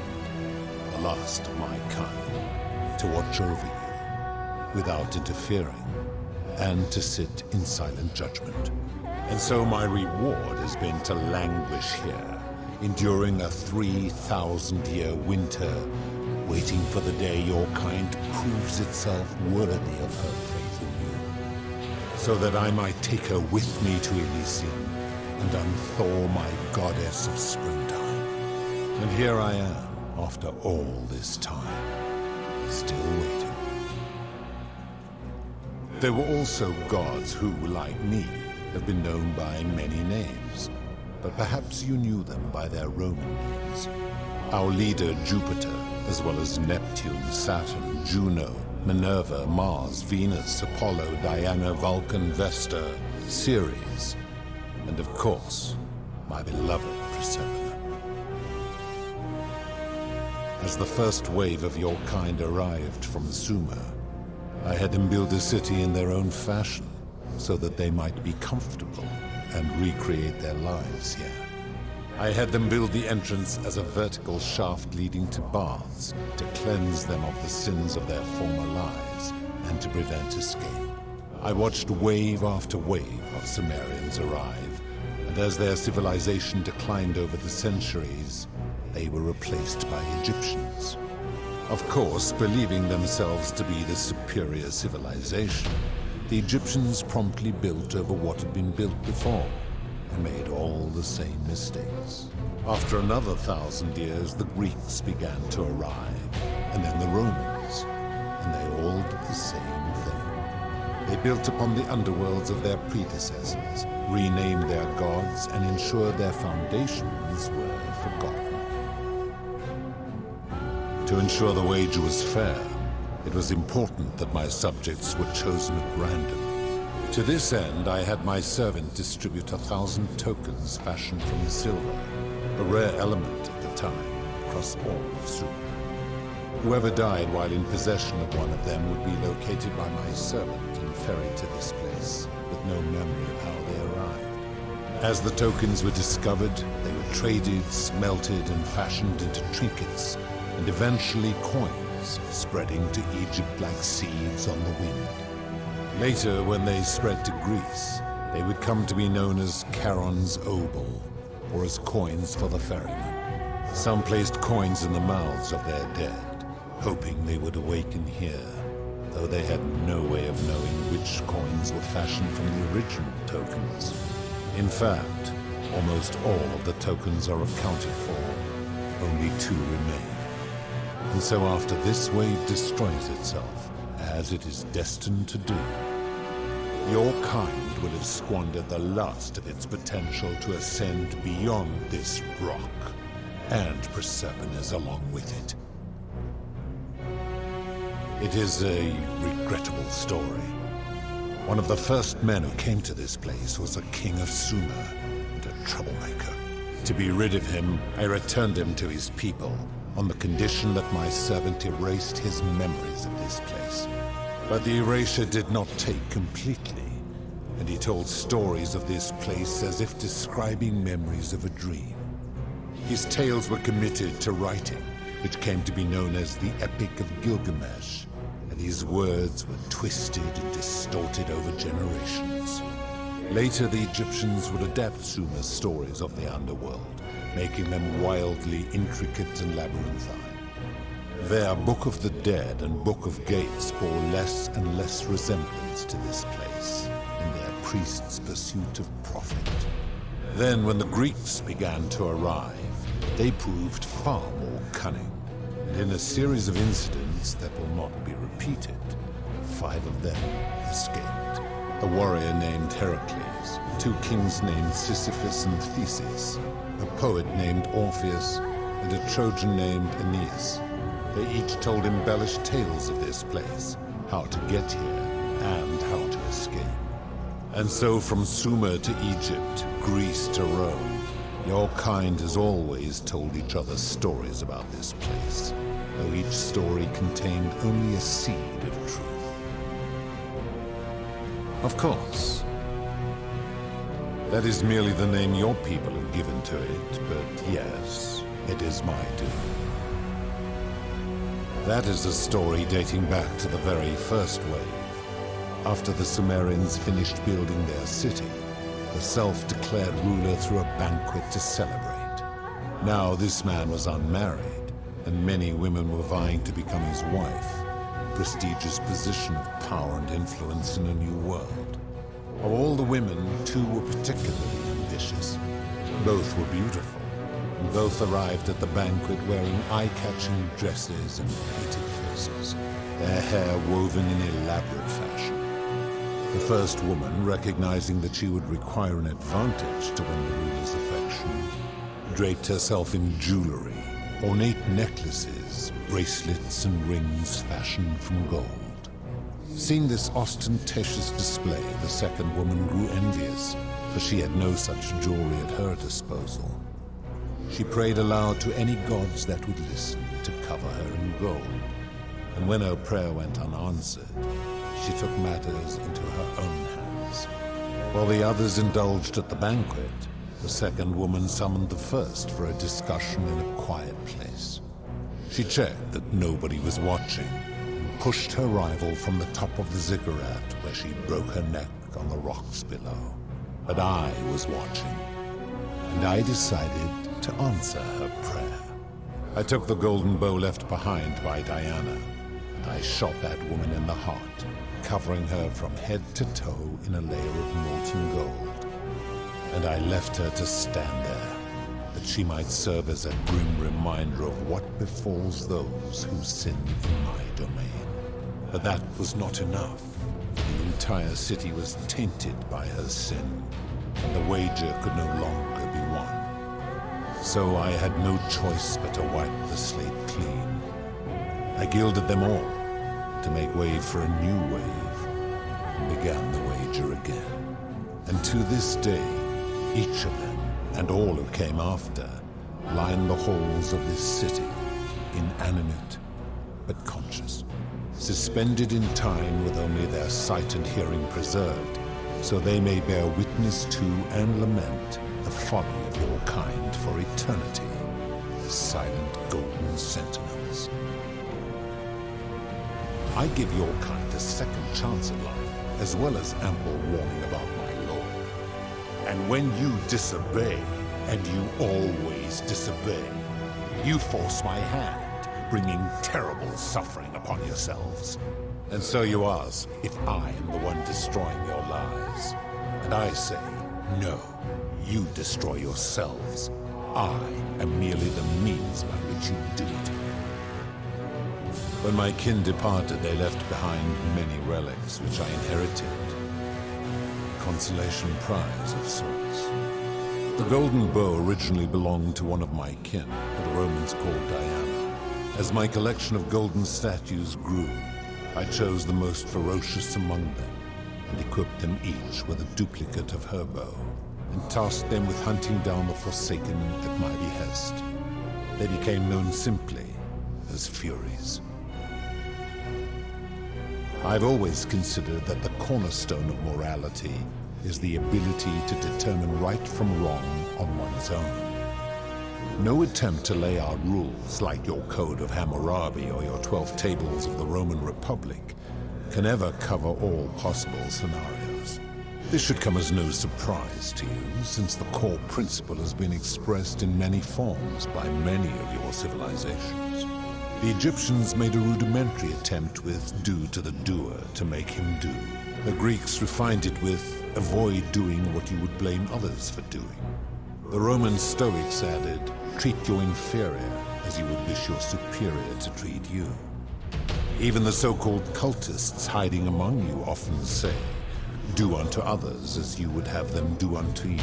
the last of my kind, to watch over you without interfering, and to sit in silent judgment. And so my reward has been to languish here, enduring a 3,000-year winter, waiting for the day your kind proves itself worthy of her faith in you, so that I might take her with me to Elysium and unthaw my goddess of springtime. And here I am, after all this time, still waiting. There were also gods who, like me, have been known by many names, but perhaps you knew them by their Roman names. Our leader, Jupiter, as well as Neptune, Saturn, Juno, Minerva, Mars, Venus, Apollo, Diana, Vulcan, Vesta, Ceres, and of course, my beloved Proserpina. As the first wave of your kind arrived from Sumer, I had them build a city in their own fashion, so that they might be comfortable and recreate their lives here. I had them build the entrance as a vertical shaft leading to baths to cleanse them of the sins of their former lives and to prevent escape. I watched wave after wave of Sumerians arrive, and as their civilization declined over the centuries, they were replaced by Egyptians. Of course, believing themselves to be the superior civilization, the Egyptians promptly built over what had been built before, and made all the same mistakes. After another 1,000 years, the Greeks began to arrive, and then the Romans, and they all did the same thing. They built upon the underworlds of their predecessors, renamed their gods, and ensured their foundations were forgotten. To ensure the wager was fair, it was important that my subjects were chosen at random. To this end, I had my servant distribute 1,000 tokens fashioned from silver, a rare element at the time, across all of Sumer. Whoever died while in possession of one of them would be located by my servant and ferried to this place, with no memory of how they arrived. As the tokens were discovered, they were traded, smelted, and fashioned into trinkets, and eventually coins, spreading to Egypt like seeds on the wind. Later, when they spread to Greece, they would come to be known as Charon's obol, or as coins for the ferryman. Some placed coins in the mouths of their dead, hoping they would awaken here, though they had no way of knowing which coins were fashioned from the original tokens. In fact, almost all of the tokens are accounted for. Only 2 remain. And so after this wave destroys itself, as it is destined to do, your kind will have squandered the last of its potential to ascend beyond this rock, and Proserpina's along with it. It is a regrettable story, One of the first men who came to this place was a king of Sumer and a troublemaker. To be rid of him, I returned him to his people, on the condition that my servant erased his memories of this place. But the erasure did not take completely, and he told stories of this place as if describing memories of a dream. His tales were committed to writing, which came to be known as the Epic of Gilgamesh, and his words were twisted and distorted over generations. Later, the Egyptians would adapt Sumer's stories of the underworld, making them wildly intricate and labyrinthine. Their Book of the Dead and Book of Gates bore less and less resemblance to this place in their priests' pursuit of profit. Then, when the Greeks began to arrive, they proved far more cunning, and in a series of incidents that will not be repeated, 5 of them escaped. A warrior named Heracles, 2 kings named Sisyphus and Theseus, a poet named Orpheus, and a Trojan named Aeneas. They each told embellished tales of this place, how to get here, and how to escape. And so from Sumer to Egypt, Greece to Rome, your kind has always told each other stories about this place, though each story contained only a seed of truth. Of course, that is merely the name your people have given to it, but yes, it is my doing. That is a story dating back to the very first wave, after the Sumerians finished building their city. The self-declared ruler threw a banquet to celebrate. Now this man was unmarried, and many women were vying to become his wife, a prestigious position of power and influence in a new world. Of all the women, 2 were particularly ambitious. Both were beautiful, and both arrived at the banquet wearing eye-catching dresses and painted faces, their hair woven in elaborate fashion. The first woman, recognizing that she would require an advantage to win the ruler's affection, draped herself in jewelry, ornate necklaces, bracelets, and rings fashioned from gold. Seeing this ostentatious display, the second woman grew envious, for she had no such jewelry at her disposal. She prayed aloud to any gods that would listen to cover her in gold, and when her prayer went unanswered, she took matters into her own hands. While the others indulged at the banquet, the second woman summoned the first for a discussion in a quiet place. She checked that nobody was watching, and pushed her rival from the top of the ziggurat, where she broke her neck on the rocks below. But I was watching, and I decided to answer her prayer. I took the golden bow left behind by Diana, and I shot that woman in the heart, covering her from head to toe in a layer of molten gold. And I left her to stand there, that she might serve as a grim reminder of what befalls those who sin in my domain. But that was not enough. The entire city was tainted by her sin, and the wager could no longer be won. So I had no choice but to wipe the slate clean. I gilded them all to make way for a new wave, and began the wager again. And to this day, each of them, and all who came after, line the halls of this city, inanimate but conscious, suspended in time with only their sight and hearing preserved, so they may bear witness to and lament the folly of your kind for eternity, the silent golden sentinels. I give your kind a second chance at life, as well as ample warning about my law. And when you disobey, and you always disobey, you force my hand, bringing terrible suffering upon yourselves. And so you ask if I am the one destroying your lives. And I say, no, you destroy yourselves. I am merely the means by which you do it. When my kin departed, they left behind many relics which I inherited. Consolation prize of sorts. The golden bow originally belonged to one of my kin, who the Romans called Diana. As my collection of golden statues grew, I chose the most ferocious among them, and equipped them each with a duplicate of her bow, and tasked them with hunting down the Forsaken at my behest. They became known simply as Furies. I've always considered that the cornerstone of morality is the ability to determine right from wrong on one's own. No attempt to lay out rules like your Code of Hammurabi or your 12 Tables of the Roman Republic can ever cover all possible scenarios. This should come as no surprise to you, since the core principle has been expressed in many forms by many of your civilizations. The Egyptians made a rudimentary attempt with do to the doer to make him do. The Greeks refined it with avoid doing what you would blame others for doing. The Roman Stoics added, treat your inferior as you would wish your superior to treat you. Even the so-called cultists hiding among you often say, do unto others as you would have them do unto you.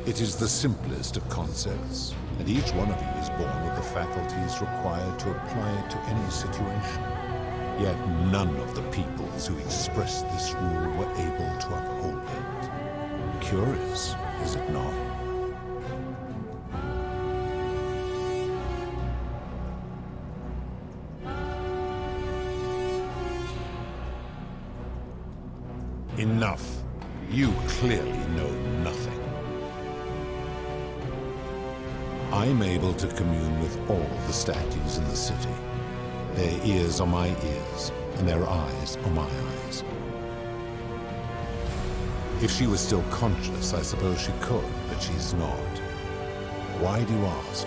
It is the simplest of concepts, and each one of you is born with the faculties required to apply it to any situation. Yet none of the peoples who expressed this rule were able to uphold it. Curious, is it not? Enough. You clearly know nothing. I'm able to commune with all the statues in the city. Their ears are my ears, and their eyes are my eyes. If she was still conscious, I suppose she could, but she's not. Why do you ask?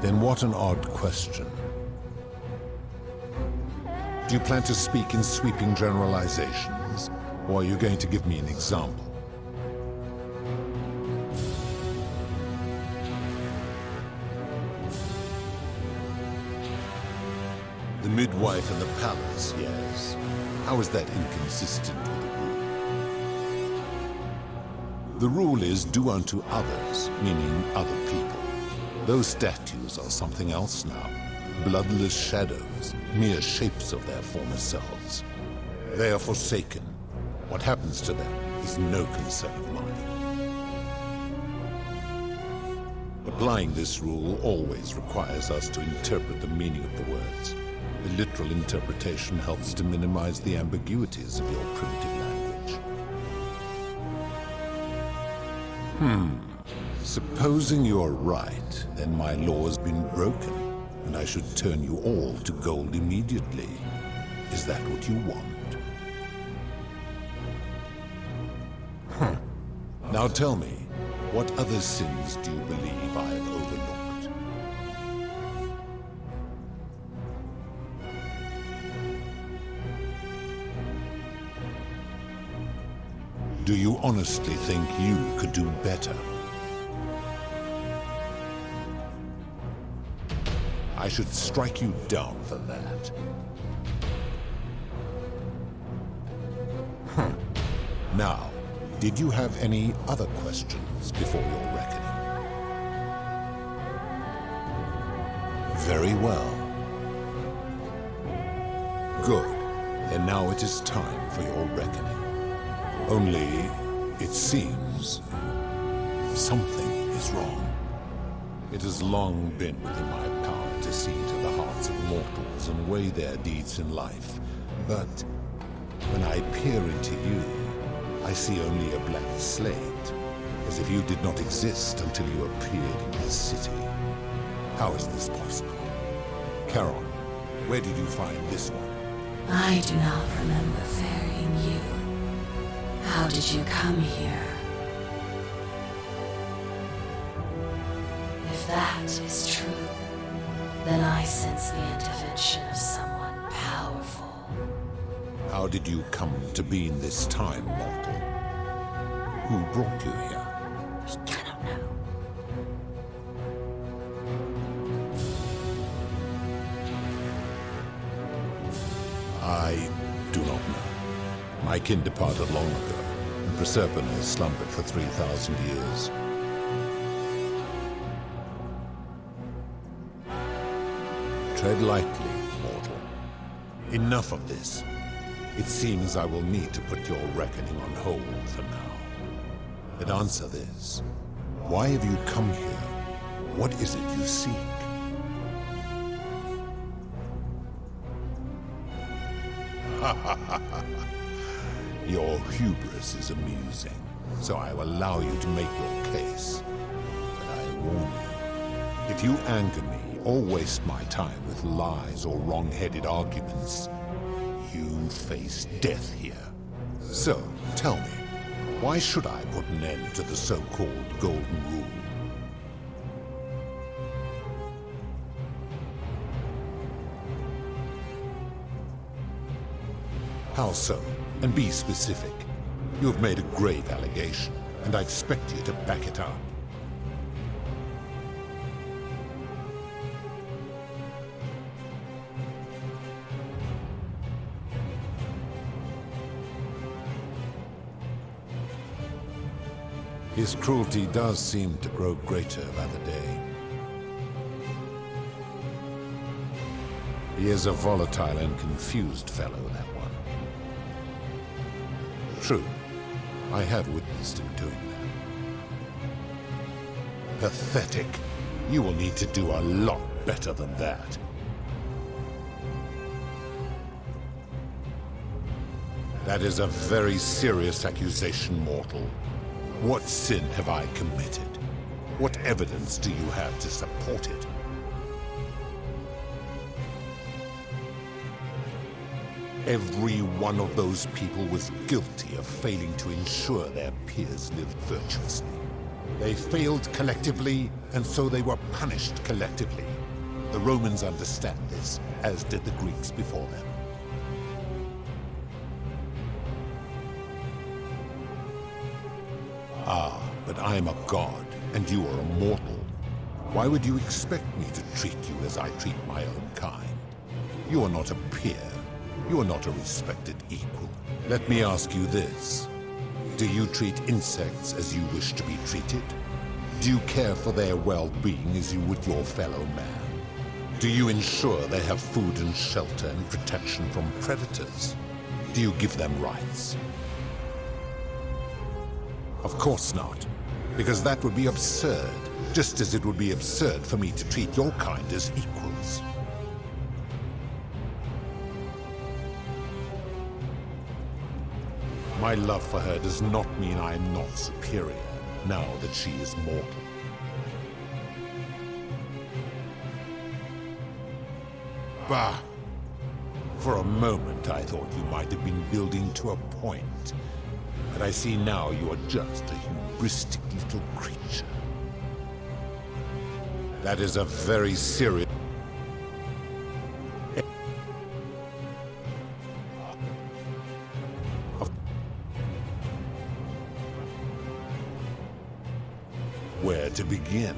Then what an odd question. Do you plan to speak in sweeping generalizations, or are you going to give me an example? The midwife in the palace, yes. How is that inconsistent with the rule? The rule is do unto others, meaning other people. Those statues are something else now. Bloodless shadows, mere shapes of their former selves. They are forsaken. What happens to them is no concern of mine. Applying this rule always requires us to interpret the meaning of the words. The literal interpretation helps to minimize the ambiguities of your primitive language. Supposing you're right, then my law has been broken, and I should turn you all to gold immediately. Is that what you want? Now tell me, what other sins do you believe I have overlooked? Do you honestly think you could do better? I should strike you down for that. Now, did you have any other questions before your reckoning? Very well. Good. Then now it is time for your reckoning. Only, it seems, something is wrong. It has long been within my power to see to the hearts of mortals and weigh their deeds in life. But when I peer into you, I see only a blank slate, as if you did not exist until you appeared in this city. How is this possible? Charon, where did you find this one? I do not remember ferrying you. How did you come here? If that is true, then I sense the intervention of someone powerful. How did you come to be in this time, mortal? Who brought you here? We cannot know. I do not know. My kin departed long ago, and Proserpine has slumbered for 3,000 years. Tread lightly, mortal. Enough of this. It seems I will need to put your reckoning on hold for now. But answer this. Why have you come here? What is it you seek? Your hubris is amusing, so I will allow you to make your case. But I warn you, if you anger me or waste my time with lies or wrong-headed arguments, you face death here. So, tell me, why should I put an end to the so-called Golden Rule? How so? And be specific. You have made a grave allegation, and I expect you to back it up. His cruelty does seem to grow greater by the day. He is a volatile and confused fellow, that one. True, I have witnessed him doing that. Pathetic. You will need to do a lot better than that. That is a very serious accusation, mortal. What sin have I committed? What evidence do you have to support it? Every one of those people was guilty of failing to ensure their peers lived virtuously. They failed collectively, and so they were punished collectively. The Romans understand this, as did the Greeks before them. Ah, but I'm a god, and you are a mortal. Why would you expect me to treat you as I treat my own kind? You are not a peer. You are not a respected equal. Let me ask you this. Do you treat insects as you wish to be treated? Do you care for their well-being as you would your fellow man? Do you ensure they have food and shelter and protection from predators? Do you give them rights? Of course not, because that would be absurd, just as it would be absurd for me to treat your kind as equals. My love for her does not mean I am not superior, now that she is mortal. Bah! For a moment I thought you might have been building to a point, but I see now you are just a hubristic little creature. That is a very serious... Where to begin?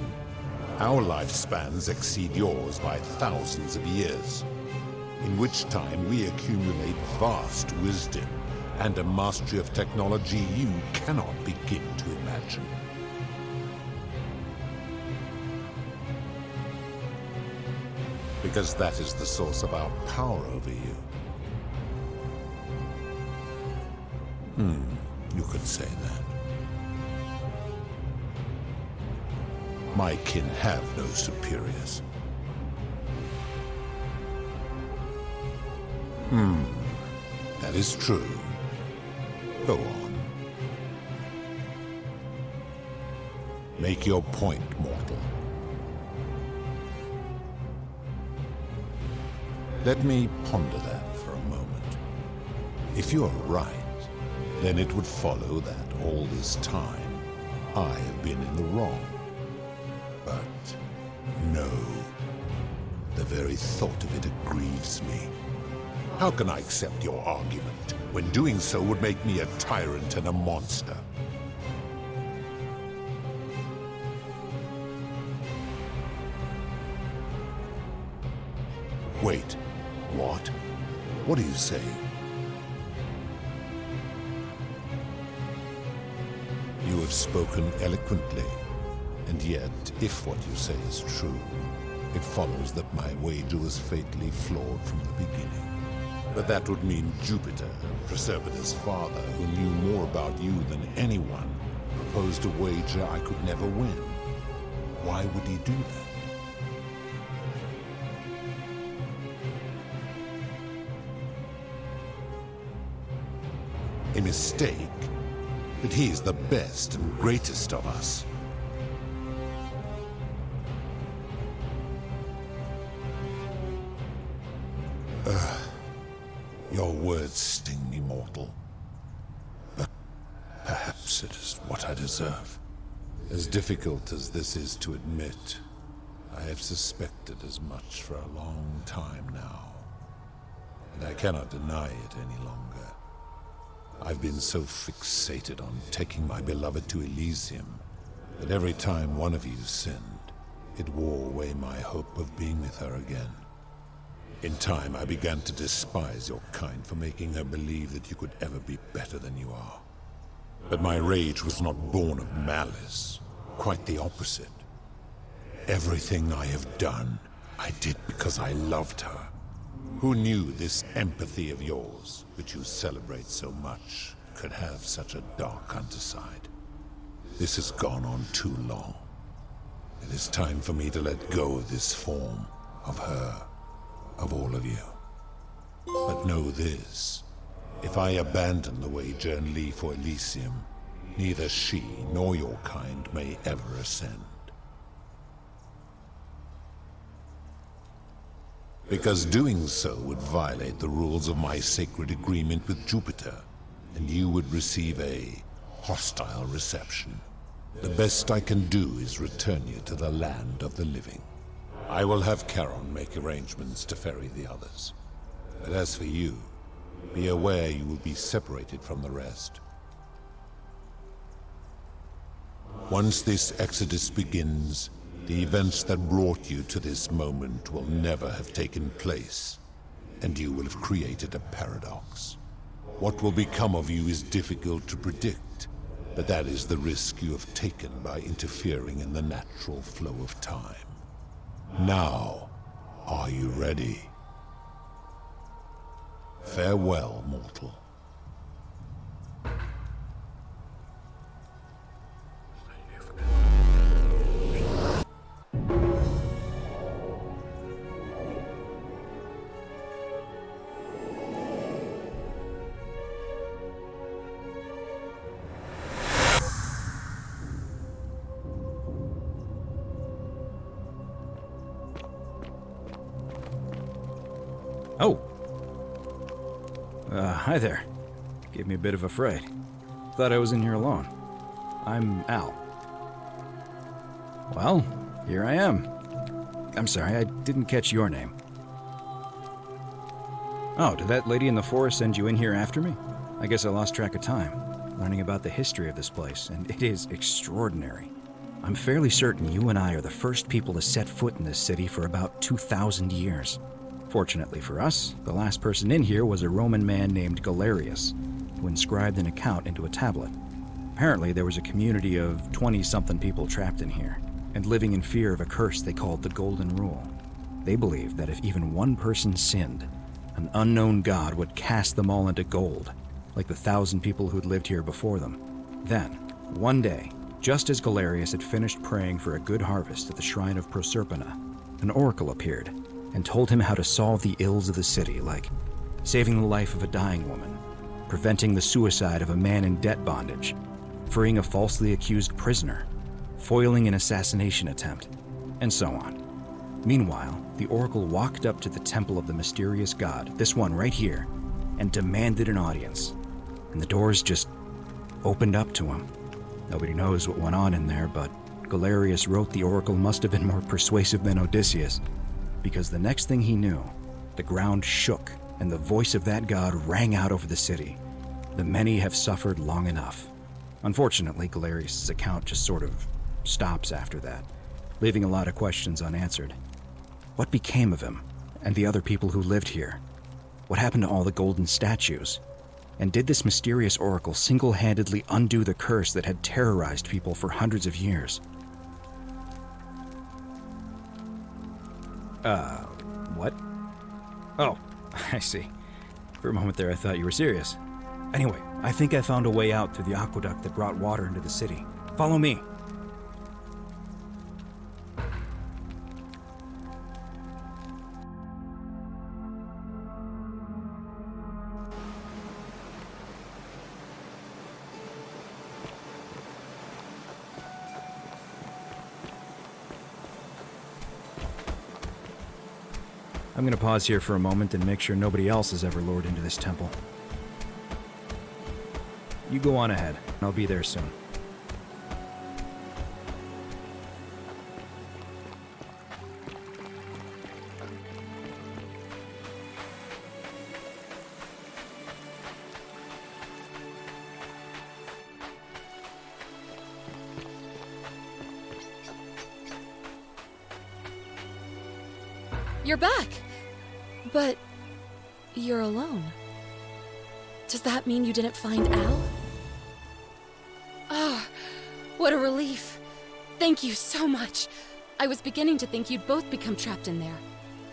Our lifespans exceed yours by thousands of years, in which time we accumulate vast wisdom and a mastery of technology you cannot begin to imagine. Because that is the source of our power over you. You could say that. My kin have no superiors. That is true. Go on. Make your point, mortal. Let me ponder that for a moment. If you are right, then it would follow that all this time I have been in the wrong. But no. The very thought of it grieves me. How can I accept your argument when doing so would make me a tyrant and a monster? Wait, what? What are you saying? You have spoken eloquently, and yet, if what you say is true, it follows that my wager was fatally flawed from the beginning. But that would mean Jupiter, Proserpina's father, who knew more about you than anyone, proposed a wager I could never win. Why would he do that? A mistake? But he is the best and greatest of us. Your words sting me, mortal. But perhaps it is what I deserve. As difficult as this is to admit, I have suspected as much for a long time now. And I cannot deny it any longer. I've been so fixated on taking my beloved to Elysium that every time one of you sinned, it wore away my hope of being with her again. In time, I began to despise your kind for making her believe that you could ever be better than you are. But my rage was not born of malice. Quite the opposite. Everything I have done, I did because I loved her. Who knew this empathy of yours, which you celebrate so much, could have such a dark underside? This has gone on too long. It is time for me to let go of this form, of her, of all of you. But know this, if I abandon the wager and leave for Elysium, neither she nor your kind may ever ascend. Because doing so would violate the rules of my sacred agreement with Jupiter, and you would receive a hostile reception. The best I can do is return you to the land of the living. I will have Charon make arrangements to ferry the others. But as for you, be aware you will be separated from the rest. Once this exodus begins, the events that brought you to this moment will never have taken place, and you will have created a paradox. What will become of you is difficult to predict, but that is the risk you have taken by interfering in the natural flow of time. Now, are you ready? Farewell, mortal. Oh. Hi there. Gave me a bit of a fright. Thought I was in here alone. I'm Al. Well, here I am. I'm sorry, I didn't catch your name. Oh, did that lady in the forest send you in here after me? I guess I lost track of time, learning about the history of this place, and it is extraordinary. I'm fairly certain you and I are the first people to set foot in this city for about 2,000 years. Fortunately for us, the last person in here was a Roman man named Galerius, who inscribed an account into a tablet. Apparently, there was a community of 20-something people trapped in here, and living in fear of a curse they called the Golden Rule. They believed that if even one person sinned, an unknown god would cast them all into gold, like the 1,000 people who'd lived here before them. Then, one day, just as Galerius had finished praying for a good harvest at the shrine of Proserpina, an oracle appeared and told him how to solve the ills of the city, like saving the life of a dying woman, preventing the suicide of a man in debt bondage, freeing a falsely accused prisoner, foiling an assassination attempt, and so on. Meanwhile, the oracle walked up to the temple of the mysterious god, this one right here, and demanded an audience. And the doors just opened up to him. Nobody knows what went on in there, but Galerius wrote the oracle must have been more persuasive than Odysseus, because the next thing he knew, the ground shook and the voice of that god rang out over the city. The many have suffered long enough. Unfortunately, Galerius' account just sort of stops after that, leaving a lot of questions unanswered. What became of him and the other people who lived here? What happened to all the golden statues? And did this mysterious oracle single-handedly undo the curse that had terrorized people for hundreds of years? What? Oh, I see. For a moment there, I thought you were serious. Anyway, I think I found a way out through the aqueduct that brought water into the city. Follow me. I'm gonna pause here for a moment and make sure nobody else has ever lured into this temple. You go on ahead. I'll be there soon. You're back! But you're alone. Does that mean you didn't find Al? Ah, what a relief. Thank you so much. I was beginning to think you'd both become trapped in there.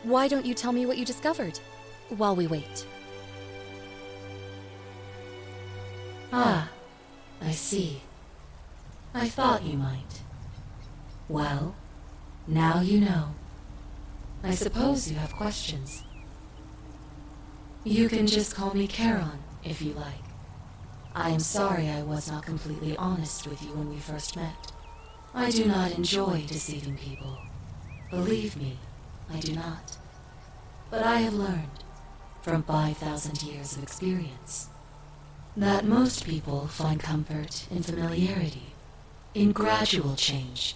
Why don't you tell me what you discovered while we wait? Ah, I see. I thought you might. Well, now you know. I suppose you have questions. You can just call me Charon, if you like. I am sorry I was not completely honest with you when we first met. I do not enjoy deceiving people. Believe me, I do not. But I have learned, from 5,000 years of experience, that most people find comfort in familiarity, in gradual change,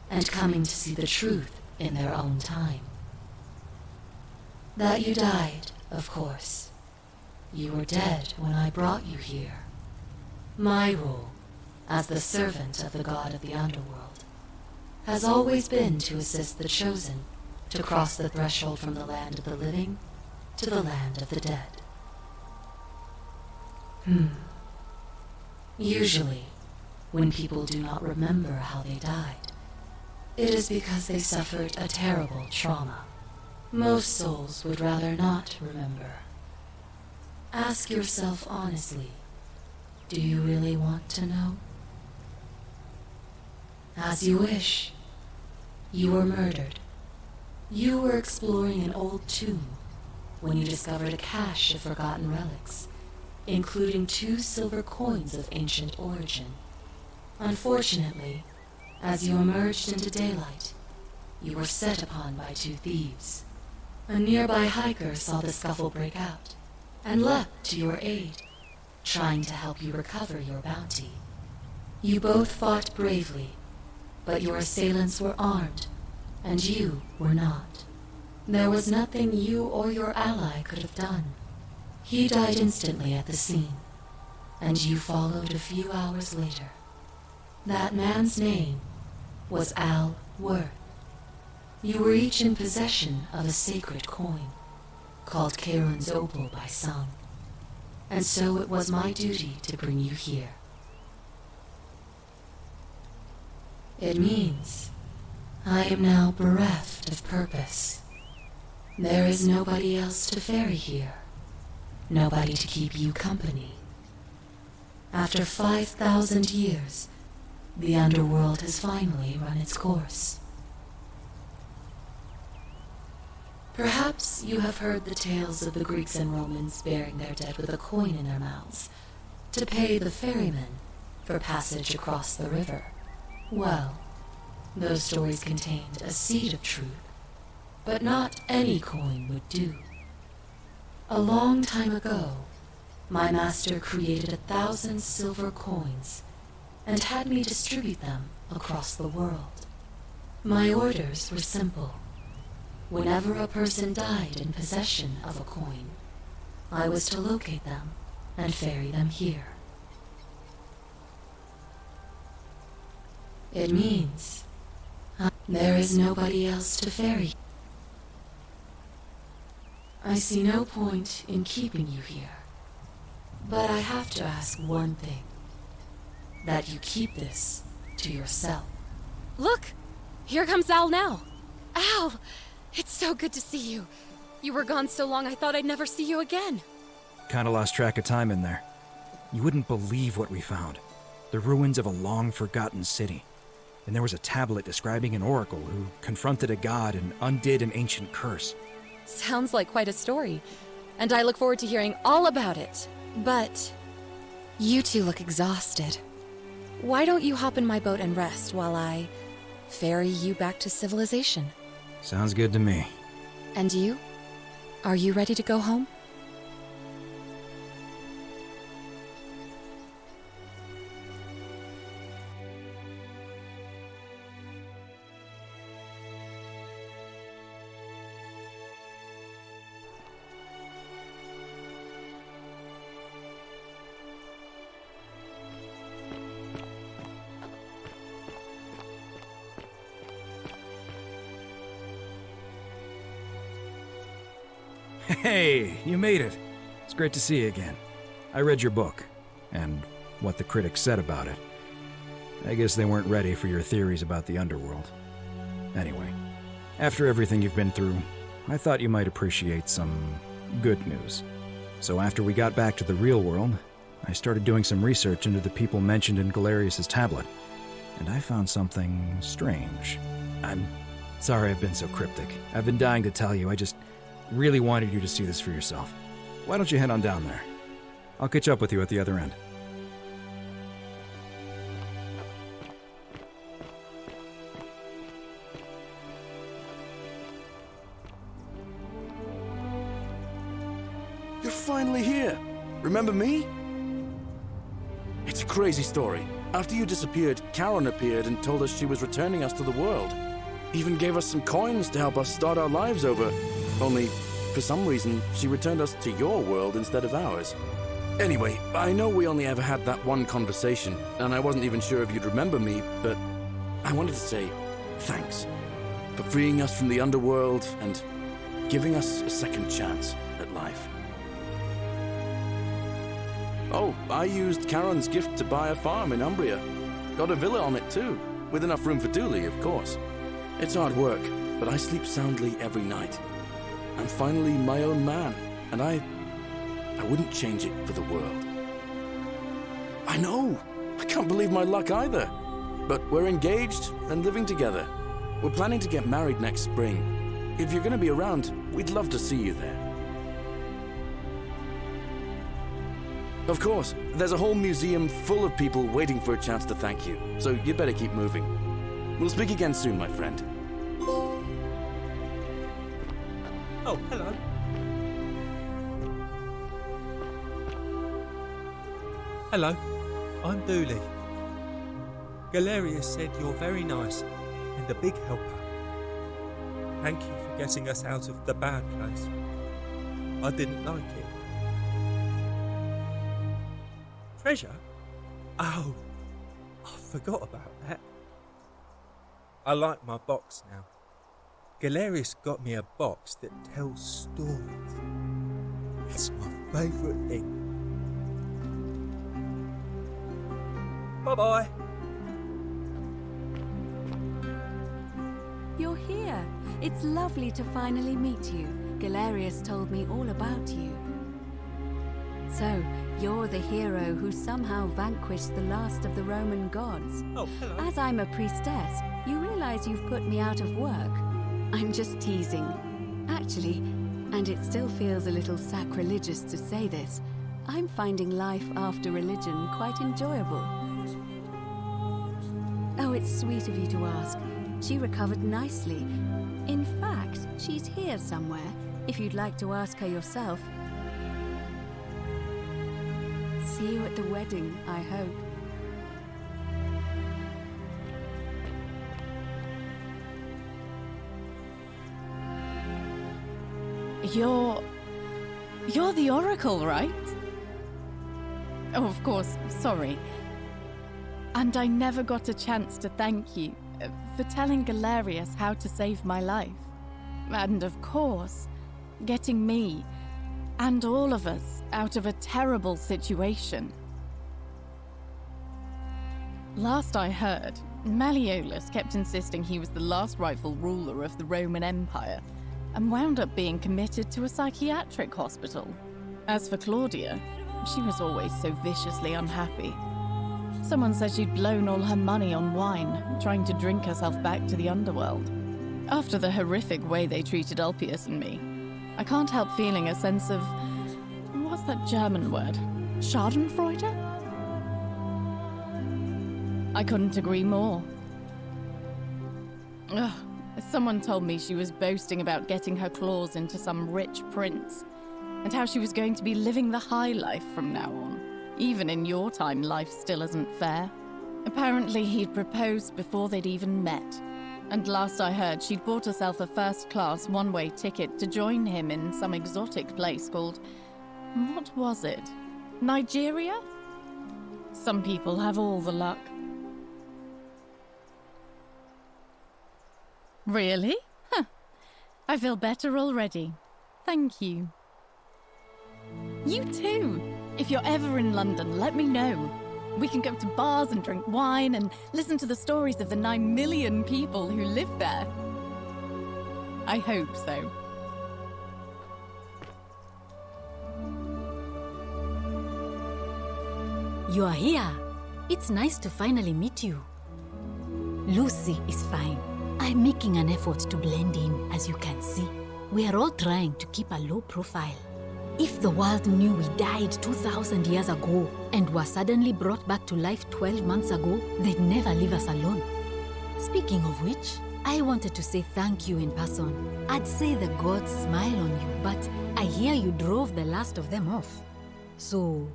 and coming to see the truth in their own time. That you died, of course. You were dead when I brought you here. My role, as the servant of the god of the underworld, has always been to assist the chosen to cross the threshold from the land of the living to the land of the dead. Usually, when people do not remember how they died, it is because they suffered a terrible trauma. Most souls would rather not remember. Ask yourself honestly, do you really want to know? As you wish. You were murdered. You were exploring an old tomb when you discovered a cache of forgotten relics, including 2 silver coins of ancient origin. Unfortunately, as you emerged into daylight, you were set upon by 2 thieves. A nearby hiker saw the scuffle break out and leapt to your aid, trying to help you recover your bounty. You both fought bravely, but your assailants were armed, and you were not. There was nothing you or your ally could have done. He died instantly at the scene, and you followed a few hours later. That man's name was Al Worth. You were each in possession of a sacred coin, called Charon's Opal by some, and so it was my duty to bring you here. It means I am now bereft of purpose. There is nobody else to ferry here, nobody to keep you company. After 5,000 years, the underworld has finally run its course. Perhaps you have heard the tales of the Greeks and Romans burying their dead with a coin in their mouths to pay the ferryman for passage across the river. Well, those stories contained a seed of truth, but not any coin would do. A long time ago, my master created 1,000 silver coins and had me distribute them across the world. My orders were simple. Whenever a person died in possession of a coin, I was to locate them and ferry them here. It means there is nobody else to ferry. I see no point in keeping you here, but I have to ask one thing. That you keep this to yourself. Look! Here comes Al now! Al! It's so good to see you. You were gone so long I thought I'd never see you again. Kinda lost track of time in there. You wouldn't believe what we found. The ruins of a long-forgotten city. And there was a tablet describing an oracle who confronted a god and undid an ancient curse. Sounds like quite a story, and I look forward to hearing all about it. But you two look exhausted. Why don't you hop in my boat and rest while I ferry you back to civilization? Sounds good to me. And you? Are you ready to go home? Hey, you made it. It's great to see you again. I read your book, and what the critics said about it. I guess they weren't ready for your theories about the underworld. Anyway, after everything you've been through, I thought you might appreciate some good news. So after we got back to the real world, I started doing some research into the people mentioned in Galerius' tablet, and I found something strange. I'm sorry I've been so cryptic. I've been dying to tell you, I just really wanted you to see this for yourself. Why don't you head on down there? I'll catch up with you at the other end. You're finally here. Remember me? It's a crazy story. After you disappeared, Karen appeared and told us she was returning us to the world. Even gave us some coins to help us start our lives over. Only, for some reason, she returned us to your world instead of ours. Anyway, I know we only ever had that one conversation, and I wasn't even sure if you'd remember me, but I wanted to say thanks for freeing us from the underworld and giving us a second chance at life. Oh, I used Karen's gift to buy a farm in Umbria. Got a villa on it too, with enough room for Dooley, of course. It's hard work, but I sleep soundly every night. I'm finally my own man, and I wouldn't change it for the world. I know! I can't believe my luck either. But we're engaged and living together. We're planning to get married next spring. If you're gonna be around, we'd love to see you there. Of course, there's a whole museum full of people waiting for a chance to thank you, so you'd better keep moving. We'll speak again soon, my friend. Oh, hello. Hello, I'm Dooley. Galerius said you're very nice and a big helper. Thank you for getting us out of the bad place. I didn't like it. Treasure? Oh, I forgot about that. I like my box now. Galerius got me a box that tells stories. It's my favourite thing. Bye-bye. You're here. It's lovely to finally meet you. Galerius told me all about you. So, you're the hero who somehow vanquished the last of the Roman gods. Oh, hello. As I'm a priestess, you realize you've put me out of work. I'm just teasing. Actually, and it still feels a little sacrilegious to say this, I'm finding life after religion quite enjoyable. Oh, it's sweet of you to ask. She recovered nicely. In fact, she's here somewhere, if you'd like to ask her yourself. See you at the wedding, I hope. You're the Oracle, right? Oh, of course, sorry. And I never got a chance to thank you for telling Galerius how to save my life. And of course, getting me and all of us out of a terrible situation. Last I heard, Malleolus kept insisting he was the last rightful ruler of the Roman Empire, and wound up being committed to a psychiatric hospital. As for Claudia, she was always so viciously unhappy. Someone said she'd blown all her money on wine, trying to drink herself back to the underworld. After the horrific way they treated Ulpius and me, I can't help feeling a sense of... what's that German word? Schadenfreude? I couldn't agree more. Ugh. Someone told me she was boasting about getting her claws into some rich prince, and how she was going to be living the high life from now on. Even in your time, life still isn't fair. Apparently, he'd proposed before they'd even met. And last I heard, she'd bought herself a first-class one-way ticket to join him in some exotic place called... what was it? Nigeria? Some people have all the luck. Really? Huh. I feel better already. Thank you. You too! If you're ever in London, let me know. We can go to bars and drink wine and listen to the stories of the 9 million people who live there. I hope so. You are here. It's nice to finally meet you. Lucy is fine. I'm making an effort to blend in, as you can see. We are all trying to keep a low profile. If the world knew we died 2,000 years ago and were suddenly brought back to life 12 months ago, they'd never leave us alone. Speaking of which, I wanted to say thank you in person. I'd say the gods smile on you, but I hear you drove the last of them off. So...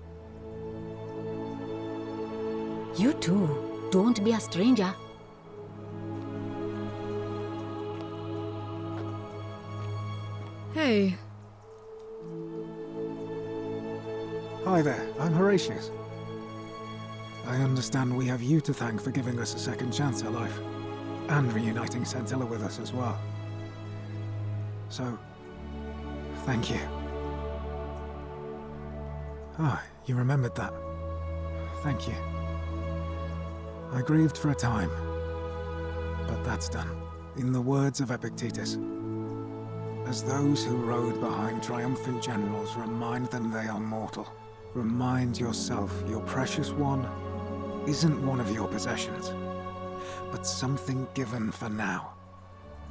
you too, don't be a stranger. Hey. Hi there, I'm Horatius. I understand we have you to thank for giving us a second chance at life, and reuniting Scintilla with us as well. So, thank you. Ah, you remembered that. Thank you. I grieved for a time, but that's done. In the words of Epictetus, as those who rode behind triumphant generals remind them they are mortal, remind yourself your precious one isn't one of your possessions, but something given for now,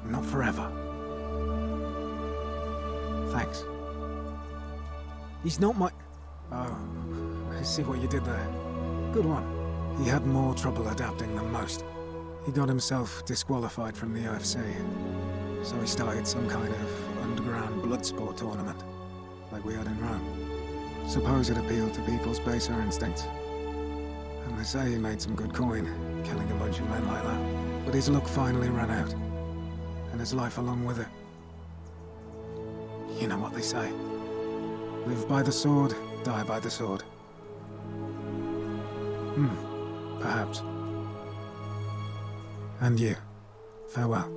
not forever. Thanks. He's not my... Oh, I see what you did there. Good one. He had more trouble adapting than most. He got himself disqualified from the UFC, so he started some kind of underground blood sport tournament, like we had in Rome. Suppose it appealed to people's baser instincts. And they say he made some good coin, killing a bunch of men like that. But his luck finally ran out, and his life along with it. You know what they say. Live by the sword, die by the sword. Perhaps. And you. Farewell.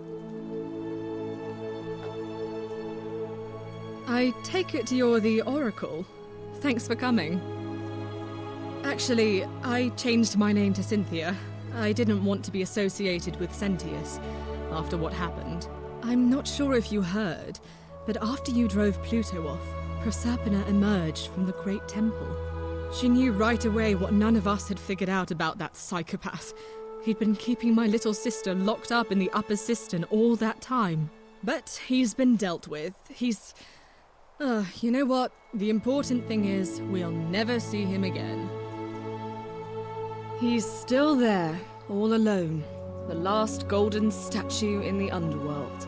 I take it you're the Oracle. Thanks for coming. Actually, I changed my name to Cynthia. I didn't want to be associated with Sentius after what happened. I'm not sure if you heard, but after you drove Pluto off, Proserpina emerged from the Great Temple. She knew right away what none of us had figured out about that psychopath. He'd been keeping my little sister locked up in the upper cistern all that time. But he's been dealt with. He's... you know what? The important thing is, we'll never see him again. He's still there, all alone. The last golden statue in the underworld.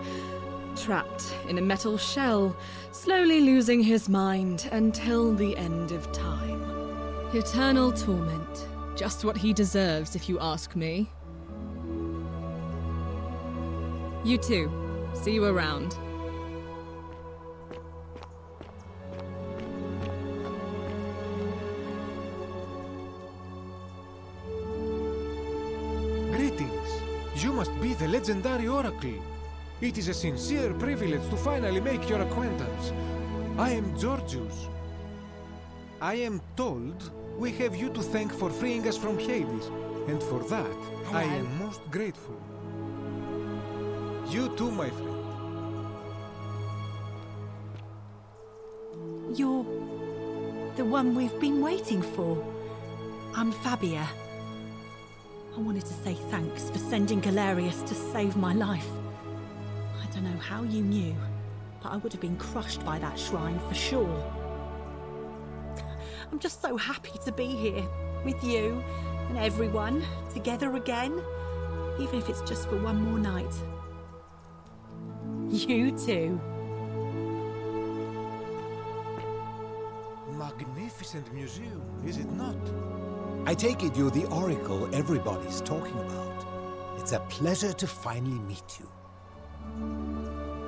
Trapped in a metal shell, slowly losing his mind until the end of time. Eternal torment. Just what he deserves, if you ask me. You too. See you around. Greetings. You must be the legendary Oracle. It is a sincere privilege to finally make your acquaintance. I am Georgius. I am told we have you to thank for freeing us from Hades, and for that, I am most grateful. You too, my friend. You're the one we've been waiting for. I'm Fabia. I wanted to say thanks for sending Galerius to save my life. I don't know how you knew, but I would have been crushed by that shrine for sure. I'm just so happy to be here with you and everyone together again, even if it's just for one more night. You too. Magnificent museum, is it not? I take it you're the oracle everybody's talking about. It's a pleasure to finally meet you.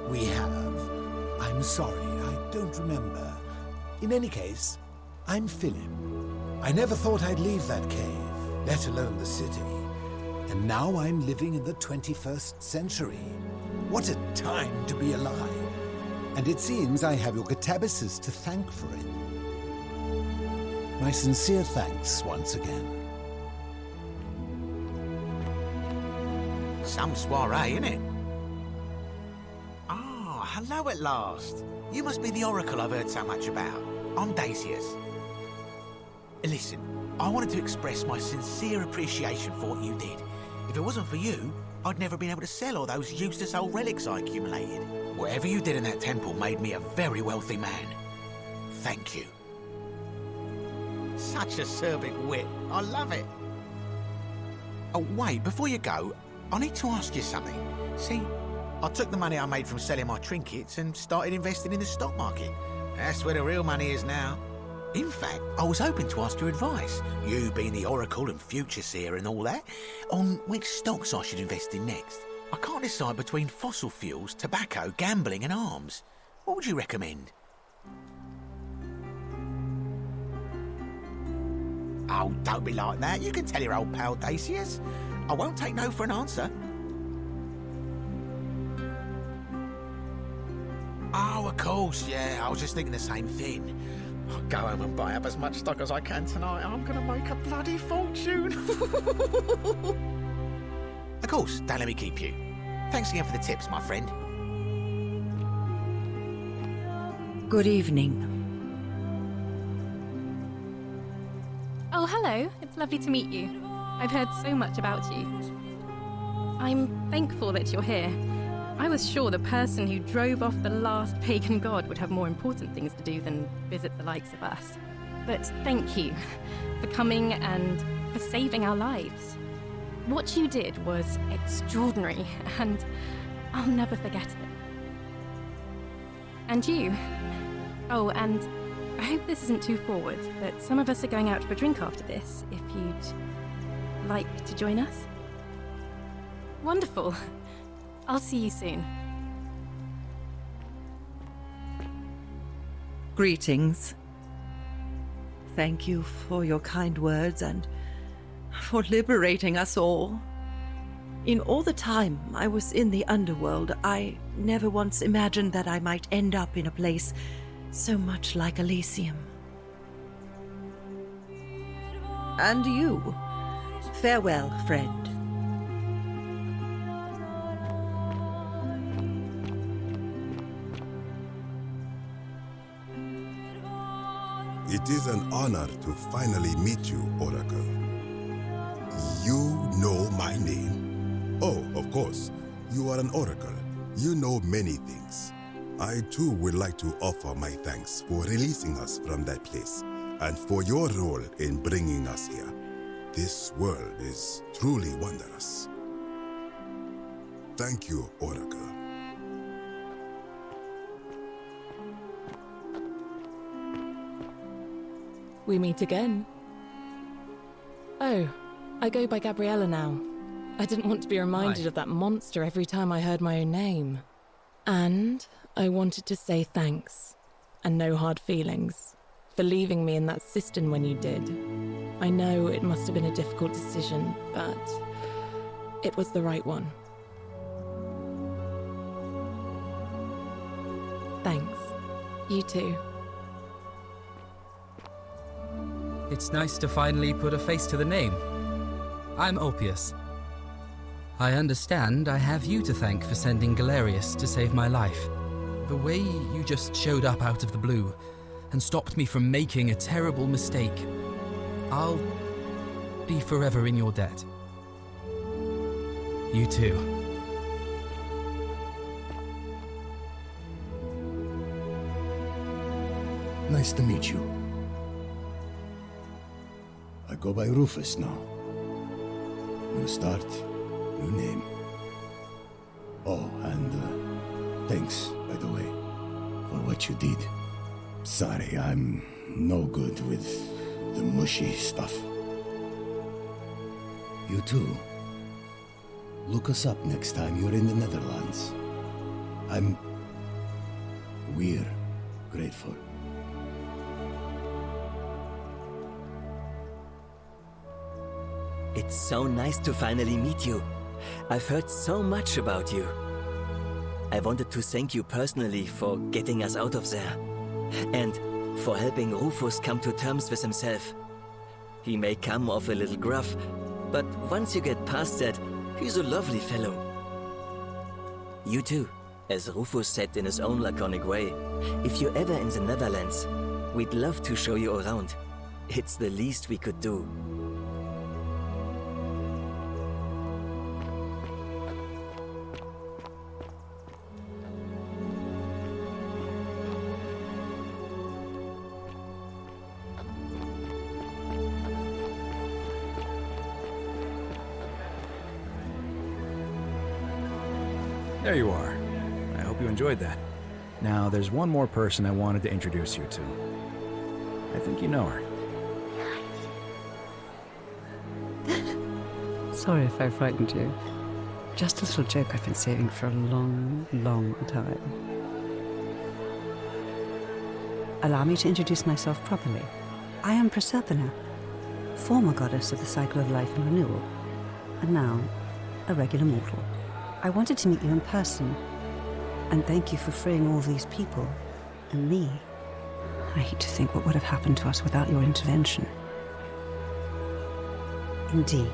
We have. I'm sorry, I don't remember. In any case, I'm Philip. I never thought I'd leave that cave, let alone the city. And now I'm living in the 21st century. What a time to be alive. And it seems I have your catabasis to thank for it. My sincere thanks once again. Some soiree, innit? Ah, hello at last. You must be the oracle I've heard so much about. I'm Dacius. Listen, I wanted to express my sincere appreciation for what you did. If it wasn't for you, I'd never been able to sell all those useless old relics I accumulated. Whatever you did in that temple made me a very wealthy man. Thank you. Such acerbic wit. I love it. Oh, wait, before you go, I need to ask you something. See, I took the money I made from selling my trinkets and started investing in the stock market. That's where the real money is now. In fact, I was hoping to ask your advice, you being the oracle and future seer and all that, on which stocks I should invest in next. I can't decide between fossil fuels, tobacco, gambling and arms. What would you recommend? Oh, don't be like that. You can tell your old pal Dacius. I won't take no for an answer. Oh, of course, yeah. I was just thinking the same thing. I'll go home and buy up as much stock as I can tonight. I'm going to make a bloody fortune. Of course, don't let me keep you. Thanks again for the tips, my friend. Good evening. Oh, hello. It's lovely to meet you. I've heard so much about you. I'm thankful that you're here. I was sure the person who drove off the last pagan god would have more important things to do than visit the likes of us. But thank you for coming and for saving our lives. What you did was extraordinary, and I'll never forget it. And you. Oh, and I hope this isn't too forward, but some of us are going out for a drink after this, if you'd like to join us. Wonderful. I'll see you soon. Greetings. Thank you for your kind words and for liberating us all. In all the time I was in the underworld, I never once imagined that I might end up in a place so much like Elysium. And you, farewell, friend. It is an honor to finally meet you, Oracle. You know my name? Oh, of course. You are an Oracle. You know many things. I too would like to offer my thanks for releasing us from that place and for your role in bringing us here. This world is truly wondrous. Thank you, Oracle. We meet again. Oh, I go by Gabriella now. I didn't want to be reminded of that monster every time I heard my own name. And I wanted to say thanks, and no hard feelings, for leaving me in that cistern when you did. I know it must have been a difficult decision, but it was the right one. Thanks. You too. It's nice to finally put a face to the name. I'm Ulpius. I understand I have you to thank for sending Galerius to save my life. The way you just showed up out of the blue and stopped me from making a terrible mistake. I'll be forever in your debt. You too. Nice to meet you. I go by Rufus now. New start, new name. Oh, and thanks, by the way, for what you did. Sorry, I'm no good with the mushy stuff. You too. Look us up next time you're in the Netherlands. We're grateful. It's so nice to finally meet you. I've heard so much about you. I wanted to thank you personally for getting us out of there. And for helping Rufus come to terms with himself. He may come off a little gruff, but once you get past that, he's a lovely fellow. You too, as Rufus said in his own laconic way. If you're ever in the Netherlands, we'd love to show you around. It's the least we could do. There you are. I hope you enjoyed that. Now, there's one more person I wanted to introduce you to. I think you know her. Sorry if I frightened you. Just a little joke I've been saving for a long, long time. Allow me to introduce myself properly. I am Proserpina, former goddess of the cycle of life and renewal, and now a regular mortal. I wanted to meet you in person, and thank you for freeing all these people, and me. I hate to think what would have happened to us without your intervention. Indeed.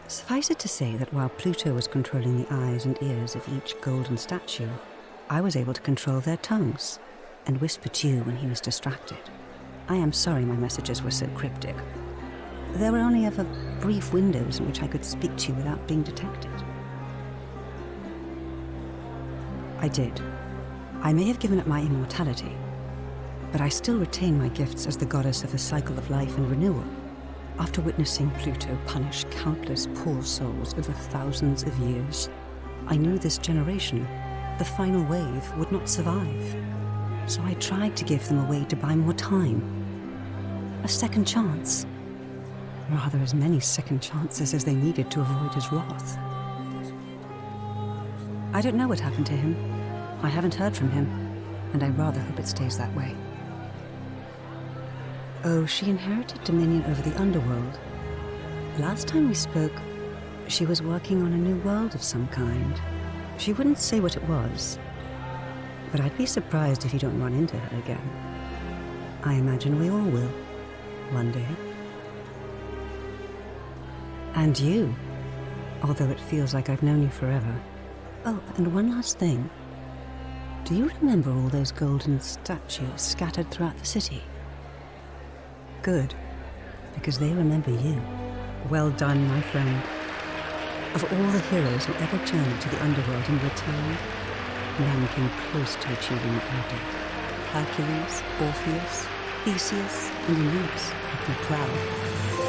Suffice it to say that while Pluto was controlling the eyes and ears of each golden statue, I was able to control their tongues, and whisper to you when he was distracted. I am sorry my messages were so cryptic. There were only ever brief windows in which I could speak to you without being detected. I did. I may have given up my immortality, but I still retain my gifts as the goddess of the cycle of life and renewal. After witnessing Pluto punish countless poor souls over thousands of years, I knew this generation, the final wave, would not survive. So I tried to give them a way to buy more time. A second chance. Rather, as many second chances as they needed to avoid his wrath. I don't know what happened to him. I haven't heard from him, and I rather hope it stays that way. Oh, she inherited dominion over the underworld. Last time we spoke, she was working on a new world of some kind. She wouldn't say what it was, but I'd be surprised if you don't run into her again. I imagine we all will, one day. And you, although it feels like I've known you forever. Oh, and one last thing. Do you remember all those golden statues scattered throughout the city? Good, because they remember you. Well done, my friend. Of all the heroes who ever journeyed to the underworld and returned, none came close to achieving what you did. Hercules, Orpheus, Theseus, and Aeneas would be proud.